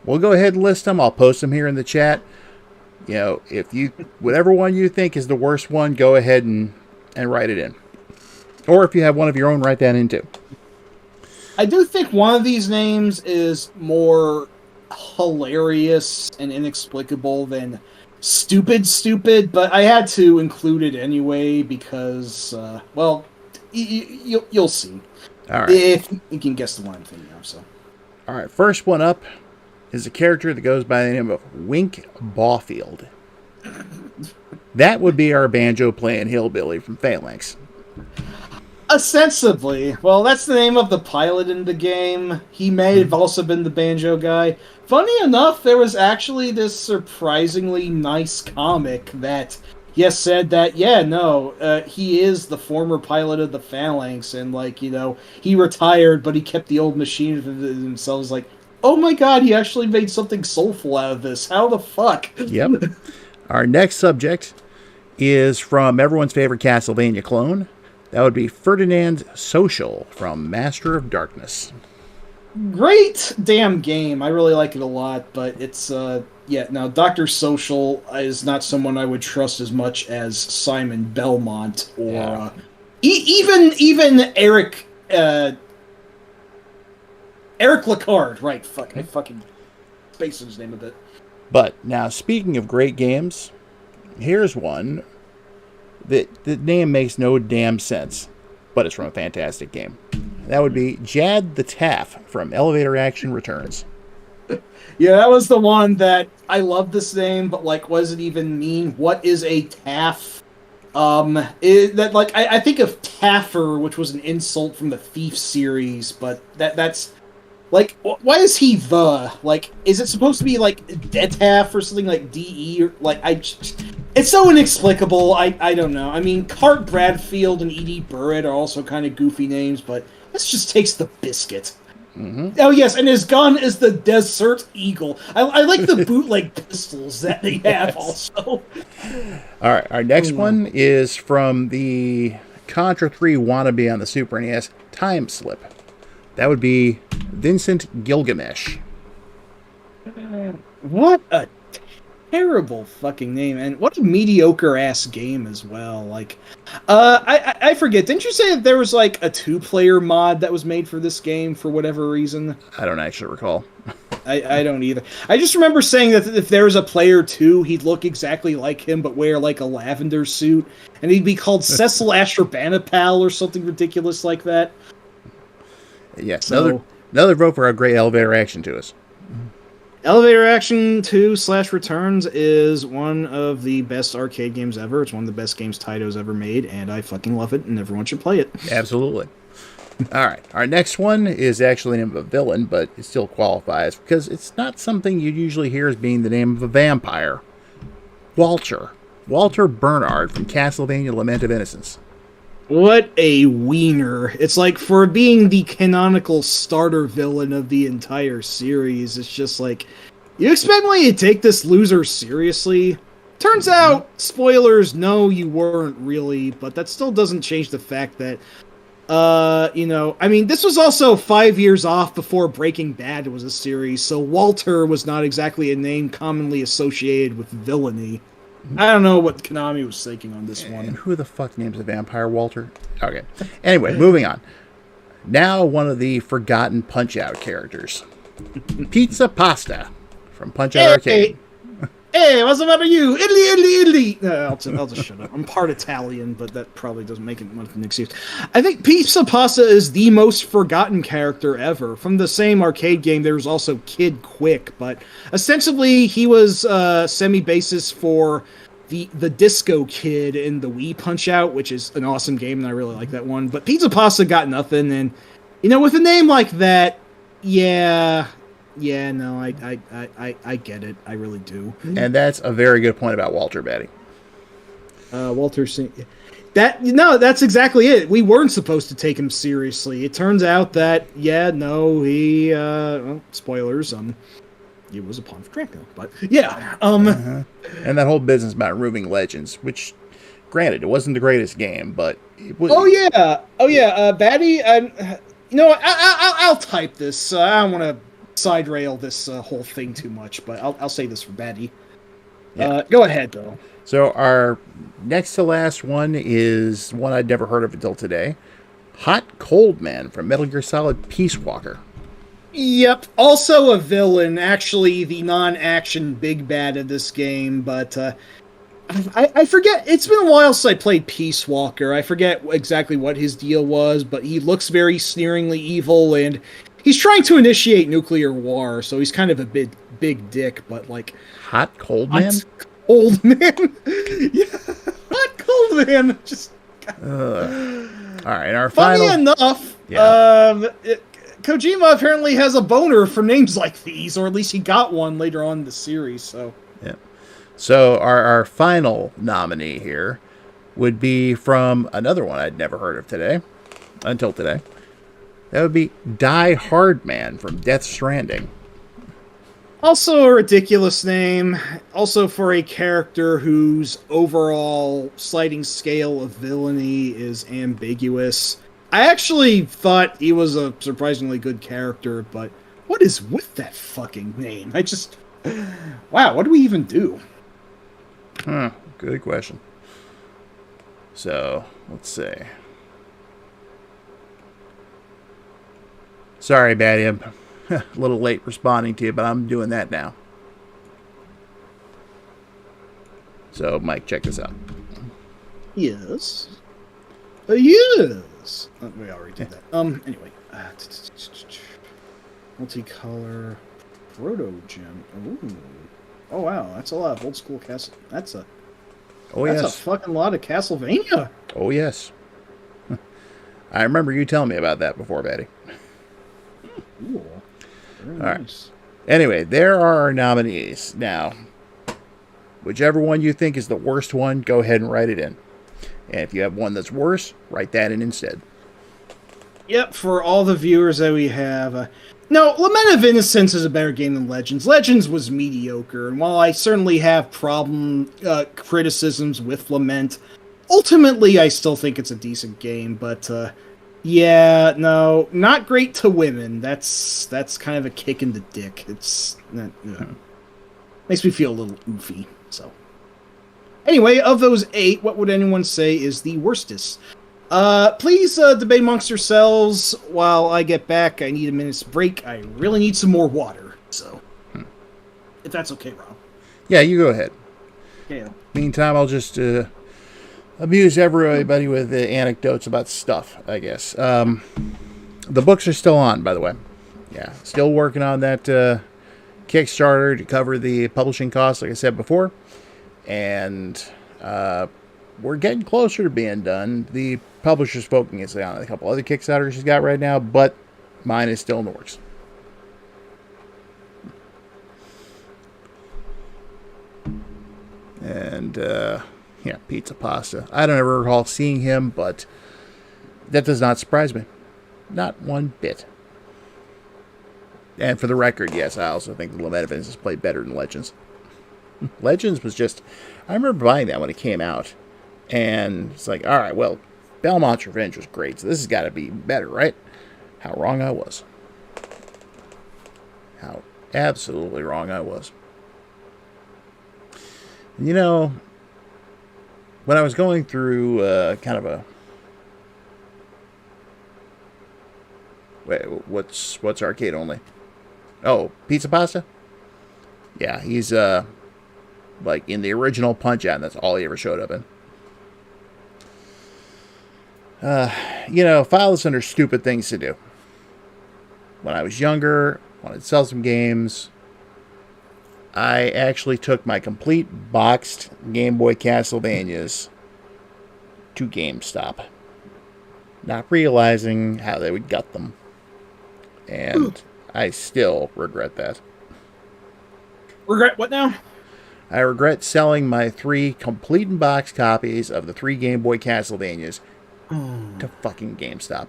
Speaker 1: we'll go ahead and list them. I'll post them here in the chat. You know, if you, whatever one you think is the worst one, go ahead and write it in. Or if you have one of your own, write that in too.
Speaker 2: I do think one of these names is more hilarious and inexplicable than stupid, but I had to include it anyway because, well, you'll see.
Speaker 1: All right.
Speaker 2: If you can guess the one I'm thinking of, so.
Speaker 1: All right, first one up is a character that goes by the name of Wink Bawfield. That would be our banjo-playing hillbilly from Phalanx.
Speaker 2: Ostensibly. Well, that's the name of the pilot in the game. He may have also been the banjo guy. Funny enough, there was actually this surprisingly nice comic that said that, he is the former pilot of the Phalanx, and, like, you know, he retired, but he kept the old machine for himself. Like, oh my god, he actually made something soulful out of this. How the fuck?
Speaker 1: Yep. Our next subject is from everyone's favorite Castlevania clone. That would be Ferdinand Social from Master of Darkness.
Speaker 2: Great damn game. I really like it a lot, but it's, Dr. Social is not someone I would trust as much as Simon Belmont or even Eric Lacard. Right, I fucking spaced his name a bit.
Speaker 1: But now, speaking of great games, here's one that the name makes no damn sense, but it's from a fantastic game. That would be Jad the Taff from Elevator Action Returns.
Speaker 2: Yeah, that was the one that I love this name, but like, what does it even mean? What is a taff? I think of Taffer, which was an insult from the Thief series, but that's like, why is he the? Like, is it supposed to be like Detaff or something like DE or like it's so inexplicable. I don't know. I mean, Cart Bradfield and Edie Burritt are also kind of goofy names, but this just takes the biscuit. Mm-hmm. Oh yes, and his gun is the Desert Eagle. I like the bootleg pistols that they have also.
Speaker 1: All right, our next one is from the Contra 3 wannabe on the Super NES, Time Slip. That would be Vincent Gilgamesh.
Speaker 2: What a terrible fucking name, and what a mediocre ass game as well. Like, I forget. Didn't you say that there was like a 2-player mod that was made for this game for whatever reason?
Speaker 1: I don't actually recall.
Speaker 2: I don't either. I just remember saying that if there was a player 2, he'd look exactly like him, but wear like a lavender suit, and he'd be called Cecil Ashurbanipal or something ridiculous like that.
Speaker 1: Yes, another vote for our great elevator action to us.
Speaker 2: Elevator Action 2/Returns is one of the best arcade games ever. It's one of the best games Taito's ever made, and I fucking love it, and everyone should play it.
Speaker 1: Absolutely. All right. Our next one is actually the name of a villain, but it still qualifies because it's not something you'd usually hear as being the name of a vampire. Walter. Walter Bernard from Castlevania Lament of Innocence.
Speaker 2: What a wiener. It's like, for being the canonical starter villain of the entire series, it's just like, you expect me to take this loser seriously? Turns out, spoilers, no, you weren't really, but that still doesn't change the fact that, this was also 5 years off before Breaking Bad was a series, so Walter was not exactly a name commonly associated with villainy. I don't know what Konami was thinking on this one.
Speaker 1: And who the fuck names a vampire Walter? Okay. Anyway, moving on. Now one of the forgotten Punch-Out characters. Pizza Pasta from Punch-Out Arcade.
Speaker 2: Hey, what's the matter with you? Italy. I'll just shut up. I'm part Italian, but that probably doesn't make it much of an excuse. I think Pizza Pasta is the most forgotten character ever. From the same arcade game, there was also Kid Quick, but essentially he was semi-basis for the Disco Kid in the Wii Punch-Out, which is an awesome game, and I really like that one. But Pizza Pasta got nothing, and with a name like that, yeah, no, I get it. I really do.
Speaker 1: And that's a very good point about Walter, Betty.
Speaker 2: Walter, that's exactly it. We weren't supposed to take him seriously. It turns out that, he, spoilers, it was a pawn for Draco. But, yeah.
Speaker 1: And that whole business about Rooming Legends, which, granted, it wasn't the greatest game, but it was...
Speaker 2: Oh, yeah, Batty, I'll type this. I don't want to side rail this whole thing too much, but I'll say this for Batty.
Speaker 1: Yeah.
Speaker 2: Go ahead, though.
Speaker 1: So our next to last one is one I'd never heard of until today. Hot Cold Man from Metal Gear Solid Peace Walker.
Speaker 2: Yep, also a villain, actually the non-action big bad of this game, but I forget, it's been a while since I played Peace Walker. I forget exactly what his deal was, but he looks very sneeringly evil, and he's trying to initiate nuclear war, so he's kind of a big dick, but like...
Speaker 1: Hot Cold Man?
Speaker 2: Cold Man? Yeah, Hot Cold Man! Just...
Speaker 1: Alright, our
Speaker 2: Funny
Speaker 1: final...
Speaker 2: enough,
Speaker 1: yeah.
Speaker 2: Kojima apparently has a boner for names like these, or at least he got one later on in the series, so...
Speaker 1: Yeah. So our final nominee here would be from another one I'd never heard of until today. That would be Die Hard Man from Death Stranding.
Speaker 2: Also a ridiculous name. Also for a character whose overall sliding scale of villainy is ambiguous. I actually thought he was a surprisingly good character, but what is with that fucking name? Wow, what do we even do?
Speaker 1: Good question. So, let's see. Sorry, Batty, I'm a little late responding to you, but I'm doing that now. So, Mike, check this out.
Speaker 2: Yes. Yes. We already did that. Anyway. Multicolor. Proto Gem. Ooh. Oh, wow. That's a lot of old school castle. That's a fucking lot of Castlevania.
Speaker 1: Oh, yes. I remember you telling me about that before, Batty.
Speaker 2: Cool. Very
Speaker 1: All
Speaker 2: nice.
Speaker 1: Right. Anyway, there are our nominees. Now, whichever one you think is the worst one, go ahead and write it in. And if you have one that's worse, write that in instead.
Speaker 2: Yep, for all the viewers that we have. No, Lament of Innocence is a better game than Legends. Legends was mediocre, and while I certainly have criticisms with Lament, ultimately I still think it's a decent game, but yeah, no, not great to women. That's kind of a kick in the dick. It's makes me feel a little oofy. So anyway, of those 8, what would anyone say is the worstest? Please debate amongst yourselves while I get back. I need a minute's break. I really need some more water. So, if that's okay, Rob.
Speaker 1: Yeah, you go ahead.
Speaker 2: Yeah.
Speaker 1: Meantime, I'll just amuse everybody with anecdotes about stuff, I guess. The books are still on, by the way. Yeah, still working on that Kickstarter to cover the publishing costs, like I said before. And we're getting closer to being done. The publisher's focusing on a couple other Kickstarters she's got right now, but mine is still in the works. And, yeah, Pizza Pasta. I don't ever recall seeing him, but that does not surprise me. Not one bit. And for the record, yes, I also think the Lament Events is played better than Legends. Legends was just... I remember buying that when it came out. And it's like, alright, well, Belmont's Revenge was great, so this has got to be better, right? How wrong I was. How absolutely wrong I was. You know, when I was going through kind of a... Wait, what's arcade only? Oh, Pizza Pasta? Yeah, he's like in the original Punch-Out, and that's all he ever showed up in. You know, file this under stupid things to do. When I was younger, wanted to sell some games, I actually took my complete boxed Game Boy Castlevanias to GameStop, not realizing how they would gut them. And I still regret that.
Speaker 2: Regret what now?
Speaker 1: I regret selling my 3 complete and boxed copies of the 3 Game Boy Castlevanias to fucking GameStop.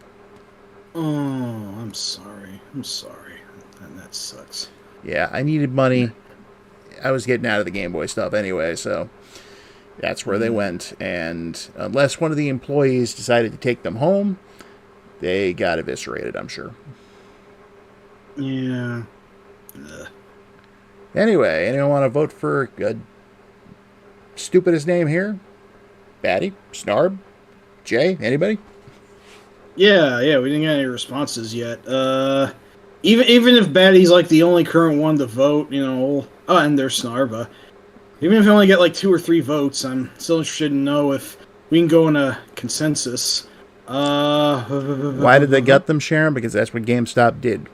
Speaker 2: Oh, I'm sorry. I'm sorry. And that sucks.
Speaker 1: Yeah, I needed money. I was getting out of the Game Boy stuff anyway, so that's where they went. And unless one of the employees decided to take them home, they got eviscerated, I'm sure.
Speaker 2: Yeah. Ugh.
Speaker 1: Anyway, anyone want to vote for a stupidest name here? Batty? Snarb? Jay? Anybody?
Speaker 2: Yeah, we didn't get any responses yet. Even if Batty's like the only current one to vote, you know, and there's Snarba. Even if we only get like 2 or 3 votes, I'm still interested to know if we can go in a consensus.
Speaker 1: Why did they gut them, Sharon? Because that's what GameStop did.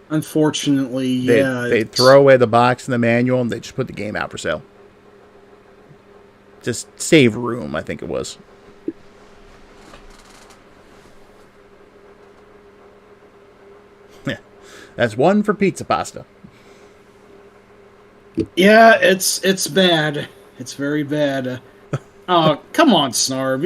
Speaker 2: Unfortunately,
Speaker 1: They'd throw away the box and the manual, and they just put the game out for sale. Just save room, I think it was. That's 1 for Pizza Pasta.
Speaker 2: Yeah, it's bad. It's very bad. Oh, come on, Snarb.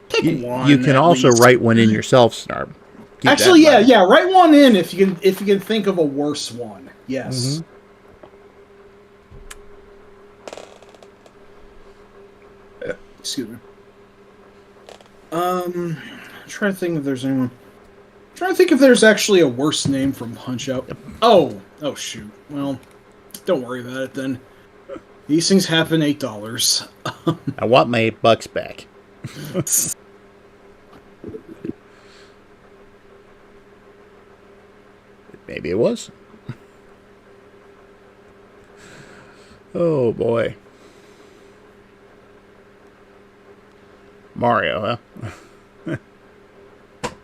Speaker 2: Pick one.
Speaker 1: You can also
Speaker 2: least.
Speaker 1: write one in yourself, Snarb. Keep
Speaker 2: Actually, yeah. Write one in if you can think of a worse one. Yes. Mm-hmm. Excuse me. I'm trying to think if there's anyone. I'm trying to think if there's actually a worse name from Punch-Out. Oh shoot. Well, don't worry about it then. These things happen. $8.
Speaker 1: I want my $8 back. Maybe it was. Oh boy. Mario, huh?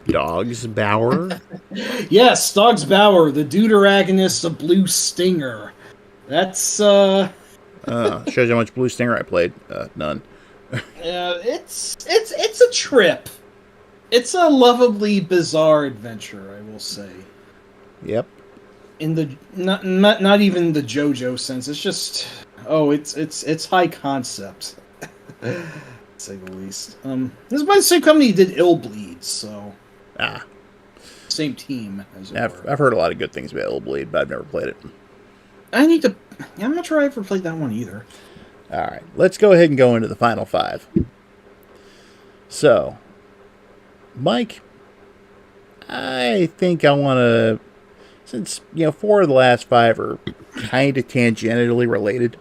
Speaker 1: Dogs Bauer?
Speaker 2: Yes, Dogs Bauer, the deuteragonist of Blue Stinger. That's
Speaker 1: shows you how much Blue Stinger I played. None.
Speaker 2: It's a trip. It's a lovably bizarre adventure, I will say.
Speaker 1: Yep.
Speaker 2: In the not even the JoJo sense. It's just it's high concept. To say the least. This is by the same company that did Ill Bleed, so same team as it were.
Speaker 1: I've heard a lot of good things about Ill Bleed, but I've never played it.
Speaker 2: I'm not sure I ever played that one either.
Speaker 1: Alright, let's go ahead and go into the final 5. So, Mike, I think I want to, since 4 of the last 5 are kind of tangentially related,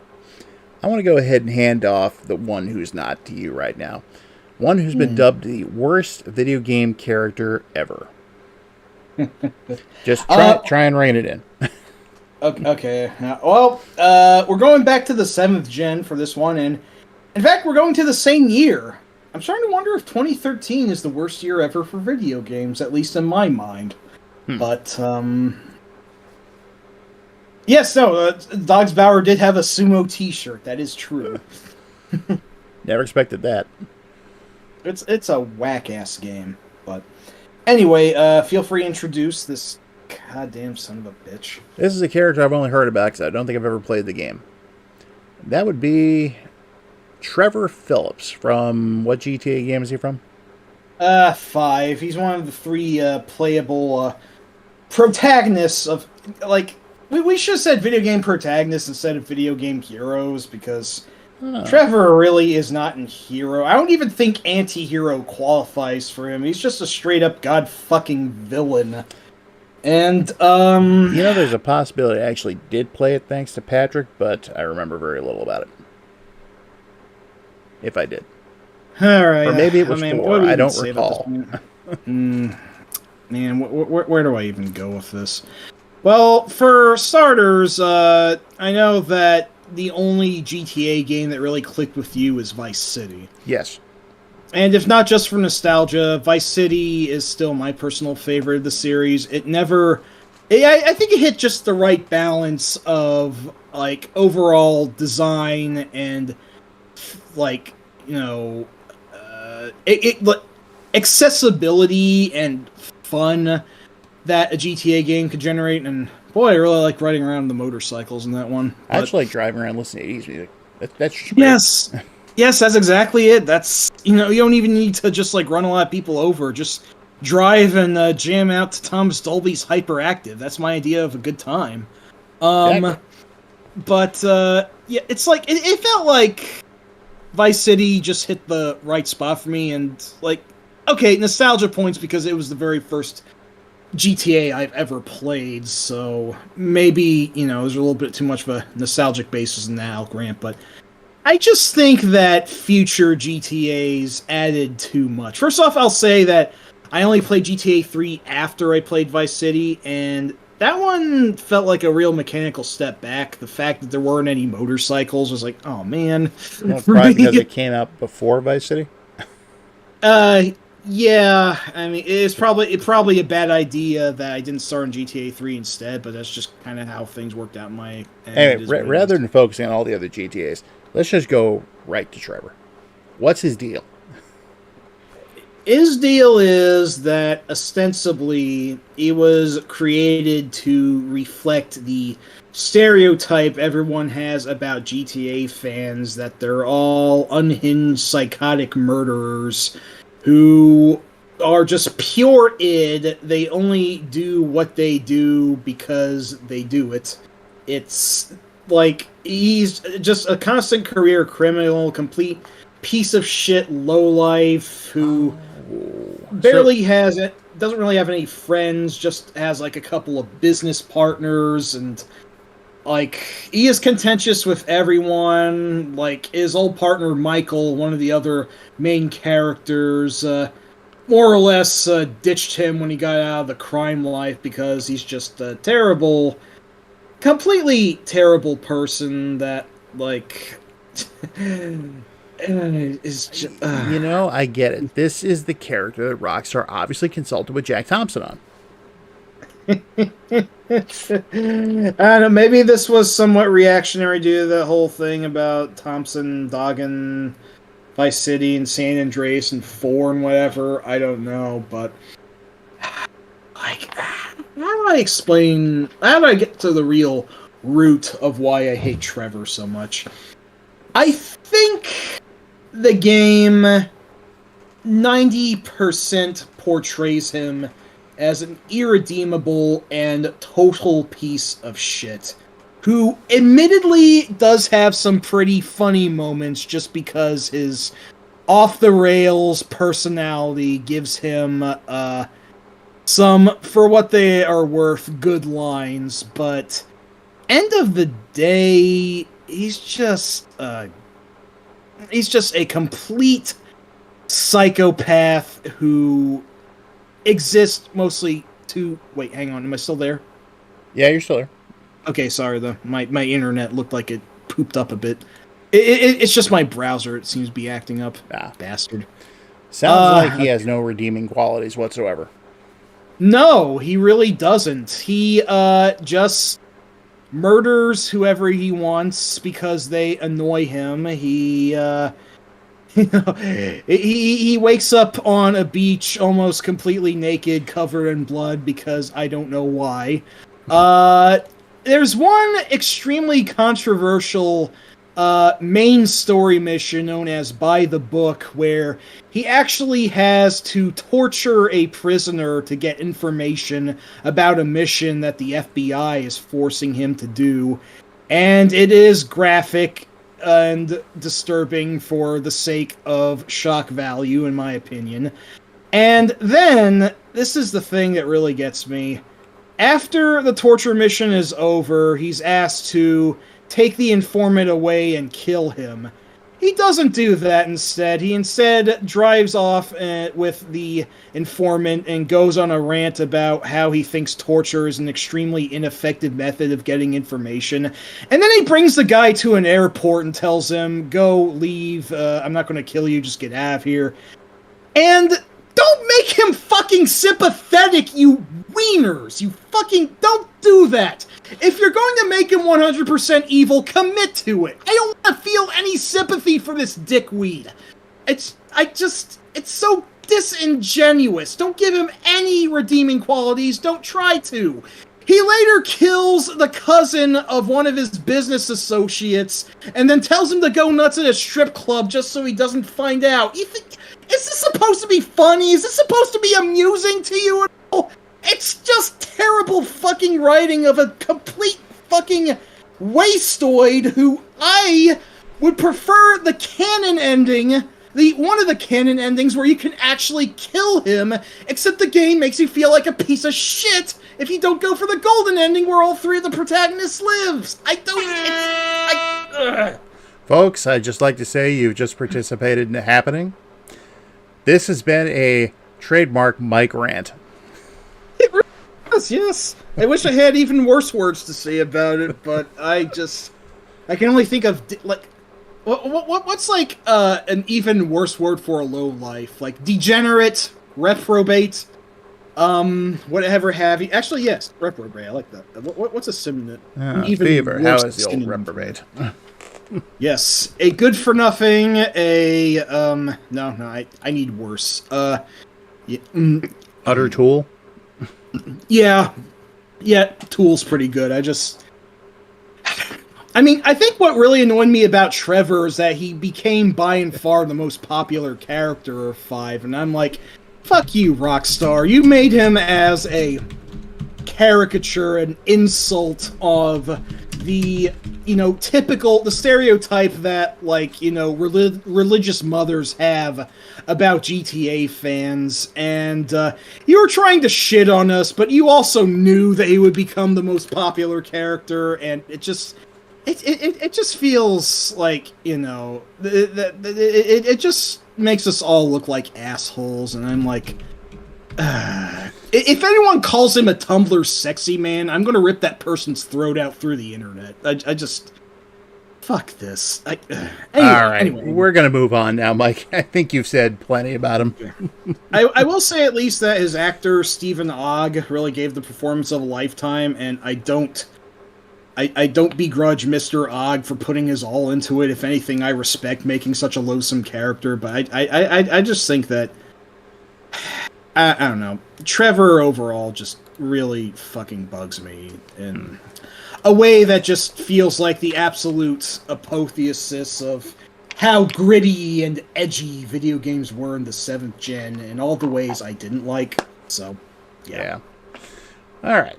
Speaker 1: I want to go ahead and hand off the one who's not to you right now. One who's been dubbed the worst video game character ever. Just try and rein it in.
Speaker 2: Okay. Well, we're going back to the 7th gen for this one, and in fact, we're going to the same year. I'm starting to wonder if 2013 is the worst year ever for video games, at least in my mind. But, Yes, no, Dogs Bauer did have a sumo T-shirt. That is true.
Speaker 1: Never expected that.
Speaker 2: It's a whack-ass game. But anyway, feel free to introduce this goddamn son of a bitch.
Speaker 1: This is a character I've only heard about because I don't think I've ever played the game. That would be Trevor Phillips. From what GTA game is he from?
Speaker 2: 5. He's one of the 3 playable protagonists of, like, we should have said video game protagonists instead of video game heroes, because Trevor really is not a hero. I don't even think anti-hero qualifies for him. He's just a straight-up god-fucking villain. And,
Speaker 1: there's a possibility I actually did play it thanks to Patrick, but I remember very little about it. If I did.
Speaker 2: Alright.
Speaker 1: Or maybe it was 4. I don't recall.
Speaker 2: Man, where do I even go with this? Well, for starters, I know that the only GTA game that really clicked with you is Vice City.
Speaker 1: Yes.
Speaker 2: And if not just for nostalgia, Vice City is still my personal favorite of the series. I think it hit just the right balance of, like, overall design and, like, accessibility and fun that a GTA game could generate. And boy, I really like riding around the motorcycles in that one.
Speaker 1: I actually like driving around listening to 80s music. That's just
Speaker 2: great. Yes, that's exactly it. That's, you don't even need to just, like, run a lot of people over. Just drive and jam out to Thomas Dolby's Hyperactive. That's my idea of a good time. Exactly. But, yeah, it's like, it felt like Vice City just hit the right spot for me, and, like, okay, nostalgia points because it was the very first GTA I've ever played, so maybe, there's a little bit too much of a nostalgic basis in that, I'll grant, but I just think that future GTAs added too much. First off, I'll say that I only played GTA 3 after I played Vice City, and that one felt like a real mechanical step back. The fact that there weren't any motorcycles was like, oh man.
Speaker 1: Probably because it came out before Vice City?
Speaker 2: Yeah, I mean, it's probably a bad idea that I didn't start in GTA 3 instead, but that's just kind of how things worked out in my end.
Speaker 1: Anyway, rather than focusing on all the other GTAs, let's just go right to Trevor. What's his deal?
Speaker 2: His deal is that ostensibly he was created to reflect the stereotype everyone has about GTA fans, that they're all unhinged, psychotic murderers who are just pure id. They only do what they do because they do it. It's like he's just a constant career criminal, complete piece of shit lowlife who doesn't really have any friends, just has like a couple of business partners, and like he is contentious with everyone. Like his old partner Michael, one of the other main characters, more or less ditched him when he got out of the crime life because he's just a completely terrible person that, like, is just,
Speaker 1: I get it. This is the character that Rockstar obviously consulted with Jack Thompson on.
Speaker 2: I don't know, maybe this was somewhat reactionary due to the whole thing about Thompson dogging Vice City and San Andreas and 4 and whatever. I don't know, but like, how do I get to the real root of why I hate Trevor so much? I think the game 90% portrays him as an irredeemable and total piece of shit, who admittedly does have some pretty funny moments just because his off-the-rails personality gives him some, for what they are worth, good lines, but end of the day, he's just a complete psychopath who exists mostly to... Wait, hang on, am I still there?
Speaker 1: Yeah, you're still there.
Speaker 2: Okay, sorry, my internet looked like it pooped up a bit. It's just my browser, it seems to be acting up. Bastard.
Speaker 1: Sounds like he has no redeeming qualities whatsoever.
Speaker 2: No, he really doesn't. He just murders whoever he wants because they annoy him. He wakes up on a beach almost completely naked, covered in blood because I don't know why. There's one extremely controversial main story mission known as By the Book, where he actually has to torture a prisoner to get information about a mission that the FBI is forcing him to do. And it is graphic and disturbing for the sake of shock value, in my opinion. And then, this is the thing that really gets me. After the torture mission is over, he's asked to take the informant away and kill him. He doesn't do that instead. He instead drives off with the informant and goes on a rant about how he thinks torture is an extremely ineffective method of getting information. And then he brings the guy to an airport and tells him, go, leave, I'm not going to kill you, just get out of here. And don't make him fucking sympathetic, you wieners! You fucking don't do that! If you're going to make him 100% evil, commit to it! I don't want to feel any sympathy for this dickweed. It's so disingenuous. Don't give him any redeeming qualities. Don't try to. He later kills the cousin of one of his business associates and then tells him to go nuts at a strip club just so he doesn't find out. You think, is this supposed to be funny? Is this supposed to be amusing to you at all? It's just terrible fucking writing of a complete fucking wastoid who I would prefer the canon ending, one of the canon endings where you can actually kill him, except the game makes you feel like a piece of shit if you don't go for the golden ending where all three of the protagonists lives.
Speaker 1: Folks, I'd just like to say you've just participated in the happening. This has been a trademark Mike rant.
Speaker 2: It really is, yes. I wish I had even worse words to say about it, but I can only think of, like, what's like an even worse word for a low life? Like degenerate, reprobate, whatever have you. Actually, yes, reprobate. I like that. What's a synonym?
Speaker 1: Even fever. How is the old reprobate?
Speaker 2: Yes, a good for nothing. No, I need worse.
Speaker 1: Utter tool.
Speaker 2: Yeah, tool's pretty good. I think what really annoyed me about Trevor is that he became by and far the most popular character of 5, and I'm like, fuck you, Rockstar. You made him as a caricature, an insult of the, the stereotype that, like, religious mothers have about GTA fans, and you were trying to shit on us, but you also knew that he would become the most popular character, and it just feels like, it just makes us all look like assholes, and I'm like, if anyone calls him a Tumblr sexy man, I'm gonna rip that person's throat out through the internet. I just... Fuck this.
Speaker 1: Anyway, we're gonna move on now, Mike. I think you've said plenty about him.
Speaker 2: I will say at least that his actor, Stephen Ogg, really gave the performance of a lifetime, and I don't begrudge Mr. Ogg for putting his all into it. If anything, I respect making such a loathsome character, but I just think that... I don't know. Trevor overall just really fucking bugs me in a way that just feels like the absolute apotheosis of how gritty and edgy video games were in the 7th gen and all the ways I didn't like. So, yeah.
Speaker 1: All right.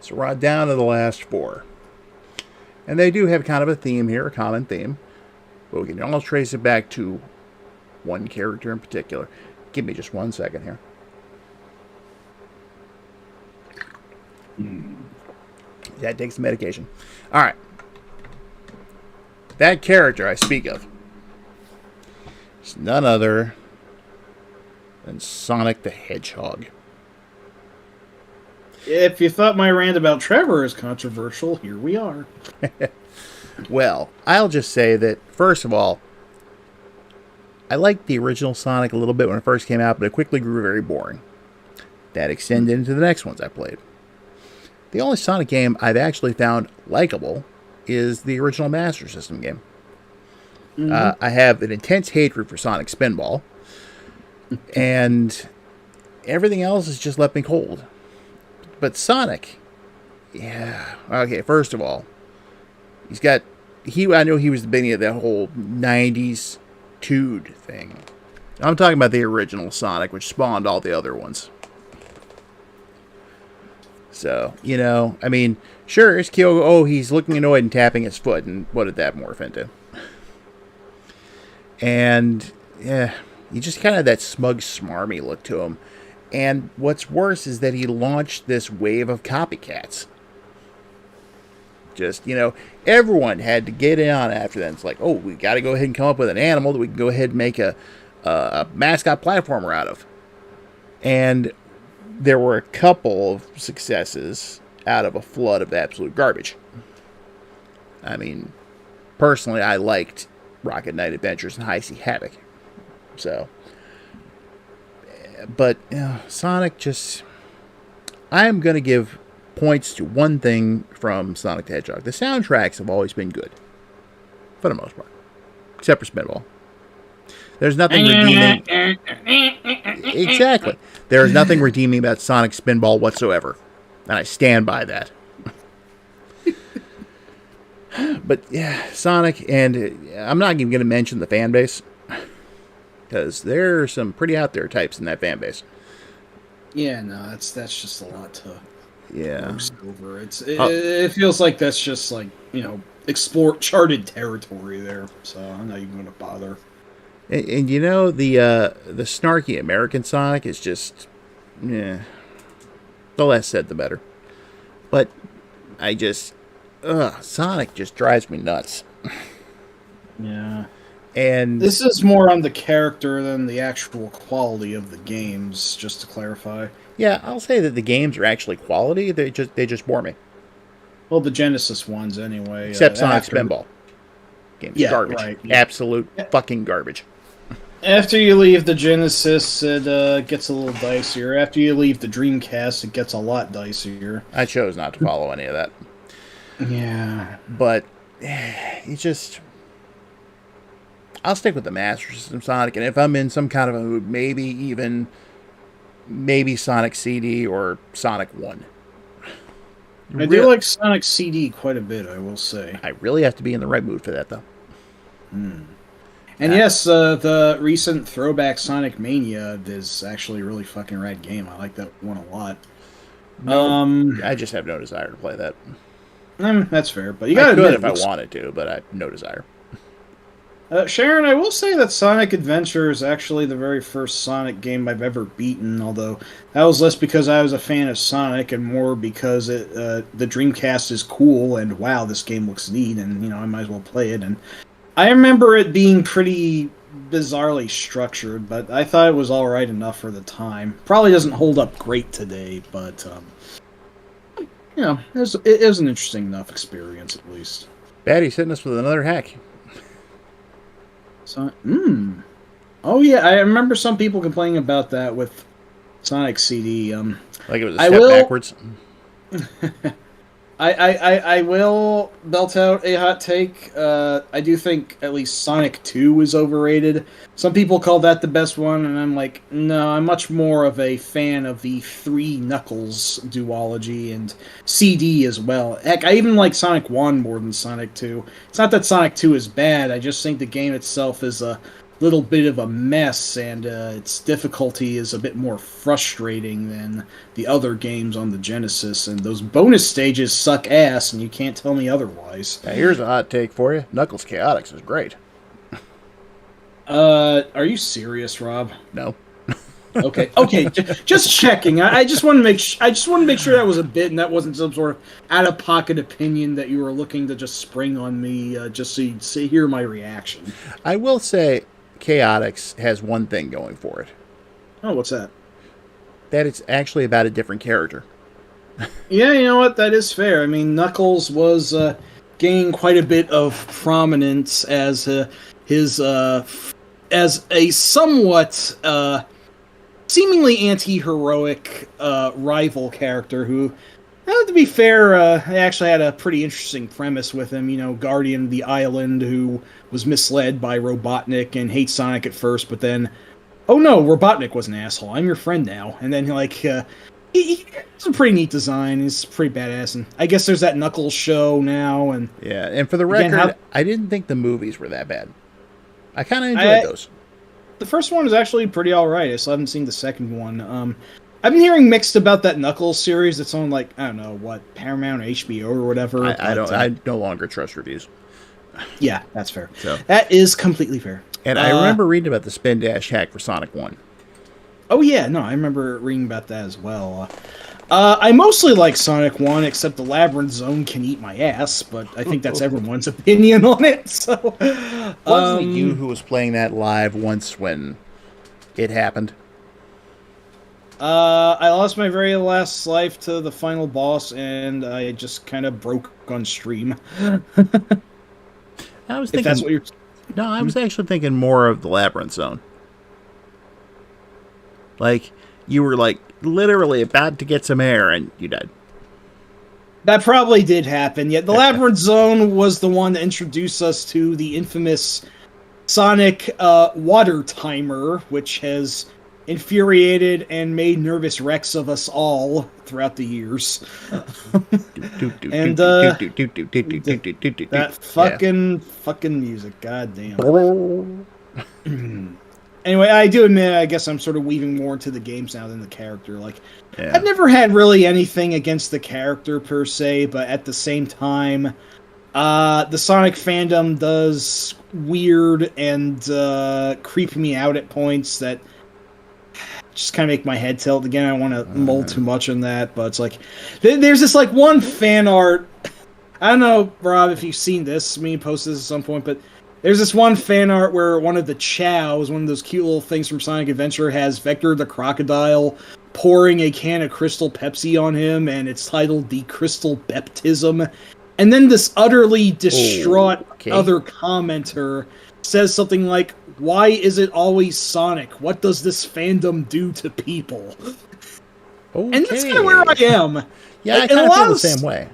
Speaker 1: So we're down to the last 4. And they do have kind of a theme here, a common theme. But we can almost trace it back to one character in particular. Give me just 1 second here. That takes the medication. All right. That character I speak of is none other than Sonic the Hedgehog.
Speaker 2: If you thought my rant about Trevor is controversial, here we are.
Speaker 1: Well, I'll just say that, first of all, I liked the original Sonic a little bit when it first came out, but it quickly grew very boring. That extended into the next ones I played. The only Sonic game I've actually found likable is the original Master System game. I have an intense hatred for Sonic Spinball, and everything else has just left me cold. But Sonic, yeah. Okay, first of all, I know he was the beginning of that whole 90s Tood thing. I'm talking about the original Sonic, which spawned all the other ones. So, I mean, sure, it's Kyogo, he's looking annoyed and tapping his foot, and what did that morph into? And, yeah, he just kind of had that smug, smarmy look to him. And what's worse is that he launched this wave of copycats. Just, everyone had to get in on after that. It's like, oh, we got to go ahead and come up with an animal that we can go ahead and make a mascot platformer out of. And there were a couple of successes out of a flood of absolute garbage. I mean, personally, I liked Rocket Knight Adventures and High Sea Havoc. So, but Sonic just... I am going to give points to one thing from Sonic the Hedgehog. The soundtracks have always been good, for the most part, except for Spinball. There's nothing redeeming. Exactly. There is nothing redeeming about Sonic Spinball whatsoever, and I stand by that. But yeah, Sonic, and I'm not even going to mention the fan base, because there are some pretty out there types in that fan base.
Speaker 2: Yeah, no, that's just a lot to over. It feels like that's just like, explore charted territory there. So I'm not even going to bother.
Speaker 1: And the snarky American Sonic is just, the less said the better. But Sonic just drives me nuts.
Speaker 2: Yeah.
Speaker 1: And
Speaker 2: this is more on the character than the actual quality of the games, just to clarify.
Speaker 1: Yeah, I'll say that the games are actually quality. They just bore me.
Speaker 2: Well, the Genesis ones anyway.
Speaker 1: Except Sonic Spinball. Game's garbage. Right, yeah. Absolute fucking garbage.
Speaker 2: After you leave the Genesis, it gets a little dicier. After you leave the Dreamcast, it gets a lot dicier.
Speaker 1: I chose not to follow any of that.
Speaker 2: Yeah.
Speaker 1: But it's just... I'll stick with the Master System Sonic, and if I'm in some kind of a mood, maybe Sonic CD or Sonic 1.
Speaker 2: I do like Sonic CD quite a bit, I will say.
Speaker 1: I really have to be in the right mood for that, though.
Speaker 2: And yes, the recent throwback Sonic Mania is actually a really fucking rad game. I like that one a lot.
Speaker 1: I just have no desire to play that.
Speaker 2: That's fair, but you gotta
Speaker 1: admit if I wanted to, but I have no desire.
Speaker 2: Sharon, I will say that Sonic Adventure is actually the very first Sonic game I've ever beaten, although that was less because I was a fan of Sonic and more because the Dreamcast is cool and wow, this game looks neat and, I might as well play it. And I remember it being pretty bizarrely structured, but I thought it was alright enough for the time. Probably doesn't hold up great today, but, it was an interesting enough experience at least.
Speaker 1: Batty's hitting us with another hack.
Speaker 2: So, Oh yeah, I remember some people complaining about that with Sonic CD.
Speaker 1: Like it was a step backwards.
Speaker 2: I will belt out a hot take. I do think at least Sonic 2 is overrated. Some people call that the best one, and I'm like, no, I'm much more of a fan of the 3 Knuckles duology and CD as well. Heck, I even like Sonic 1 more than Sonic 2. It's not that Sonic 2 is bad, I just think the game itself is a little bit of a mess, and its difficulty is a bit more frustrating than the other games on the Genesis, and those bonus stages suck ass, and you can't tell me otherwise.
Speaker 1: Now here's a hot take for you. Knuckles Chaotix is great.
Speaker 2: Are you serious, Rob?
Speaker 1: No.
Speaker 2: Okay, just checking. I just want to make sure that was a bit, and that wasn't some sort of out-of-pocket opinion that you were looking to just spring on me, just so you'd hear my reaction.
Speaker 1: I will say, Chaotix has one thing going for it.
Speaker 2: Oh, what's that?
Speaker 1: That it's actually about a different character.
Speaker 2: Yeah, you know what? That is fair. I mean, Knuckles was gaining quite a bit of prominence as as a somewhat seemingly anti-heroic rival character who To be fair, I actually had a pretty interesting premise with him. You know, Guardian of the Island who was misled by Robotnik and hates Sonic at first, but then, oh no, Robotnik was an asshole. I'm your friend now. And then, it's a pretty neat design. He's pretty badass. And I guess there's that Knuckles show now. And
Speaker 1: yeah, and for the record, I didn't think the movies were that bad. I kind of enjoyed those.
Speaker 2: The first one is actually pretty alright. I still haven't seen the second one. I've been hearing mixed about that Knuckles series that's on, like, I don't know, what, Paramount or HBO or whatever.
Speaker 1: I no longer trust reviews.
Speaker 2: Yeah, that's fair.
Speaker 1: So.
Speaker 2: That is completely fair.
Speaker 1: And I remember reading about the spin dash hack for Sonic 1.
Speaker 2: Oh, yeah, no, I remember reading about that as well. I mostly like Sonic 1, except the Labyrinth Zone can eat my ass, but I think that's everyone's opinion on it, so...
Speaker 1: Wasn't it you who was playing that live once when it happened?
Speaker 2: I lost my very last life to the final boss, and I just kind of broke on stream.
Speaker 1: I was thinking... If that's what you're... No, I was actually thinking more of the Labyrinth Zone. Like, you were, like, literally about to get some air, and you died.
Speaker 2: That probably did happen. Yeah, the Labyrinth Zone was the one that introduced us to the infamous Sonic water timer, which has infuriated and made nervous wrecks of us all throughout the years. And that fucking music, goddamn. Anyway, I do admit, I guess I'm sort of weaving more into the games now than the character. Like, I've never had really anything against the character per se, but at the same time, the Sonic fandom does weird and creep me out at points that just kind of make my head tilt. Again, I don't want to mull too much on that, but it's like, there's this like one fan art. I don't know, Rob, if you've seen this. Me posted this at some point, but there's this one fan art where one of the chows, one of those cute little things from Sonic Adventure, has Vector the Crocodile pouring a can of Crystal Pepsi on him, and it's titled The Crystal Baptism. And then this utterly distraught other commenter says something like, "Why is it always Sonic? What does this fandom do to people?" Okay. And that's kind of where I am.
Speaker 1: Yeah, I kind of feel the same way.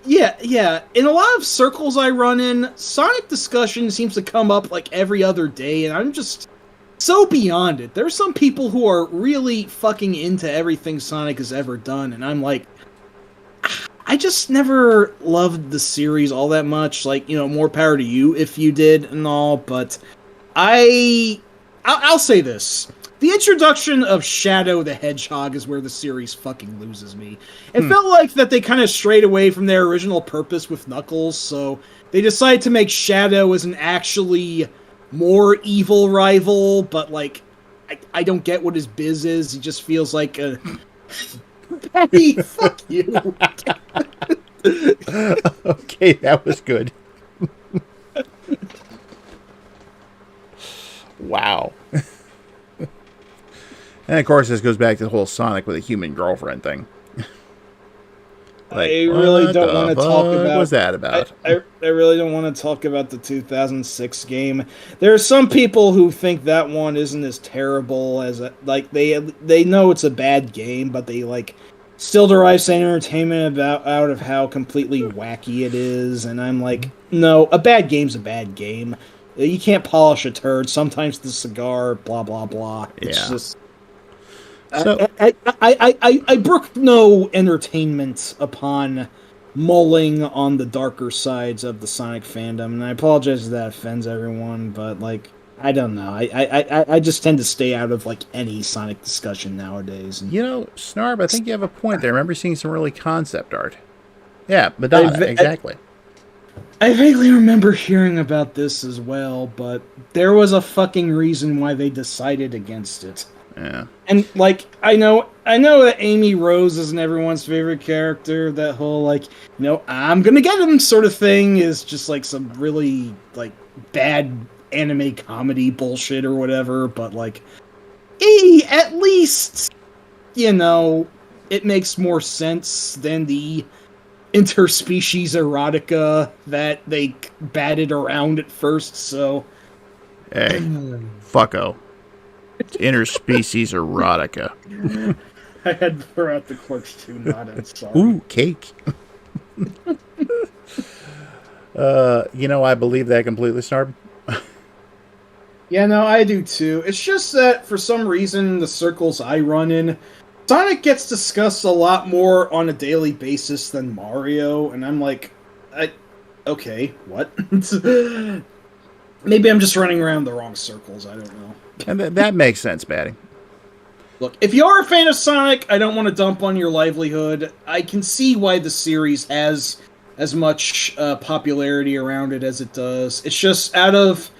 Speaker 2: Yeah. In a lot of circles I run in, Sonic discussion seems to come up like every other day, and I'm just so beyond it. There's some people who are really fucking into everything Sonic has ever done, and I'm like, I just never loved the series all that much. Like, you know, more power to you if you did and all, but I'll say this. The introduction of Shadow the Hedgehog is where the series fucking loses me. It felt like that they kind of strayed away from their original purpose with Knuckles, so they decided to make Shadow as an actually more evil rival, but, like, I don't get what his biz is. He just feels like a... Hey, fuck you!
Speaker 1: Okay, that was good. Wow. And of course, this goes back to the whole Sonic with a human girlfriend thing.
Speaker 2: Like, I really don't want to talk about...
Speaker 1: What was that about?
Speaker 2: I really don't want to talk about the 2006 game. There are some people who think that one isn't as terrible as... Like, they know it's a bad game, but they, like, still derive some entertainment out of how completely wacky it is. And I'm like, no, a bad game's a bad game. You can't polish a turd. Sometimes the cigar, blah, blah, blah. It's just... So, I brook no entertainment upon mulling on the darker sides of the Sonic fandom, and I apologize if that offends everyone, but, like, I don't know. I just tend to stay out of, like, any Sonic discussion nowadays.
Speaker 1: You know, Snarb, I think you have a point there. I remember seeing some early concept art. Yeah, Madonna, exactly.
Speaker 2: I vaguely remember hearing about this as well, but there was a fucking reason why they decided against it.
Speaker 1: Yeah.
Speaker 2: And, like, I know that Amy Rose isn't everyone's favorite character. That whole, like, you know, I'm gonna get him sort of thing is just, like, some really, like, bad anime comedy bullshit or whatever. But, like, at least, you know, it makes more sense than the interspecies erotica that they batted around at first, so...
Speaker 1: Hey, fucko. It's interspecies erotica.
Speaker 2: I had to throw out the Clerks 2 nod. I'm sorry.
Speaker 1: Ooh, cake. I believe that completely, Snarb.
Speaker 2: Yeah, no, I do too. It's just that for some reason, the circles I run in, Sonic gets discussed a lot more on a daily basis than Mario, and I'm like, okay, what? Maybe I'm just running around the wrong circles. I don't know.
Speaker 1: And that makes sense, Batty.
Speaker 2: Look, if you are a fan of Sonic, I don't want to dump on your livelihood. I can see why the series has as much popularity around it as it does. It's just out of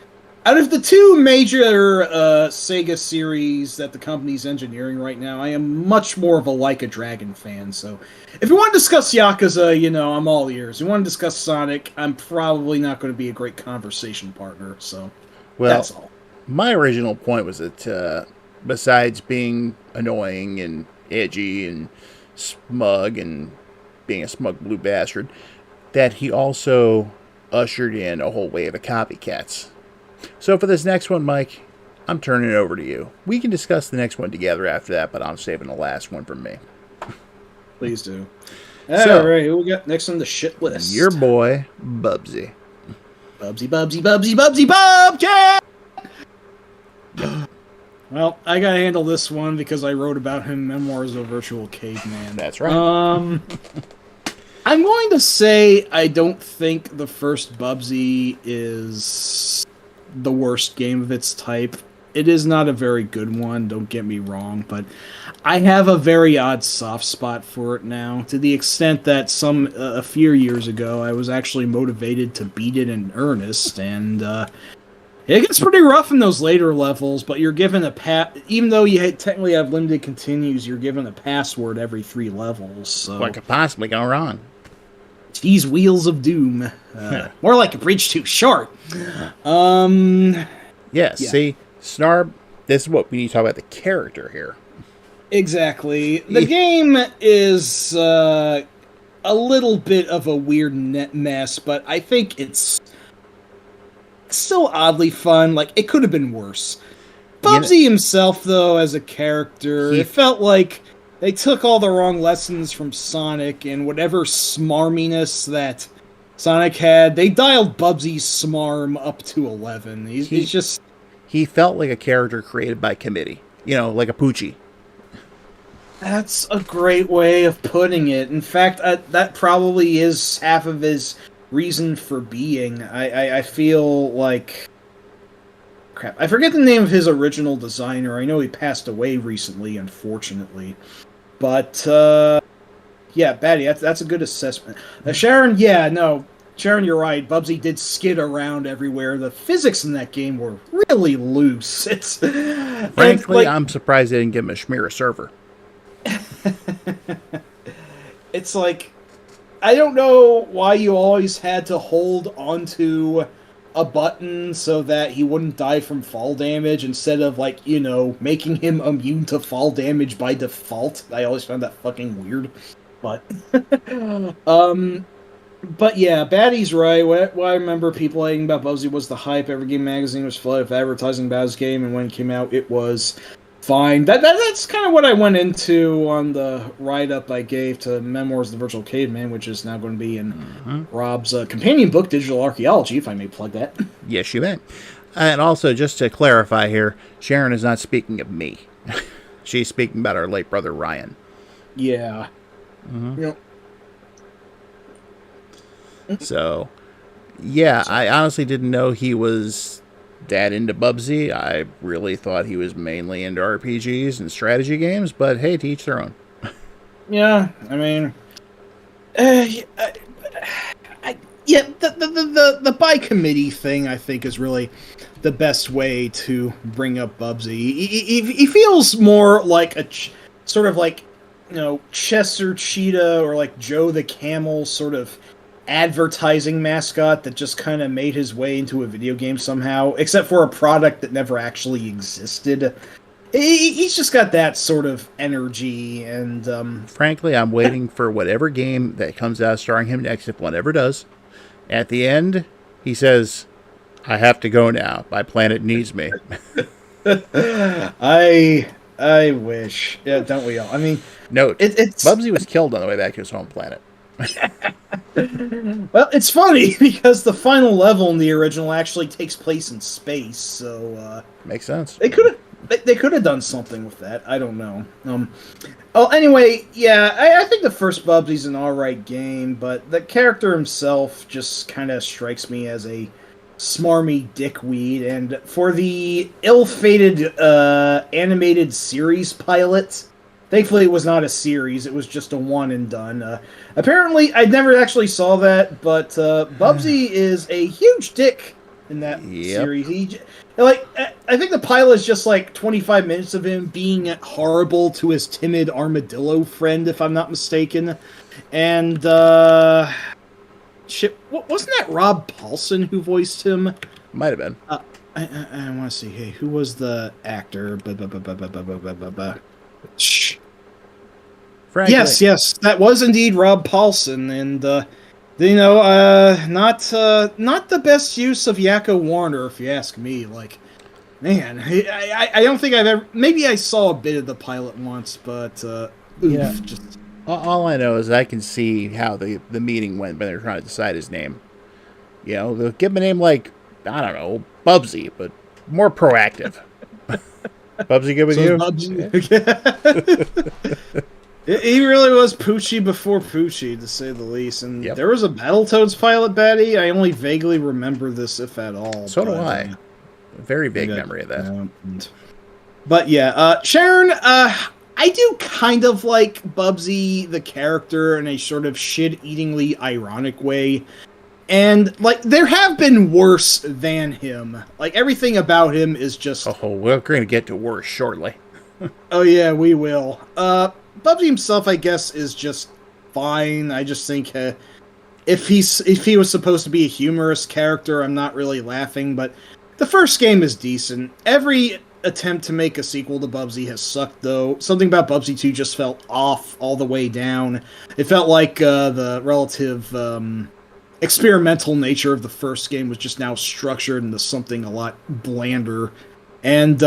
Speaker 2: the two major Sega series that the company's engineering right now, I am much more of a Like a Dragon fan. So, if you want to discuss Yakuza, I'm all ears. If you want to discuss Sonic, I'm probably not going to be a great conversation partner. So, that's all.
Speaker 1: My original point was that besides being annoying and edgy and smug and being a smug blue bastard, that he also ushered in a whole wave of copycats. So for this next one, Mike, I'm turning it over to you. We can discuss the next one together after that, but I'm saving the last one for me.
Speaker 2: Please do. All right, who we got next on the shit list?
Speaker 1: Your boy, Bubsy.
Speaker 2: Bubsy, Bubsy, Bubsy, Bubsy, Bubsy! Well, I gotta handle this one because I wrote about him in Memoirs of a Virtual Caveman.
Speaker 1: That's right.
Speaker 2: I'm going to say I don't think the first Bubsy is the worst game of its type. It is not a very good one, don't get me wrong, but I have a very odd soft spot for it now, to the extent that a few years ago I was actually motivated to beat it in earnest, and it gets pretty rough in those later levels, but you're given even though you technically have limited continues, you're given a password every 3 levels. So
Speaker 1: what could possibly go wrong?
Speaker 2: These Wheels of Doom. More like a bridge too short.
Speaker 1: Yeah, see, Snarb, this is what we need to talk about the character here.
Speaker 2: Exactly. The game is a little bit of a weird mess, but I think it's still oddly fun. Like, it could have been worse. Bubsy himself, though, as a character, it felt like they took all the wrong lessons from Sonic, and whatever smarminess that Sonic had, they dialed Bubsy's smarm up to 11. He's just...
Speaker 1: He felt like a character created by committee. Like a Poochie.
Speaker 2: That's a great way of putting it. In fact, that probably is half of his reason for being. I feel like... Crap, I forget the name of his original designer. I know he passed away recently, unfortunately. But, yeah, Batty, that's a good assessment. Sharon, Sharon, you're right. Bubsy did skid around everywhere. The physics in that game were really loose.
Speaker 1: Frankly, I'm surprised they didn't give him a Shmira server.
Speaker 2: It's like, I don't know why you always had to hold onto a button so that he wouldn't die from fall damage instead of, making him immune to fall damage by default. I always found that fucking weird. But, but yeah, Batty's right. What I remember people hating about Bubsy was the hype. Every game magazine was full of advertising about his game, and when it came out, it was fine. That's kind of what I went into on the write-up I gave to Memoirs of the Virtual Caveman, which is now going to be in Rob's companion book, Digital Archaeology, if I may plug that.
Speaker 1: Yes, you may. And also, just to clarify here, Sharon is not speaking of me. She's speaking about our late brother, Ryan.
Speaker 2: Yeah.
Speaker 1: So, yeah, I honestly didn't know he was that into Bubsy. I really thought he was mainly into RPGs and strategy games, but hey, to each their own.
Speaker 2: Yeah, I mean, the by committee thing, I think, is really the best way to bring up Bubsy. He feels more like a sort of like, Chester Cheetah or like Joe the Camel sort of advertising mascot that just kind of made his way into a video game somehow, except for a product that never actually existed. He's just got that sort of energy, and
Speaker 1: frankly, I'm waiting for whatever game that comes out starring him next, if one ever does. At the end, he says, "I have to go now. My planet needs me."
Speaker 2: I wish. Yeah, don't we all? I mean,
Speaker 1: Note,
Speaker 2: it's
Speaker 1: Bubsy was killed on the way back to his home planet.
Speaker 2: well, it's funny because the final level in the original actually takes place in space, so
Speaker 1: Makes sense.
Speaker 2: they could have done something with that. I don't know. Oh, anyway, yeah, I think the first Bubsy's an alright game, but the character himself just kind of strikes me as a smarmy dickweed, and for the ill-fated animated series pilot, thankfully it was not a series, it was just a one and done. Apparently, I never actually saw that, but Bubsy is a huge dick in that series. I think the pilot is just like 25 minutes of him being horrible to his timid armadillo friend, if I'm not mistaken. And, shit, wasn't that Rob Paulson who voiced him?
Speaker 1: Might have been.
Speaker 2: I want to see. Hey, who was the actor? Shh.
Speaker 1: Frankly.
Speaker 2: Yes, that was indeed Rob Paulson, and not the best use of Yakko Warner, if you ask me. Like, man, I don't think I've ever. Maybe I saw a bit of the pilot once, but just.
Speaker 1: All I know is I can see how the meeting went when they were trying to decide his name. They'll give him a name like, I don't know, Bubsy, but more proactive. Bubsy good with you?
Speaker 2: Bubsy. He really was Poochie before Poochie, to say the least. And there was a Battletoads pilot baddie. I only vaguely remember this, if at all.
Speaker 1: So do I. A very vague memory of that.
Speaker 2: But yeah, Sharon, I do kind of like Bubsy, the character, in a sort of shit-eatingly ironic way. And, like, there have been worse than him. Like, everything about him is just...
Speaker 1: Oh, we're going to get to worse shortly.
Speaker 2: Oh, yeah, we will. Bubsy himself, I guess, is just fine. I just think if he was supposed to be a humorous character, I'm not really laughing. But the first game is decent. Every attempt to make a sequel to Bubsy has sucked, though. Something about Bubsy 2 just felt off all the way down. It felt like the relative experimental nature of the first game was just now structured into something a lot blander. And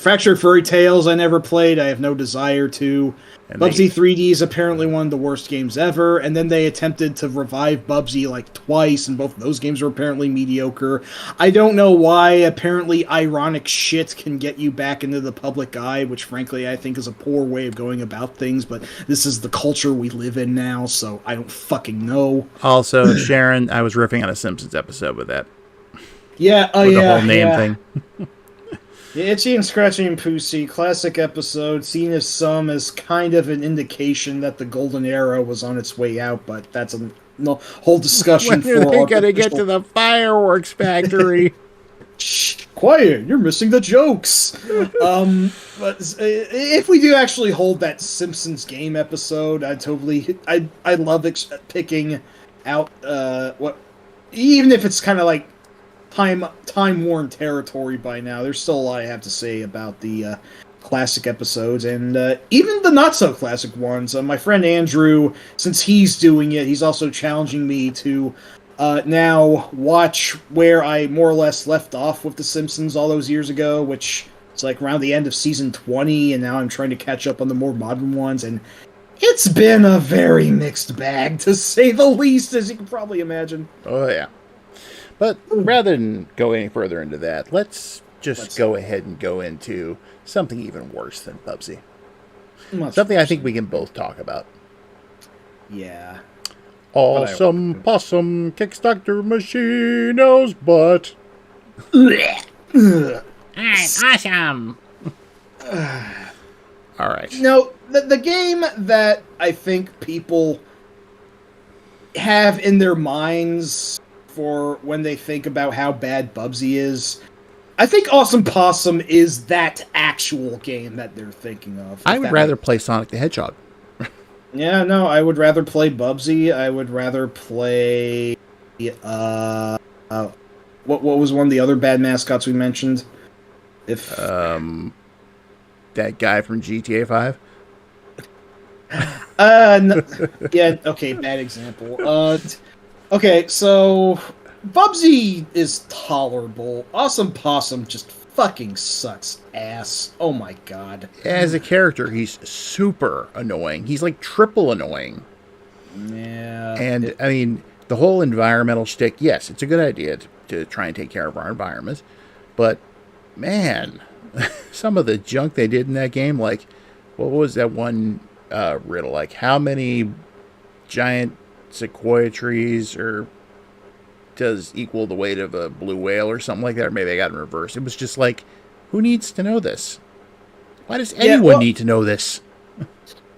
Speaker 2: Fractured Furry Tales I never played. I have no desire to. And Bubsy 3D is apparently one of the worst games ever, and then they attempted to revive Bubsy like twice, and both of those games were apparently mediocre. I don't know why apparently ironic shit can get you back into the public eye, which frankly I think is a poor way of going about things, but this is the culture we live in now, so I don't fucking know.
Speaker 1: Also, Sharon, I was riffing on a Simpsons episode with that.
Speaker 2: Yeah,
Speaker 1: with the whole name thing.
Speaker 2: Yeah, Itchy and Scratchy and Pussy, classic episode, seen as some as kind of an indication that the Golden Era was on its way out, but that's a whole discussion
Speaker 1: when are they going to get to the fireworks factory?
Speaker 2: Shh, quiet, you're missing the jokes. But if we do actually hold that Simpsons game episode, I love picking out what, even if it's kind of like time-worn territory by now. There's still a lot I have to say about the classic episodes, and even the not-so-classic ones. My friend Andrew, since he's doing it, he's also challenging me to now watch where I more or less left off with The Simpsons all those years ago, which is like around the end of season 20, and now I'm trying to catch up on the more modern ones, and it's been a very mixed bag, to say the least, as you can probably imagine.
Speaker 1: Oh, yeah. But rather than go any further into that, let's go ahead and go into something even worse than Bubsy. Something I think we can both talk about.
Speaker 2: Yeah.
Speaker 1: Awesome Possum Kickstarter machine knows butt.
Speaker 3: Awesome.
Speaker 1: All right.
Speaker 2: No, the game that I think people have in their minds for when they think about how bad Bubsy is, I think Awesome Possum is that actual game that they're thinking of.
Speaker 1: I would rather play Sonic the Hedgehog.
Speaker 2: Yeah, no, I would rather play Bubsy. I would rather play what was one of the other bad mascots we mentioned? If
Speaker 1: that guy from GTA 5?
Speaker 2: No, yeah, okay, bad example. Okay, so Bubsy is tolerable. Awesome Possum just fucking sucks ass. Oh my god.
Speaker 1: As a character, he's super annoying. He's like triple annoying.
Speaker 2: Yeah.
Speaker 1: And, I mean, the whole environmental shtick, yes, it's a good idea to try and take care of our environment. But, man, some of the junk they did in that game, like, what was that one riddle? Like, how many giant sequoia trees does equal the weight of a blue whale or something like that? Or maybe I got it in reverse. It was just like, who needs to know this? Why does anyone need to know this?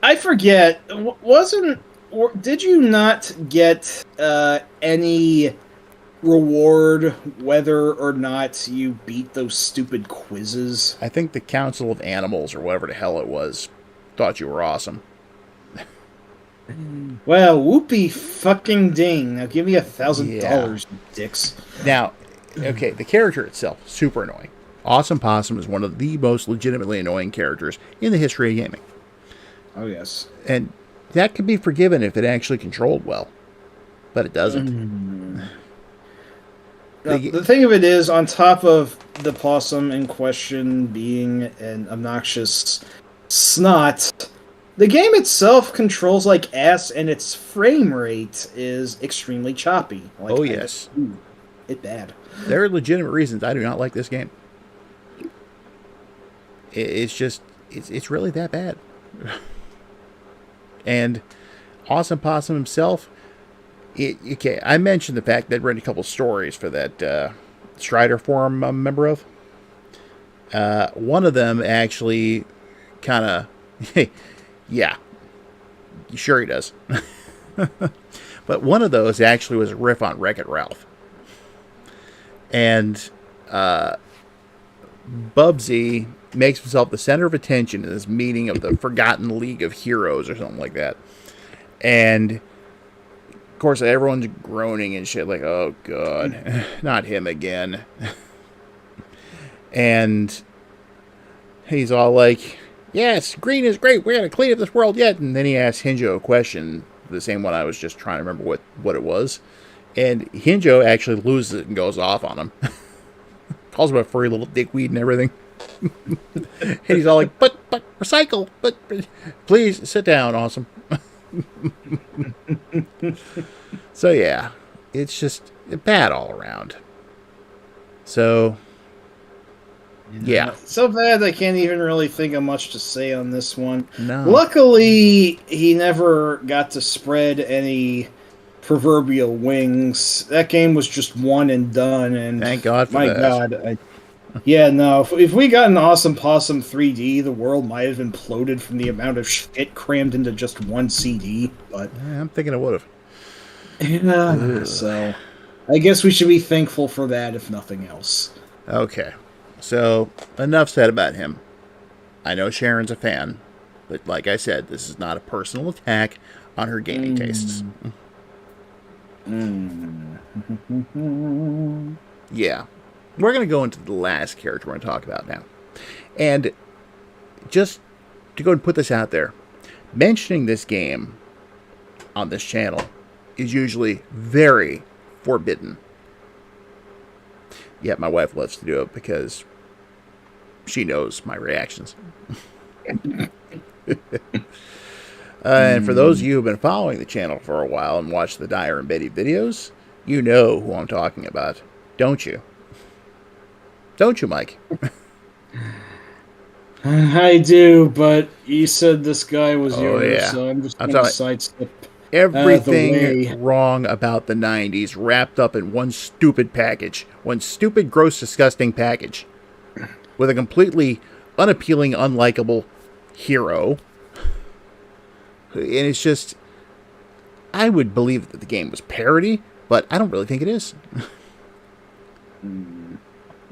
Speaker 2: I forget. Did you not get any reward whether or not you beat those stupid quizzes?
Speaker 1: I think the Council of Animals, or whatever the hell it was, thought you were awesome.
Speaker 2: Well, whoopee fucking ding. Now give me $1,000, you dicks.
Speaker 1: Now, okay, the character itself, super annoying. Awesome Possum is one of the most legitimately annoying characters in the history of gaming.
Speaker 2: Oh, yes.
Speaker 1: And that could be forgiven if it actually controlled well. But it doesn't.
Speaker 2: Now, the thing of it is, on top of the possum in question being an obnoxious snot, the game itself controls like ass, and its frame rate is extremely choppy. Like,
Speaker 1: oh, yes.
Speaker 2: It's bad.
Speaker 1: There are legitimate reasons I do not like this game. It's just, it's really that bad. And Awesome Possum himself, okay, I mentioned the fact that I'd written a couple stories for that Strider forum I'm a member of. One of them actually kind of, yeah, sure he does. But one of those actually was a riff on Wreck-It Ralph. And Bubsy makes himself the center of attention in this meeting of the Forgotten League of Heroes or something like that. And, of course, everyone's groaning and shit like, oh, God, not him again. And he's all like, yes, green is great. We're going to clean up this world yet. And then he asks Hinjo a question, the same one I was just trying to remember what it was. And Hinjo actually loses it and goes off on him. Calls him a furry little dickweed and everything. And he's all like, but recycle, but please sit down, Awesome. So yeah, it's just bad all around. So yeah.
Speaker 2: So bad I can't even really think of much to say on this one.
Speaker 1: No.
Speaker 2: Luckily, he never got to spread any proverbial wings. That game was just one and done, and
Speaker 1: thank God for that.
Speaker 2: God. Yeah, no, if we got an Awesome Possum 3D, the world might have imploded from the amount of shit crammed into just one CD, but...
Speaker 1: Yeah, I'm thinking it would have.
Speaker 2: Yeah, so I guess we should be thankful for that, if nothing else.
Speaker 1: Okay, so enough said about him. I know Sharon's a fan, but like I said, this is not a personal attack on her gaming tastes. Yeah. We're going to go into the last character we're going to talk about now. And just to go and put this out there, mentioning this game on this channel is usually very forbidden. Yet my wife loves to do it because she knows my reactions. And for those of you who have been following the channel for a while and watched the Dyer and Betty videos, you know who I'm talking about, don't you? Don't you, Mike?
Speaker 2: I do, but you said this guy was yours,
Speaker 1: yeah.
Speaker 2: so I'm just going to sidestep
Speaker 1: everything wrong about the 90s wrapped up in one stupid package. One stupid, gross, disgusting package. With a completely unappealing, unlikable hero. And it's just... I would believe that the game was parody, but I don't really think it is.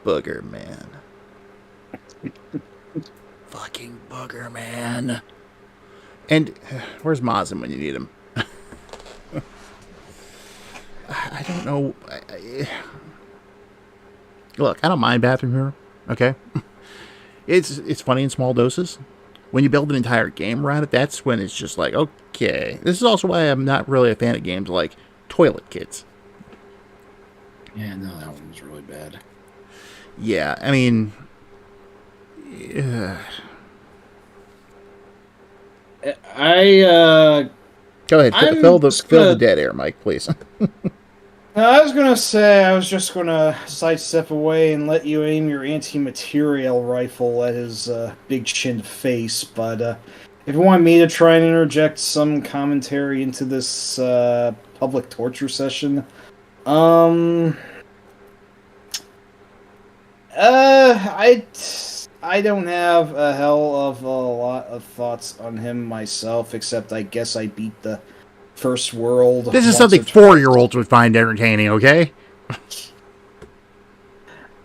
Speaker 1: Booger Man. Fucking Booger Man. And where's Mazin when you need him? I don't know. Look, I don't mind Bathroom Hero. Okay? It's funny in small doses. When you build an entire game around it, that's when it's just like, okay. This is also why I'm not really a fan of games like Toilet Kids.
Speaker 2: Yeah, no, that one was really bad.
Speaker 1: Yeah, I mean,
Speaker 2: I
Speaker 1: Go ahead,
Speaker 2: I'm just
Speaker 1: fill the
Speaker 2: gonna.
Speaker 1: dead air, Mike, please.
Speaker 2: I was gonna say I was just gonna sidestep away and let you aim your anti-material rifle at his big chinned face. But if you want me to try and interject some commentary into this public torture session, um, I don't have a hell of a lot of thoughts on him myself, except I guess I beat the first world.
Speaker 1: This is
Speaker 2: once
Speaker 1: something
Speaker 2: or twice.
Speaker 1: 4-year-olds would find entertaining, okay?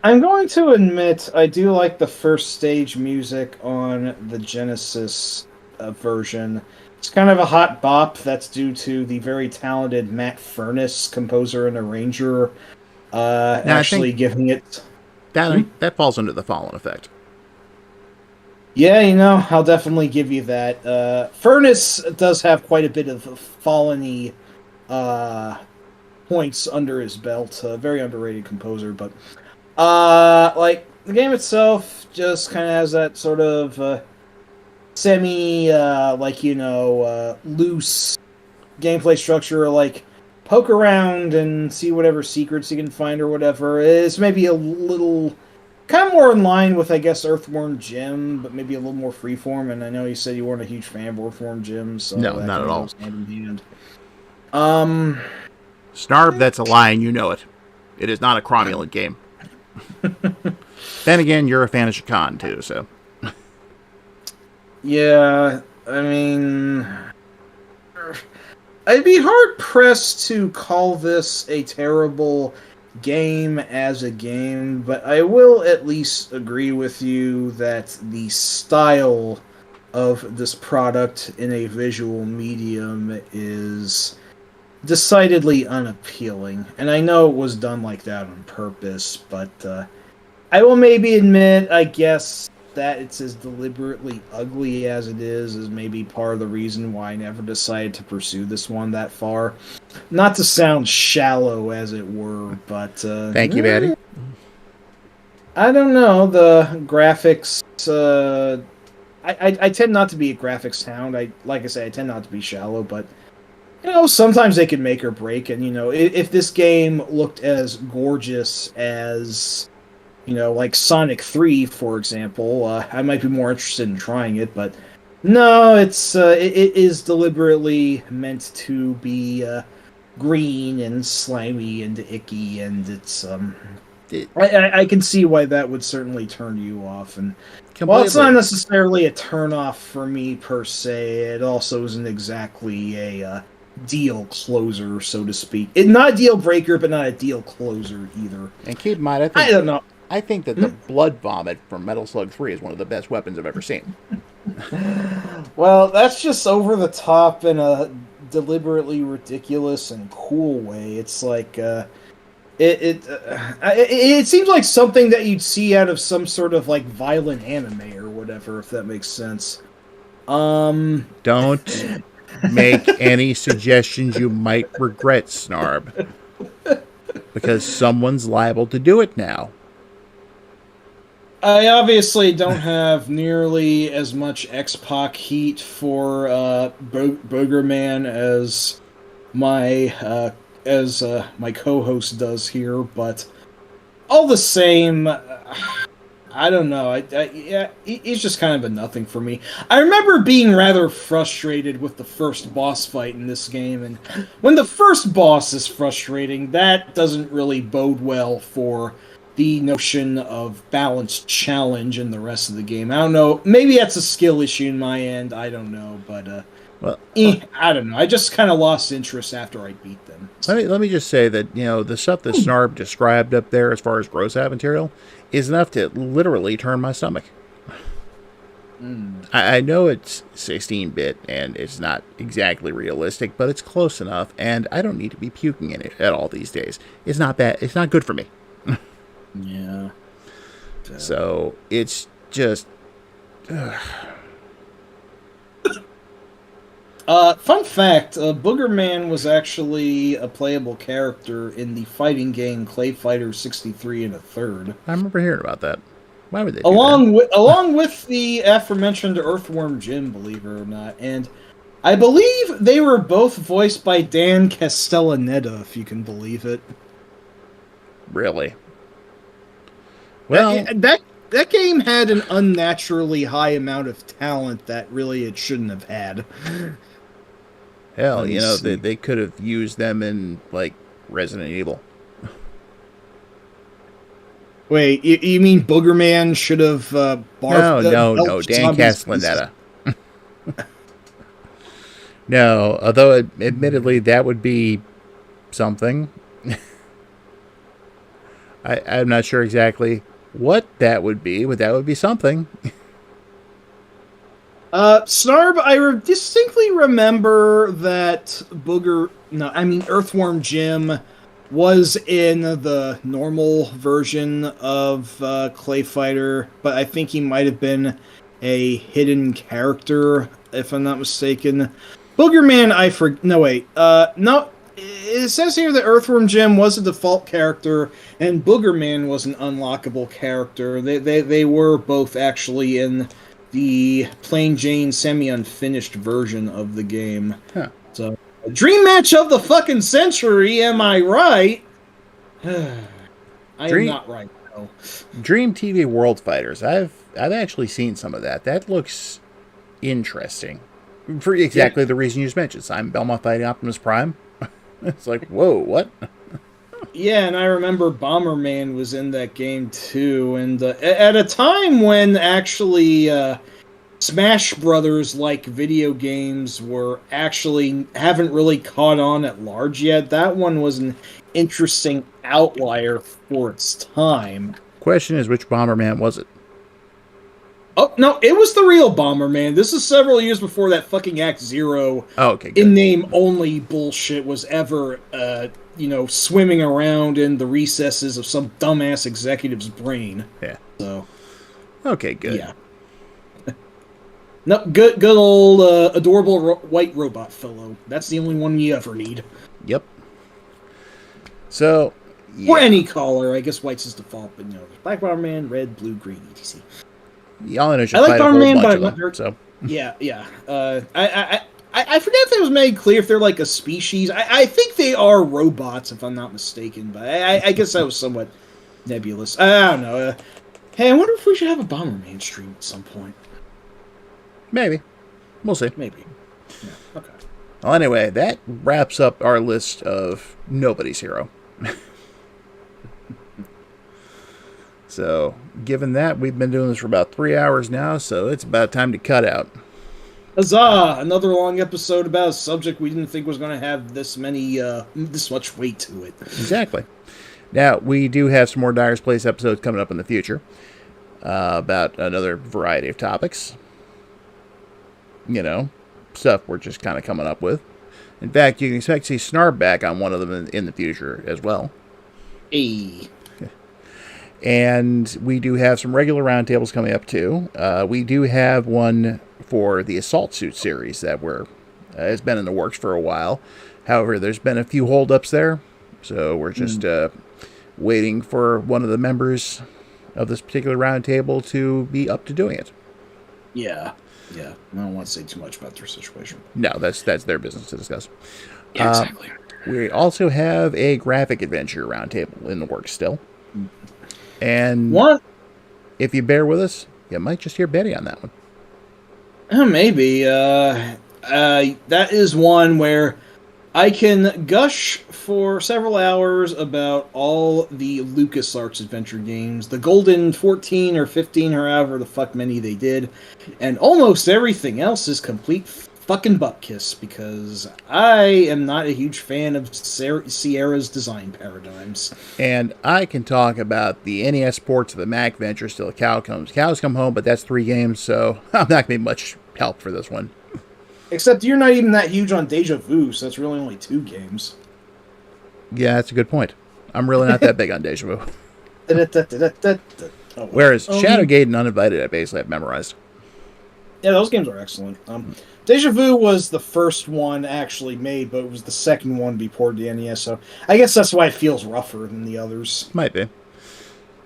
Speaker 2: I'm going to admit I do like the first stage music on the Genesis version. It's kind of a hot bop. That's due to the very talented Matt Furness, composer and arranger,
Speaker 1: Now, I
Speaker 2: actually
Speaker 1: think
Speaker 2: giving it.
Speaker 1: that falls under the Fallen effect.
Speaker 2: Yeah, I'll definitely give you that. Furness does have quite a bit of Fallen-y points under his belt. Very underrated composer, but like the game itself just kind of has that sort of semi, loose gameplay structure. Like poke around and see whatever secrets you can find or whatever. It's maybe a little kind of more in line with, I guess, Earthworm Jim, but maybe a little more freeform. And I know you said you weren't a huge fan of Earthworm Jim, so
Speaker 1: No,
Speaker 2: that
Speaker 1: not
Speaker 2: kind
Speaker 1: at
Speaker 2: of
Speaker 1: all.
Speaker 2: goes hand in hand.
Speaker 1: Snarb, that's a lie, and you know it. It is not a cromulent game. Then again, you're a fan of Shakan, too, so.
Speaker 2: Yeah, I mean, I'd be hard pressed to call this a terrible game as a game, but I will at least agree with you that the style of this product in a visual medium is decidedly unappealing. And I know it was done like that on purpose, but I will maybe admit, I guess, that it's as deliberately ugly as it is maybe part of the reason why I never decided to pursue this one that far. Not to sound shallow, as it were, but
Speaker 1: Thank you, Maddie.
Speaker 2: I don't know, the graphics. I tend not to be a graphics hound. Like I say, I tend not to be shallow, but sometimes they can make or break. And if this game looked as gorgeous as like Sonic 3, for example, I might be more interested in trying it, but no, it is deliberately meant to be green and slimy and icky, and it's I can see why that would certainly turn you off. And while it's not necessarily a turn off for me per se, it also isn't exactly a deal closer, so to speak. Not a deal breaker, but not a deal closer either.
Speaker 1: And keep in mind,
Speaker 2: I don't know.
Speaker 1: I think that the blood vomit from Metal Slug 3 is one of the best weapons I've ever seen.
Speaker 2: Well, that's just over the top in a deliberately ridiculous and cool way. It's like it seems like something that you'd see out of some sort of like violent anime or whatever, if that makes sense.
Speaker 1: Don't make any suggestions you might regret, Snarb, because someone's liable to do it now.
Speaker 2: I obviously don't have nearly as much X-Pac heat for Boogerman as my co-host does here, but all the same, I don't know. It's just kind of a nothing for me. I remember being rather frustrated with the first boss fight in this game, and when the first boss is frustrating, that doesn't really bode well for the notion of balanced challenge in the rest of the game. I don't know. Maybe that's a skill issue in my end. I don't know, but I don't know. I just kind of lost interest after I beat them.
Speaker 1: Let me just say that the stuff that Snarb described up there as far as gross ad material is enough to literally turn my stomach. I know it's 16-bit and it's not exactly realistic, but it's close enough, and I don't need to be puking in it at all these days. It's not bad. It's not good for me.
Speaker 2: Yeah.
Speaker 1: So it's just.
Speaker 2: Fun fact: Boogerman was actually a playable character in the fighting game Clay Fighter 63 and a third.
Speaker 1: I remember hearing about that. Why would they do that?
Speaker 2: Along with the aforementioned Earthworm Jim, believe it or not, and I believe they were both voiced by Dan Castellaneta, if you can believe it.
Speaker 1: Really? Well,
Speaker 2: That game had an unnaturally high amount of talent that really it shouldn't have had.
Speaker 1: hell, they could have used them in, like, Resident Evil.
Speaker 2: Wait, you mean Boogerman should have barfed?
Speaker 1: No, Dan Castellaneta. No, although admittedly that would be something. I'm not sure exactly what that would be, but that would be something.
Speaker 2: Snarb, I distinctly remember that Earthworm Jim was in the normal version of Clay Fighter, but I think he might have been a hidden character, if I'm not mistaken. Boogerman, no, it says here that Earthworm Jim was a default character, and Boogerman was an unlockable character. They were both actually in the plain Jane semi-unfinished version of the game.
Speaker 1: Huh.
Speaker 2: So, dream match of the fucking century, am I right? I am not right, though.
Speaker 1: Dream TV World Fighters. I've actually seen some of that. That looks interesting. For exactly the reason you just mentioned. I'm Belmont fighting Optimus Prime. It's like, whoa, what?
Speaker 2: Yeah, and I remember Bomberman was in that game too, and at a time when actually Smash Brothers like video games haven't really caught on at large yet. That one was an interesting outlier for its time.
Speaker 1: Question is, which Bomberman was it?
Speaker 2: Oh, no, it was the real Bomberman. This is several years before that fucking Act Zero in-name only bullshit was ever, swimming around in the recesses of some dumbass executive's brain.
Speaker 1: Yeah.
Speaker 2: So.
Speaker 1: Okay, good.
Speaker 2: Yeah. No, good old adorable white robot fellow. That's the only one you ever need.
Speaker 1: Yep. So. Yeah.
Speaker 2: Or any color. I guess white's is default, but black Bomberman, red, blue, green, etc.
Speaker 1: Y'all know
Speaker 2: I like Bomberman, but
Speaker 1: I'm not so.
Speaker 2: Yeah. I forget if it was made clear if they're like a species. I think they are robots, if I'm not mistaken, but I guess that was somewhat nebulous. I don't know. Hey, I wonder if we should have a Bomberman stream at some point.
Speaker 1: Maybe. We'll see.
Speaker 2: Maybe. Yeah, okay.
Speaker 1: Well, anyway, that wraps up our list of Nobody's Hero. So, given that, we've been doing this for about 3 hours now, so it's about time to cut out.
Speaker 2: Huzzah! Another long episode about a subject we didn't think was going to have this much weight to it.
Speaker 1: Exactly. Now, we do have some more Dyer's Place episodes coming up in the future about another variety of topics. Stuff we're just kind of coming up with. In fact, you can expect to see Snarb back on one of them in the future as well.
Speaker 2: Hey.
Speaker 1: And we do have some regular roundtables coming up too. We do have one for the Assault Suit series that has been in the works for a while. However, there's been a few holdups there, so we're just waiting for one of the members of this particular roundtable to be up to doing it.
Speaker 2: Yeah. I don't want to say too much about their situation.
Speaker 1: No, that's their business to discuss.
Speaker 2: Yeah, exactly.
Speaker 1: We also have a graphic adventure roundtable in the works still. And if you bear with us, you might just hear Betty on that one.
Speaker 2: Maybe. That is one where I can gush for several hours about all the LucasArts adventure games, the Golden 14 or 15 or however the fuck many they did, and almost everything else is complete fucking butt kiss because I am not a huge fan of Sierra's design paradigms.
Speaker 1: And I can talk about the NES ports of the Mac Venture till Cows Come Home, but that's 3 games, so I'm not going to be much help for this one.
Speaker 2: Except you're not even that huge on Deja Vu, so it's really only 2 games.
Speaker 1: Yeah, that's a good point. I'm really not that big on Deja Vu.
Speaker 2: Oh,
Speaker 1: whereas Shadowgate and Uninvited I basically have memorized.
Speaker 2: Yeah, those games are excellent. Deja Vu was the first one actually made, but it was the second one to be ported to NES, so I guess that's why it feels rougher than the others.
Speaker 1: Might be.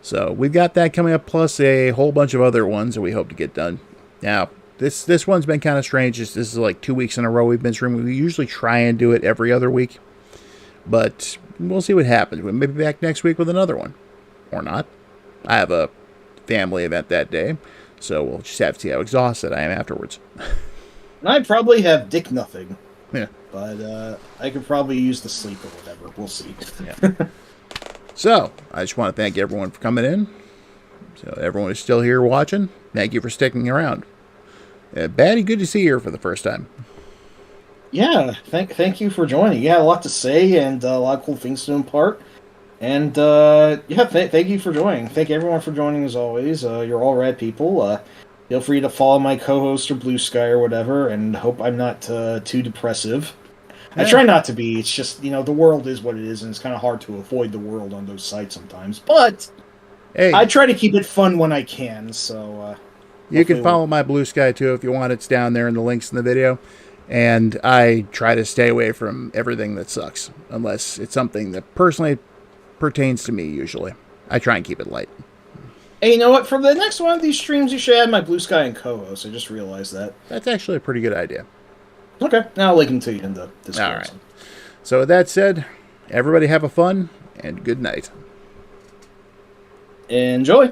Speaker 1: So we've got that coming up, plus a whole bunch of other ones that we hope to get done. Now, this one's been kind of strange. This is like 2 weeks in a row we've been streaming. We usually try and do it every other week, but we'll see what happens. We may be back next week with another one, or not. I have a family event that day, so we'll just have to see how exhausted I am afterwards.
Speaker 2: And I probably have dick nothing.
Speaker 1: Yeah.
Speaker 2: But I could probably use the sleep or whatever. We'll see.
Speaker 1: Yeah. So, I just want to thank everyone for coming in. So, everyone who's still here watching, thank you for sticking around. Batty, good to see you here for the first time.
Speaker 2: Yeah, thank you for joining. You had a lot to say and a lot of cool things to impart. And, thank you for joining. Thank everyone for joining as always. You're all rad people. Feel free to follow my co-host or Blue Sky or whatever, and hope I'm not too depressive. Yeah. I try not to be. It's just, the world is what it is, and it's kind of hard to avoid the world on those sites sometimes. But hey, I try to keep it fun when I can, so...
Speaker 1: you can follow my Blue Sky, too, if you want. It's down there in the links in the video. And I try to stay away from everything that sucks, unless it's something that personally pertains to me, usually. I try and keep it light.
Speaker 2: Hey, you know what? For the next one of these streams, you should add my Blue Sky and co-host. I just realized that.
Speaker 1: That's actually a pretty good idea.
Speaker 2: Okay, now I'll link them to you in the Discord.
Speaker 1: All right. So with that said, everybody have a fun and good night.
Speaker 2: Enjoy.